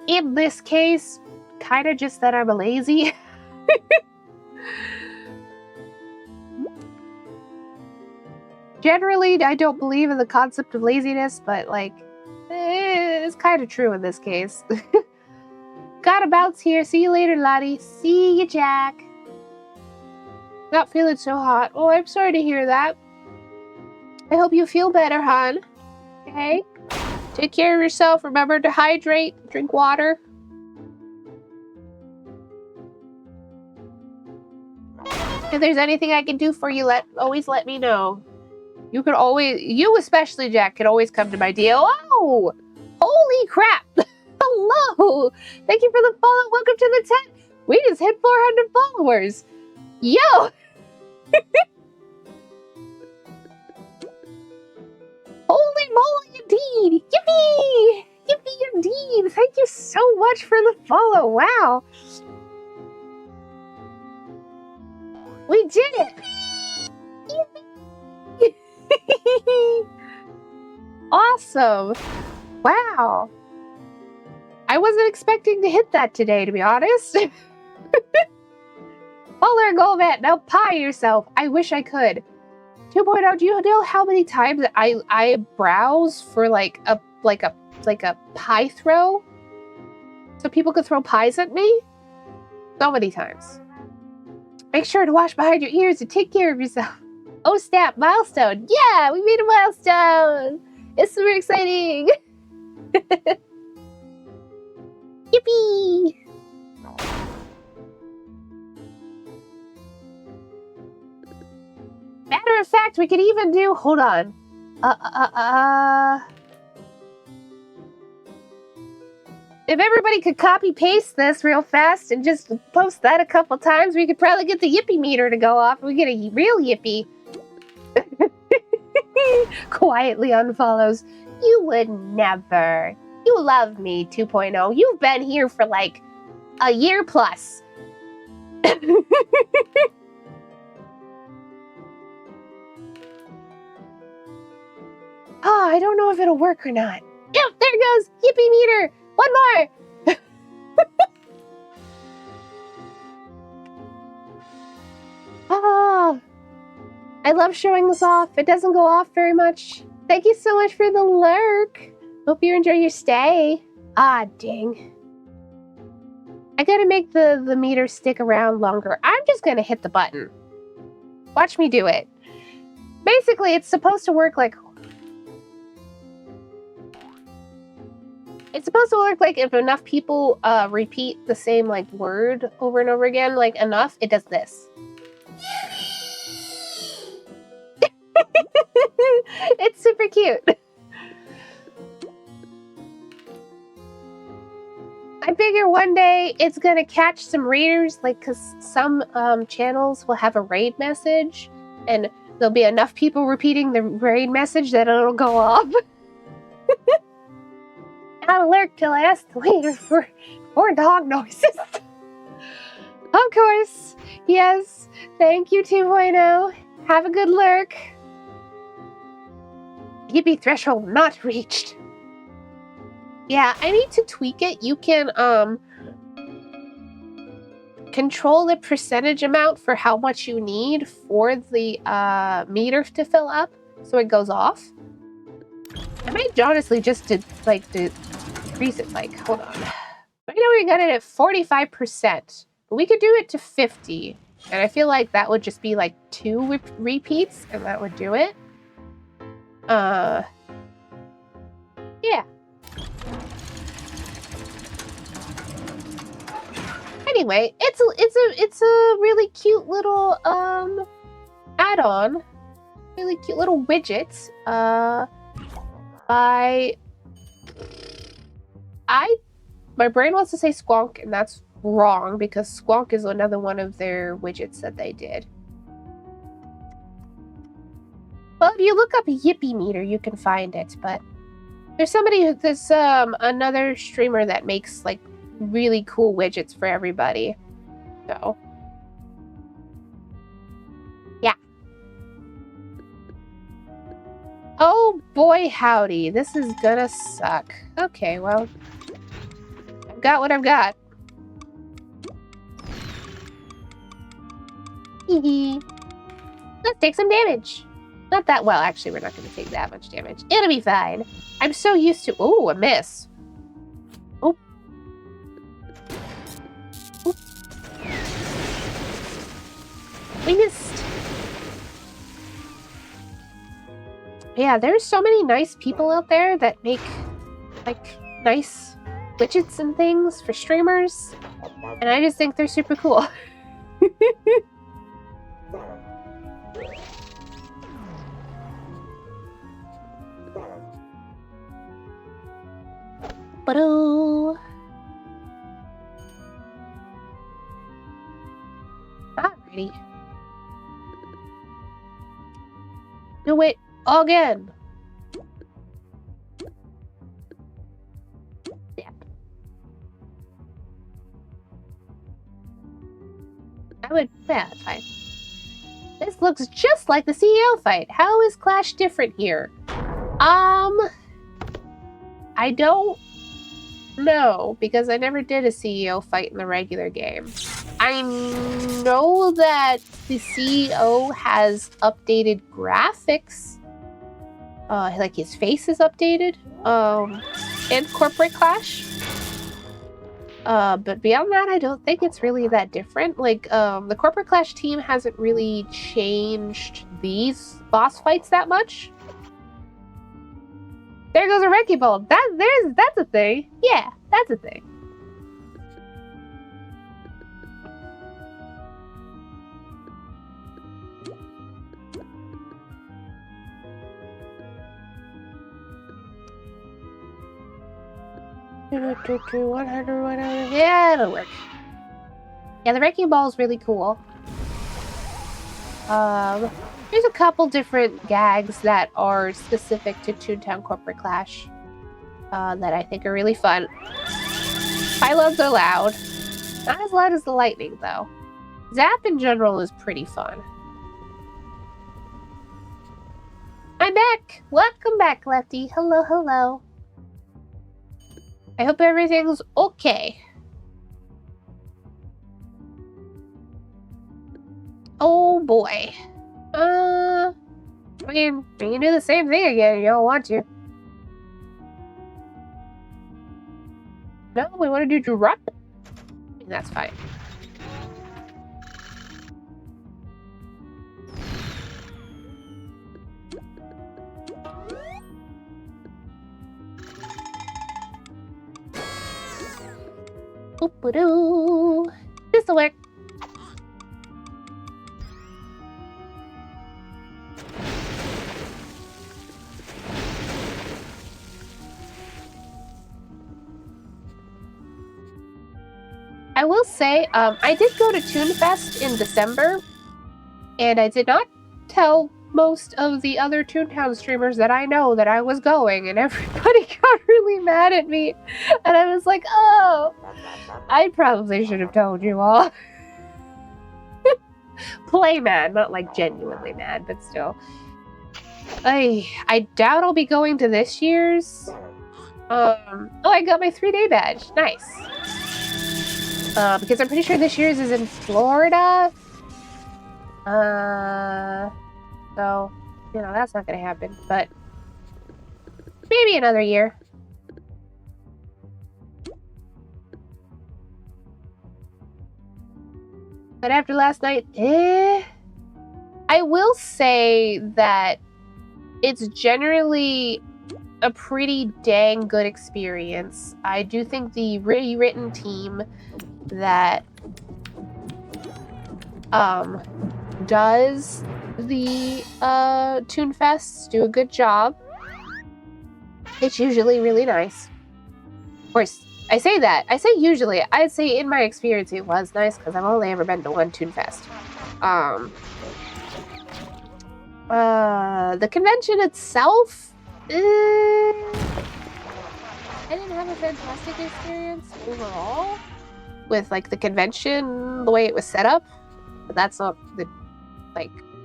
in this case, kind of just that I'm a lazy. Generally, I don't believe in the concept of laziness, but like, it's kind of true in this case. Gotta bounce here. See you later, Lottie. See you, Jack. Not feeling so hot. Oh, I'm sorry to hear that. I hope you feel better, hon. Okay? Take care of yourself. Remember to hydrate. Drink water. If there's anything I can do for you, always let me know. You can always, you especially, Jack, can always come to my DL. Oh! Holy crap! Hello! Thank you for the follow. Welcome to the tent. We just hit 400 followers. Yo! Holy moly, indeed! Yippee! Yippee, indeed! Thank you so much for the follow. Wow! We did it! Yippee! Awesome! Wow! I wasn't expecting to hit that today, to be honest. Follower Golbat, now pie yourself. I wish I could. 2.0, do you know how many times I browse for like a pie throw? So people could throw pies at me? So many times. Make sure to wash behind your ears and take care of yourself. Oh snap, milestone. Yeah, we made a milestone. It's super exciting. Yippee! Matter of fact, we could even do, hold on. If everybody could copy paste this real fast and just post that a couple times, we could probably get the yippee meter to go off. We get a real yippee. Quietly unfollows. You would never. You love me, 2.0. You've been here for like a year plus. Oh, I don't know if it'll work or not. Yep, there it goes. Yippee meter. One more. Oh, I love showing this off. It doesn't go off very much. Thank you so much for the lurk. Hope you enjoy your stay. Ah, dang. I gotta make the meter stick around longer. I'm just gonna hit the button. Watch me do it. Basically, it's supposed to work like... It's supposed to work like if enough people repeat the same like word over and over again, like enough, it does this. It's super cute. I figure one day it's gonna catch some readers, like, cause some channels will have a raid message, and there'll be enough people repeating the raid message that it'll go off. I'll lurk till I ask the leader for dog noises. Of course, yes. Thank you, 2.0. Have a good lurk. Yippee threshold not reached. Yeah, I need to tweak it. You can control the percentage amount for how much you need for the meter to fill up, so it goes off. think honestly just to decrease it, like, hold on. Right now we got it at 45%, but we could do it to 50. And I feel like that would just be like 2 repeats and that would do it. Yeah. Anyway, it's a really cute little add-on. Really cute little widget. My brain wants to say Squonk, and that's wrong because Squonk is another one of their widgets that they did. Well, if you look up Yippee Meter, you can find it, but there's another streamer that makes like really cool widgets for everybody. So yeah. Oh boy howdy, this is gonna suck. Okay, well, I've got what I've got. Hee. Let's take some damage. Not that well, actually, we're not going to take that much damage. It'll be fine. I'm so used to... Oh, a miss. Oh. Oop. We missed. Yeah, there's so many nice people out there that make, like, nice widgets and things for streamers. And I just think they're super cool. Alrighty. Do it again. Yeah. Yeah, that's fine. This looks just like the CEO fight. How is Clash different here? I don't know, because I never did a CEO fight in the regular game. I know that the CEO has updated graphics. Like his face is updated. And Corporate Clash. But beyond that, I don't think it's really that different. Like, the Corporate Clash team hasn't really changed these boss fights that much. There goes a Wrecking Ball. That's a thing. Yeah, that's a thing. $100, whatever. Yeah, it'll work. Yeah, the Wrecking Ball is really cool. There's a couple different gags that are specific to Toontown Corporate Clash that I think are really fun. Pylons are loud. Not as loud as the lightning, though. Zap in general is pretty fun. I'm back! Welcome back, Lefty. Hello, hello. I hope everything's okay. Oh boy. I mean, we can do the same thing again if you don't want to. No, we want to do drop. That's fine. Oop-a-doo. This'll work. I will say, I did go to Toonfest in December, and I did not tell most of the other Toontown streamers that I know that I was going, and everybody got really mad at me. And I was like, oh, I probably should have told you all. Play mad, not like genuinely mad, but still. I doubt I'll be going to this year's. Oh, I got my 3-day badge. Nice. Because I'm pretty sure this year's is in Florida. So, you know, that's not gonna happen. But maybe Maybe another year. But after last night, I will say that it's generally a pretty dang good experience. I do think the rewritten team that does the Toon Fests do a good job. It's usually really nice. Of course, I say that. I say usually. I'd say in my experience it was nice because I've only ever been to one Toon Fest. The convention itself, I didn't have a fantastic experience overall with like the convention, the way it was set up. But that's not the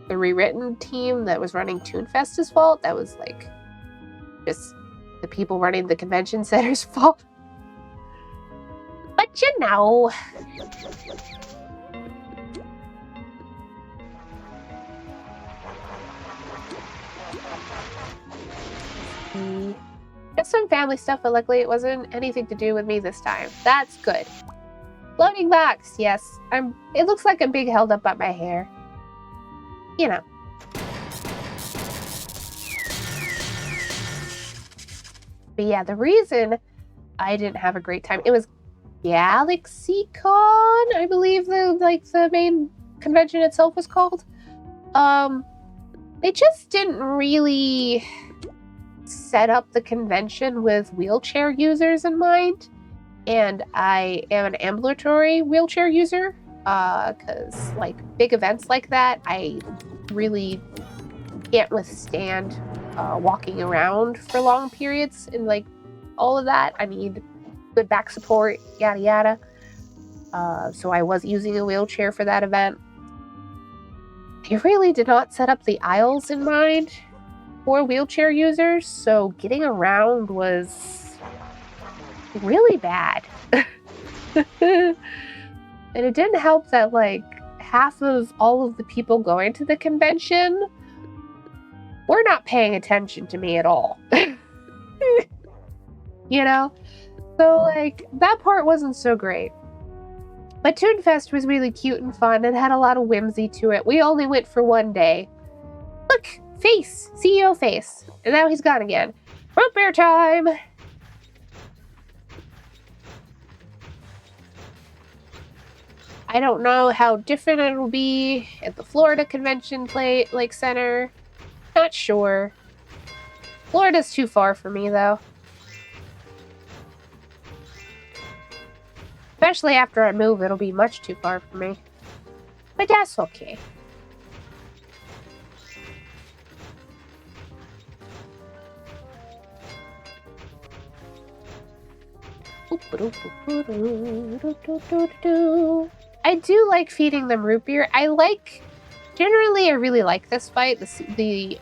rewritten team that was running Toon Fest's fault. That was like just the people running the convention center's fault. But you know. Just some family stuff, but luckily it wasn't anything to do with me this time. That's good. Floating box, yes. It looks like I'm being held up by my hair. You know. But yeah, the reason I didn't have a great time, it was GalaxyCon, I believe the main convention itself was called. They just didn't really set up the convention with wheelchair users in mind. And I am an ambulatory wheelchair user, because like big events like that, I really can't withstand walking around for long periods and like all of that. I need good back support, yada yada. So I was using a wheelchair for that event. They really did not set up the aisles in mind for wheelchair users, so getting around was really bad. And it didn't help that like half of all of the people going to the convention were not paying attention to me at all. You know? So like that part wasn't so great. But Toon Fest was really cute and fun and had a lot of whimsy to it. We only went for one day. Look! Face! CEO face. And now he's gone again. Root beer time! I don't know how different it'll be at the Florida Convention Center. Not sure. Florida's too far for me, though. Especially after I move, it'll be much too far for me. But that's okay. I do like feeding them root beer. Generally, I really like this fight. The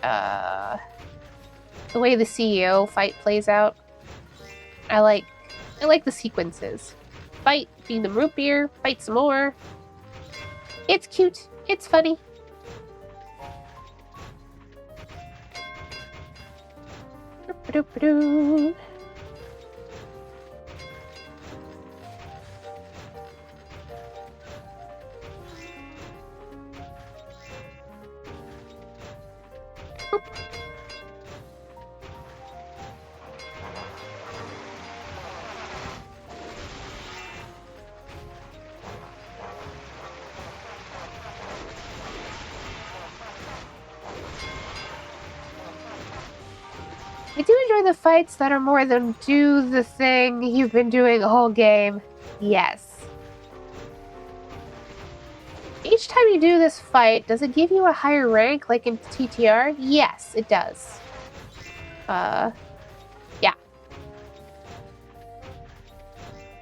way the CEO fight plays out. I like the sequences. Fight, feed them root beer, fight some more. It's cute. It's funny. I do enjoy the fights that are more than do the thing you've been doing a whole game. Yes. Each time you do this fight, does it give you a higher rank like in TTR? Yes, it does. Yeah.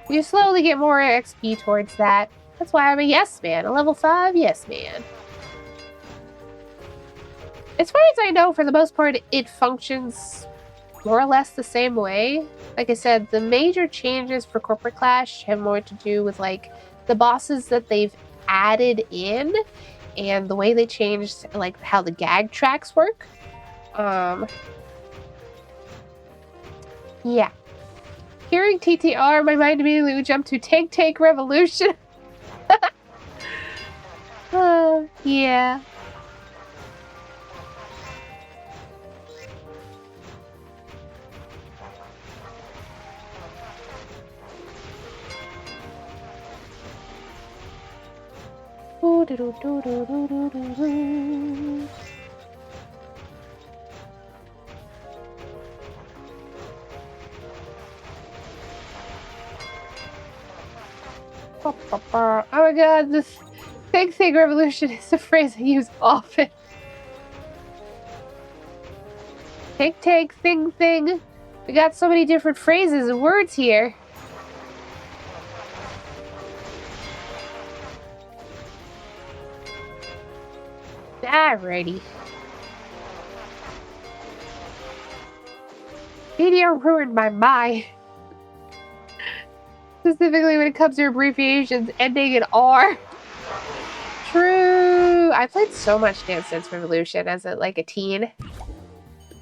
You slowly get more XP towards that. That's why I'm a yes man, a level 5 yes man. As far as I know, for the most part, it functions more or less the same way. Like I said, the major changes for Corporate Clash have more to do with like the bosses that they've added in and the way they changed like how the gag tracks work. Yeah. Hearing TTR, my mind immediately would jump to Tank Revolution. Yeah. Oh my god, this Tank Revolution is a phrase I use often. Tank, thing. We got so many different phrases and words here. Alrighty. Video ruined my mind. Specifically when it comes to abbreviations ending in R. True. I played so much Dance Dance Revolution as a teen.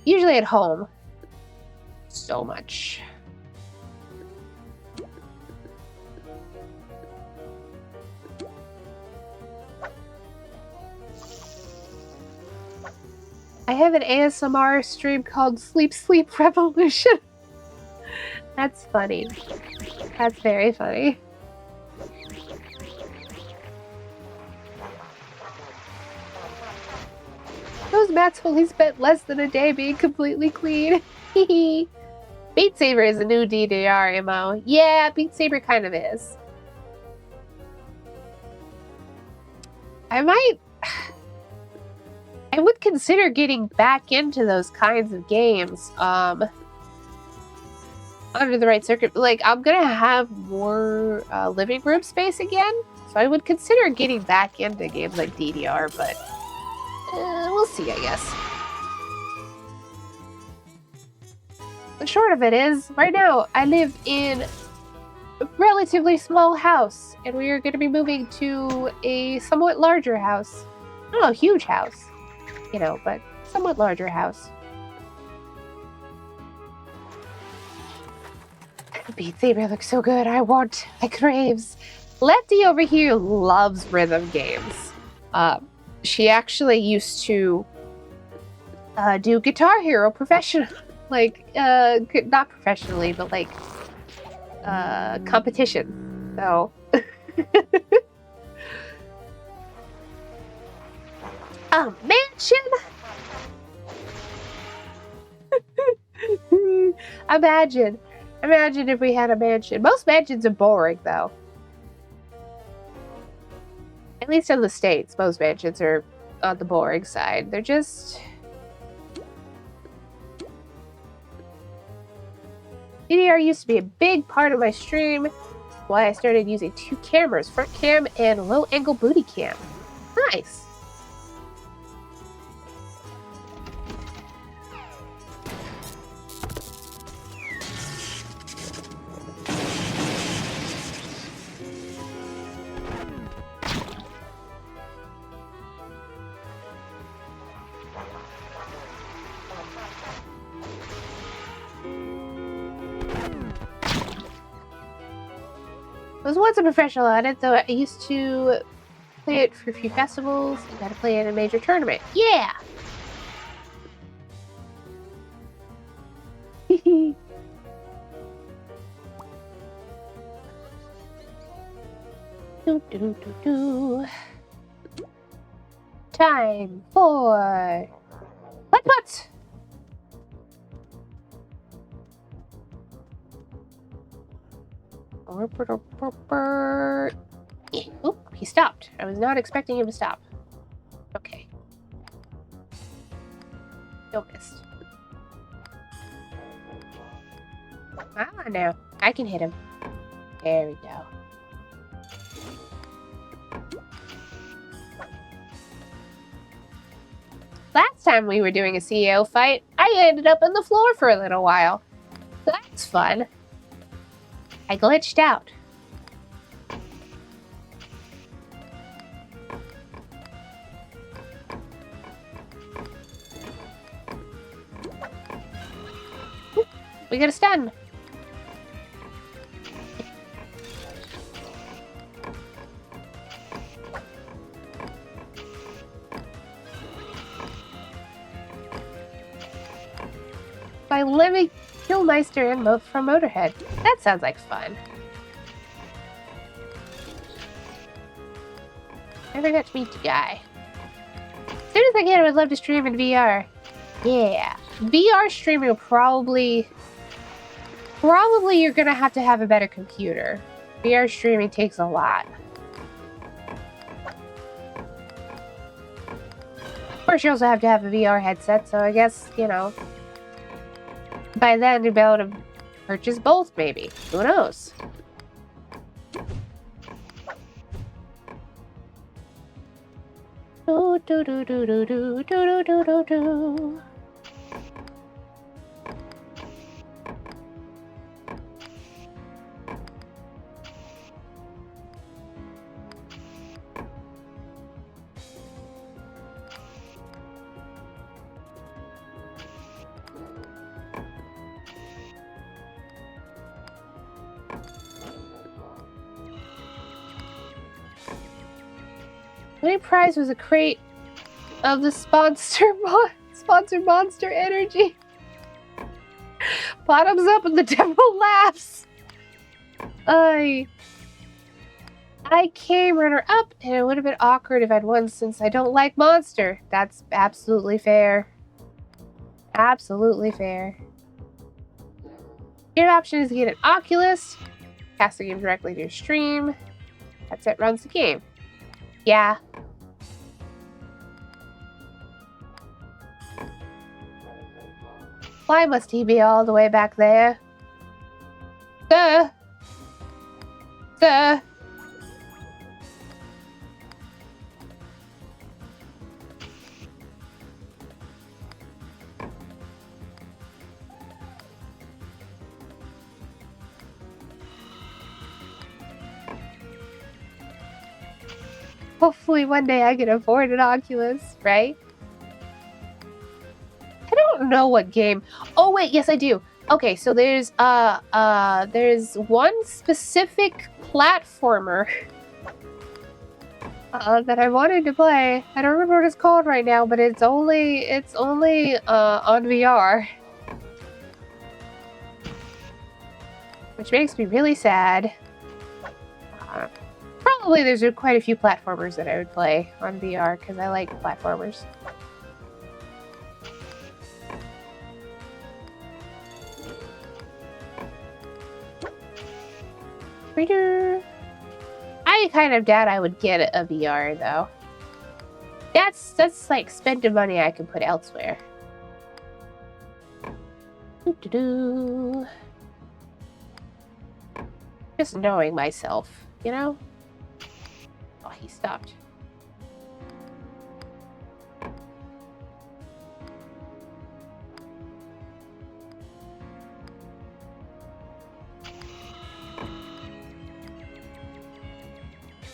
Usually at home. So much. I have an ASMR stream called Sleep Revolution. That's funny. That's very funny. Those mats only spent less than a day being completely clean. Beat Saber is a new DDR MO. Yeah, Beat Saber kind of is. I would consider getting back into those kinds of games. Under the right circuit. Like, I'm gonna have more living room space again, so I would consider getting back into games like DDR, but we'll see, I guess. The short of it is, right now, I live in a relatively small house, and we are going to be moving to a somewhat larger house. Not a huge house, you know, but somewhat larger house. Beat Saber looks so good. I craves. Lefty over here loves rhythm games. She actually used to do Guitar Hero professionally. Like, not professionally, but like, competition. So. A mansion? Imagine if we had a mansion. Most mansions are boring, though. At least in the States, most mansions are on the boring side. They're just... DDR used to be a big part of my stream. That's why I started using 2 cameras, front cam and low angle booty cam. Nice. I was once a professional at it, though I used to play it for a few festivals. You gotta play it in a major tournament. Yeah! Time for... Putt-putt! Oh, he stopped. I was not expecting him to stop. Okay. Still missed. Ah, now. I can hit him. There we go. Last time we were doing a CEO fight, I ended up on the floor for a little while. That's fun. I glitched out. We get a stun. By living Killmeister and from Motorhead. That sounds like fun. I forgot to meet the guy. As soon as I can, I would love to stream in VR. Yeah. VR streaming will probably you're gonna have to have a better computer. VR streaming takes a lot. Of course, you also have to have a VR headset, so I guess, you know, by then you'll be able to purchase both, maybe. Who knows? Do do do do do do do do do do. Winning prize was a crate of the sponsored Monster Energy. Bottoms up and the devil laughs. I came runner-up, and it would have been awkward if I'd won since I don't like Monster. That's absolutely fair. Absolutely fair. Your option is to get an Oculus, cast the game directly to your stream. That's it, runs the game. Yeah. Why must he be all the way back there? Sir! Sir! Hopefully one day I can afford an Oculus, right? I don't know what game. Oh wait, yes I do. Okay, so there's one specific platformer that I wanted to play. I don't remember what it's called right now, but it's only on VR. Which makes me really sad. Probably there's quite a few platformers that I would play on VR because I like platformers. Reader. I kind of doubt I would get a VR though. That's like spending money I can put elsewhere. Doo-doo-doo. Just knowing myself, you know? Oh, he stopped.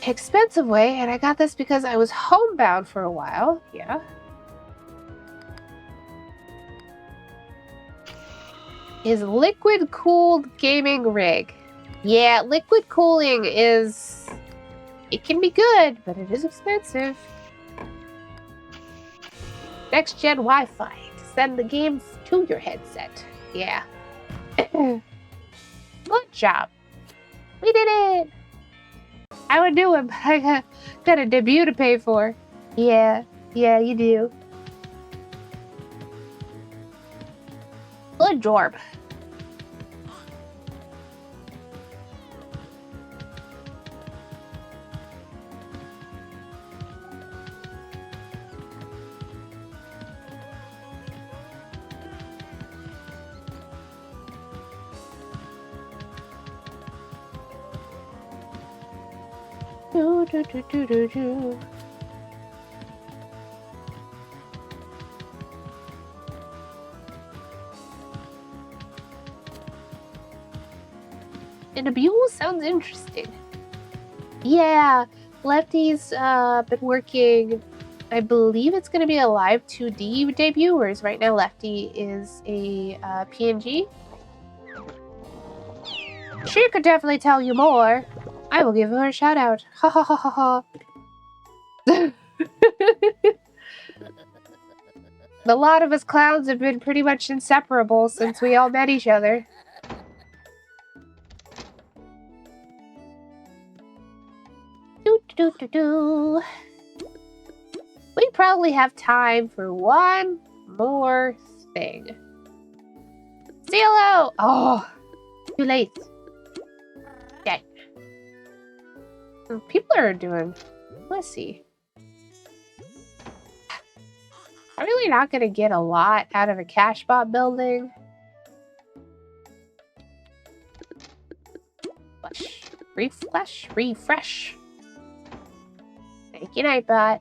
Expensive way, and I got this because I was homebound for a while. Yeah. Is liquid cooled gaming rig. Yeah, liquid cooling is... It can be good, but it is expensive. Next gen Wi-Fi to send the game to your headset. Yeah. Good job. We did it! I would do it, but I got a debut to pay for. Yeah, you do. Good job. Do, do, do, do, do, do. An abuse sounds interesting. Yeah, Lefty's been working. I believe it's going to be a live 2D debut, whereas right now Lefty is a PNG. She could definitely tell you more. I will give her a shout out. Ha ha ha ha ha. The lot of us clowns have been pretty much inseparable since we all met each other. Do. We probably have time for one more thing. CLO! Oh, too late. Okay. People are doing... Let's see. I'm really not going to get a lot out of a cash bot building. Refresh. Thank you, Nightbot.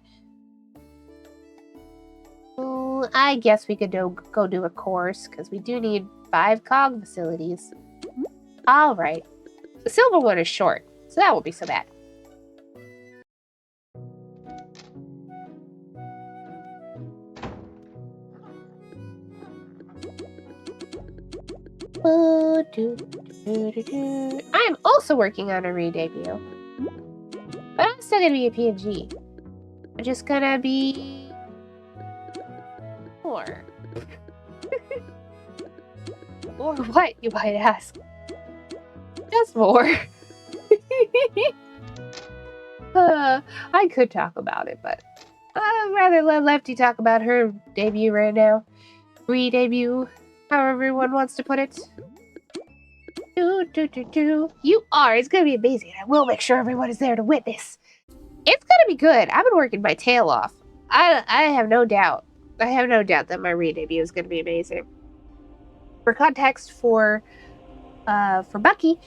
Well, I guess we could go do a course, because we do need 5 cog facilities. Alright. The silver one is short, so that won't be so bad. I am also working on a re-debut. But I'm still gonna be a PNG. I'm just gonna be... more. More what, you might ask? Just more. I could talk about it, but I'd rather let Lefty talk about her debut right now. Re-debut, however everyone wants to put it. You are. It's gonna be amazing. I will make sure everyone is there to witness. It's gonna be good. I've been working my tail off. I have no doubt. I have no doubt that my re-debut is gonna be amazing. For context, for Bucky.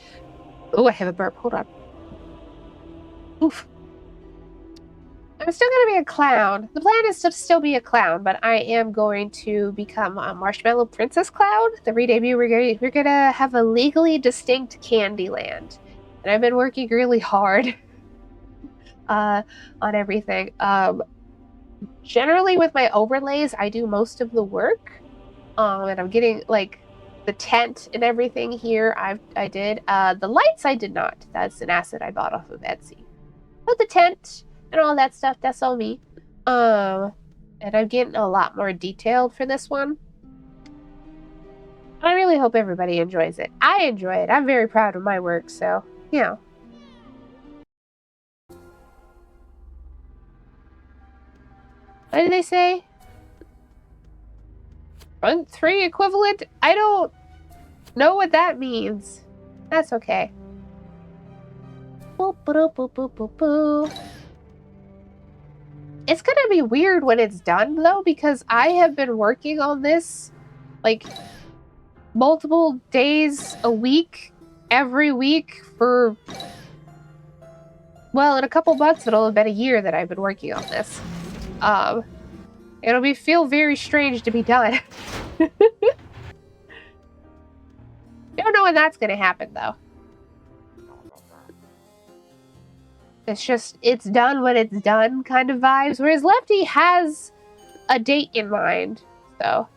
Oh, I have a burp. Hold on. Oof. I'm still going to be a clown. The plan is to still be a clown, but I am going to become a Marshmallow Princess Clown. The re-debut, we're going to have a legally distinct Candyland. And I've been working really hard on everything. Generally, with my overlays, I do most of the work. And I'm getting, like, the tent and everything here, I did. The lights, I did not. That's an asset I bought off of Etsy. But the tent... and all that stuff, that's all me. And I'm getting a lot more detailed for this one. I really hope everybody enjoys it. I enjoy it. I'm very proud of my work, so, you know. What did they say? Front 3 equivalent? I don't know what that means. That's okay. Boop, boop, boop, boop, boop, boop. It's gonna be weird when it's done, though, because I have been working on this, like, multiple days a week, every week for, well, in a couple months, it'll have been a year that I've been working on this. It'll feel very strange to be done. Don't know when that's gonna happen, though. It's just, it's done when it's done kind of vibes, whereas Lefty has a date in mind, so.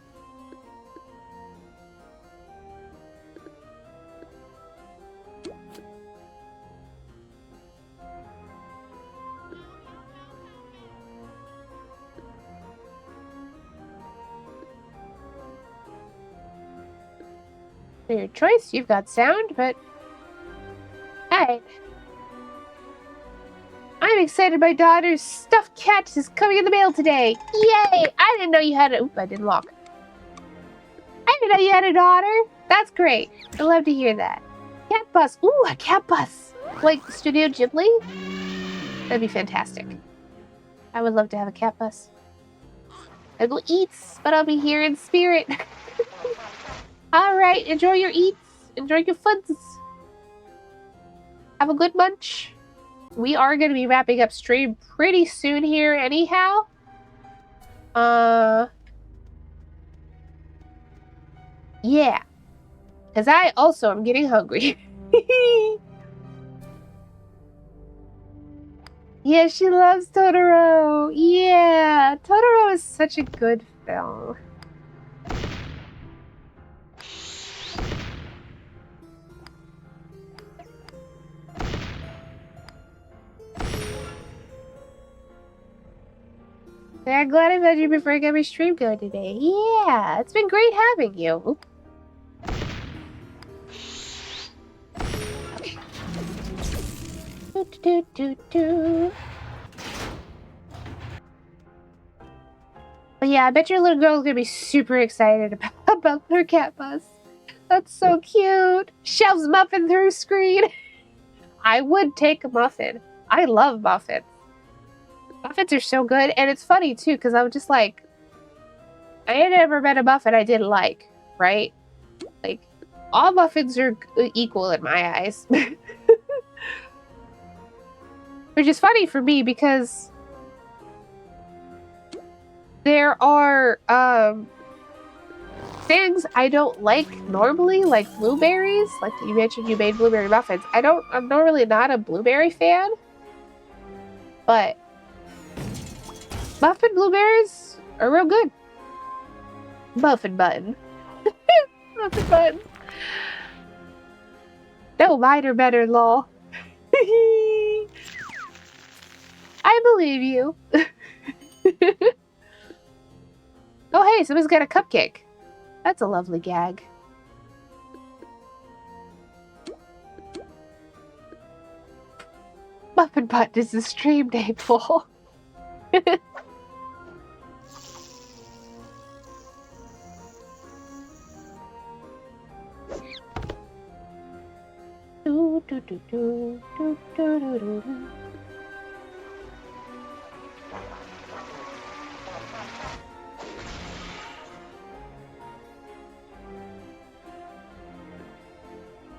Your choice, you've got sound, but... Alright. I'm excited my daughter's stuffed cat is coming in the mail today. Yay! I didn't know you had a... Oop, I didn't walk. I didn't know you had a daughter. That's great. I love to hear that. Cat bus. Ooh, a cat bus. Like Studio Ghibli? That'd be fantastic. I would love to have a cat bus. I'll go eats, but I'll be here in spirit. Alright, enjoy your eats. Enjoy your foods. Have a good munch. We are going to be wrapping up stream pretty soon here anyhow. Yeah. Because I also am getting hungry. Yeah, she loves Totoro. Yeah, Totoro is such a good film. I'm glad I met you before I got my stream going today. Yeah, it's been great having you. Oop. Okay. Do. But yeah, I bet your little girl's gonna be super excited about her cat bus. That's so cute. Shoves muffin through screen. I would take a muffin. I love muffins. Muffins are so good, and it's funny too, because I was just like, I had never met a muffin I didn't like, right? Like, all muffins are equal in my eyes. Which is funny for me because there are things I don't like normally, like blueberries. Like you mentioned you made blueberry muffins. I'm normally not a blueberry fan, but muffin blueberries are real good. Muffin button. Muffin button. No, mine are better, lol. I believe you. Oh, hey, somebody's got a cupcake. That's a lovely gag. Muffin Butt is the stream name, Paul.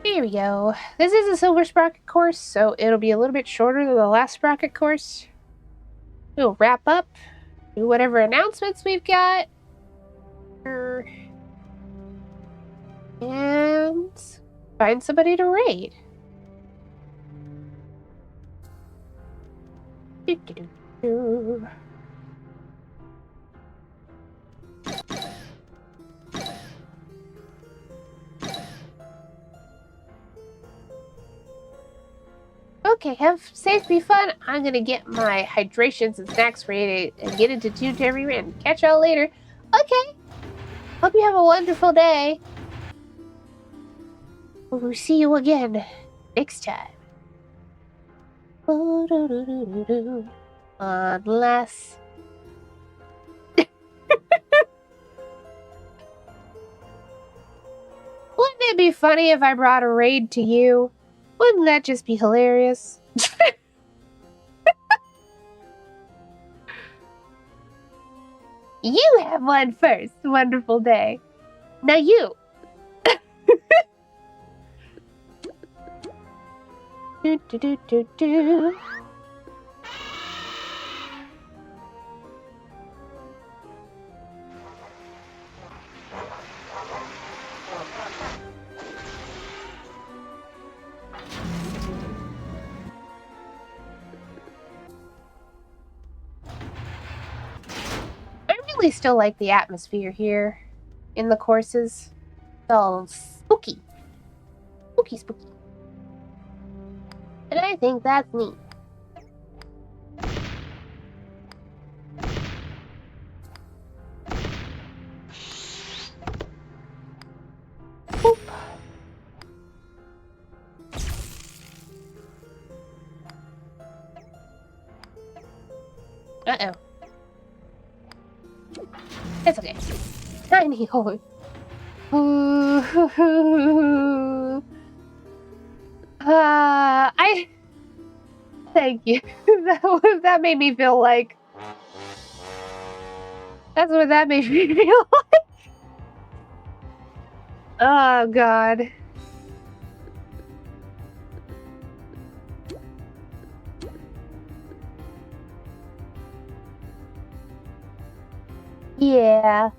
Here we go. This is a silver sprocket course, so it'll be a little bit shorter than the last sprocket course. We'll wrap up, do whatever announcements we've got, and find somebody to raid. Okay, have safe, be fun. I'm gonna get my hydrations and snacks ready and get into Toontown and catch y'all later. Okay. Hope you have a wonderful day. We'll see you again next time. Unless... Wouldn't it be funny if I brought a raid to you? Wouldn't that just be hilarious? You have one first. Wonderful day. Now you. Do. I still like the atmosphere here in the courses. It's all spooky. Spooky. And I think that's neat. Boop. Uh-oh. It's okay. Tiny hole. Thank you. That made me feel like... That's what that made me feel like. Oh, God. Yeah.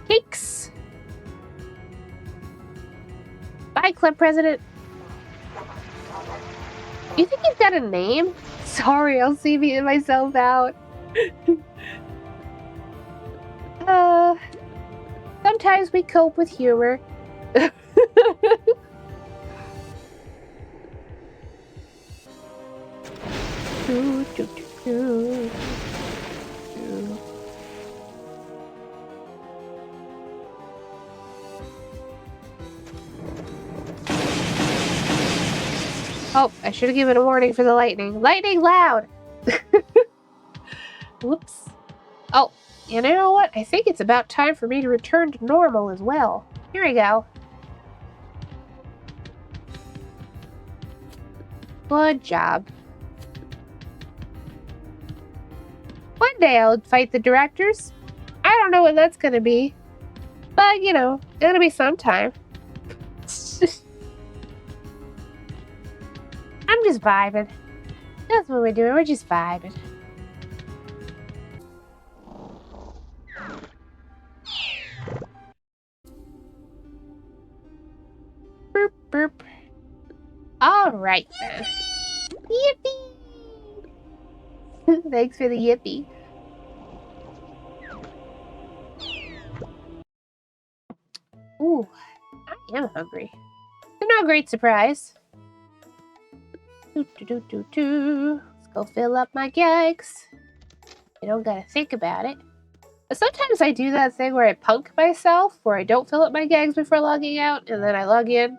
Cakes. Bye, Club President. You think he's got a name? Sorry, I'll see me myself out. Sometimes we cope with humor. Oh, I should have given a warning for the lightning. Lightning loud! Whoops. Oh, and you know what? I think it's about time for me to return to normal as well. Here we go. Good job. One day I'll fight the directors. I don't know when that's gonna be. But, you know, it'll be sometime. I'm just vibing. That's what we're doing. We're just vibing. Burp, burp. All right, then. Yippee! Thanks for the yippee. Ooh, I am hungry. No great surprise. Let's go fill up my gags. I don't gotta think about it. But sometimes I do that thing where I punk myself, where I don't fill up my gags before logging out, and then I log in,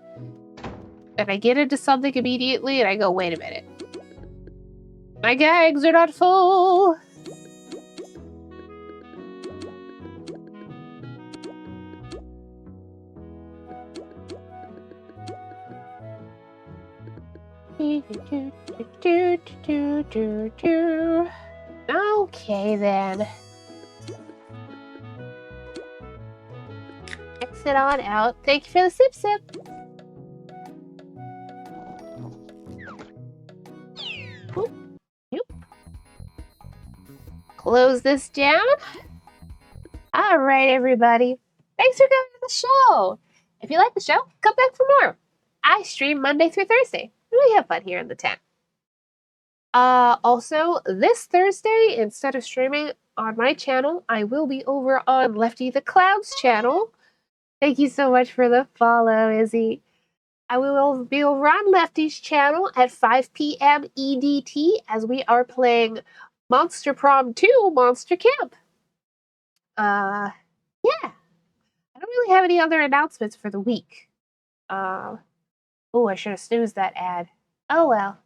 and I get into something immediately, and I go, wait a minute. My gags are not full! Okay, then. Exit on out. Thank you for the sip sip. Close this down. All right, everybody. Thanks for coming to the show. If you like the show, come back for more. I stream Monday through Thursday. We have fun here in the tent. Also, this Thursday, instead of streaming on my channel, I will be over on Lefty the Cloud's channel. Thank you so much for the follow, Izzy. I will be over on Lefty's channel at 5 p.m. EDT as we are playing Monster Prom 2 Monster Camp. Yeah. I don't really have any other announcements for the week. Oh, I should have snoozed that ad. Oh well.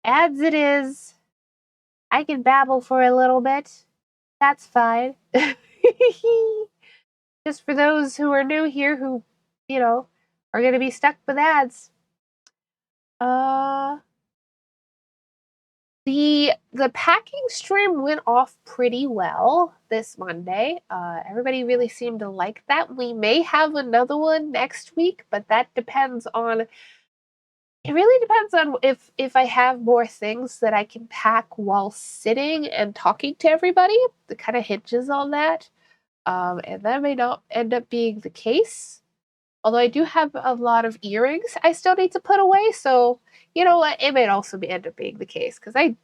Ads it is. I can babble for a little bit. That's fine. Just for those who are new here who, you know, are going to be stuck with ads. The packing stream went off pretty well this Monday. Everybody really seemed to like that. We may have another one next week, but that depends on. It really depends on if I have more things that I can pack while sitting and talking to everybody. It kind of hinges on that, and that may not end up being the case. Although I do have a lot of earrings I still need to put away, so you know what? It may also end up being the case because I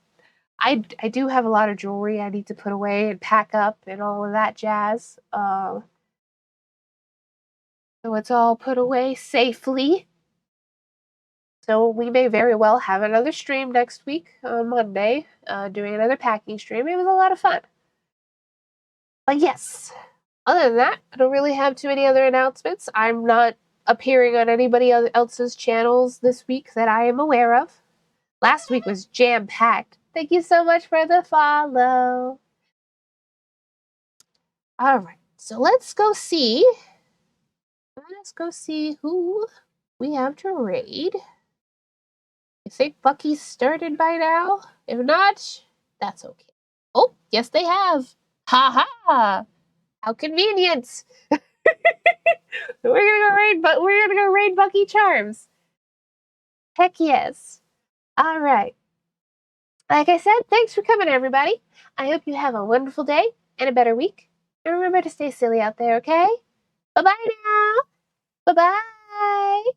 do have a lot of jewelry I need to put away and pack up and all of that jazz. So it's all put away safely. So we may very well have another stream next week on Monday, doing another packing stream. It was a lot of fun. But yes, other than that, I don't really have too many other announcements. I'm not appearing on anybody else's channels this week that I am aware of. Last week was jam-packed. Thank you so much for the follow. All right, so let's go see. Let's go see who we have to raid. I think Bucky's started by now. If not, that's okay. Oh, yes, they have. Ha ha! How convenient! We're gonna go raid Bucky Charms. Heck yes! All right. Like I said, thanks for coming, everybody. I hope you have a wonderful day and a better week. And remember to stay silly out there, okay? Bye bye now. Bye bye.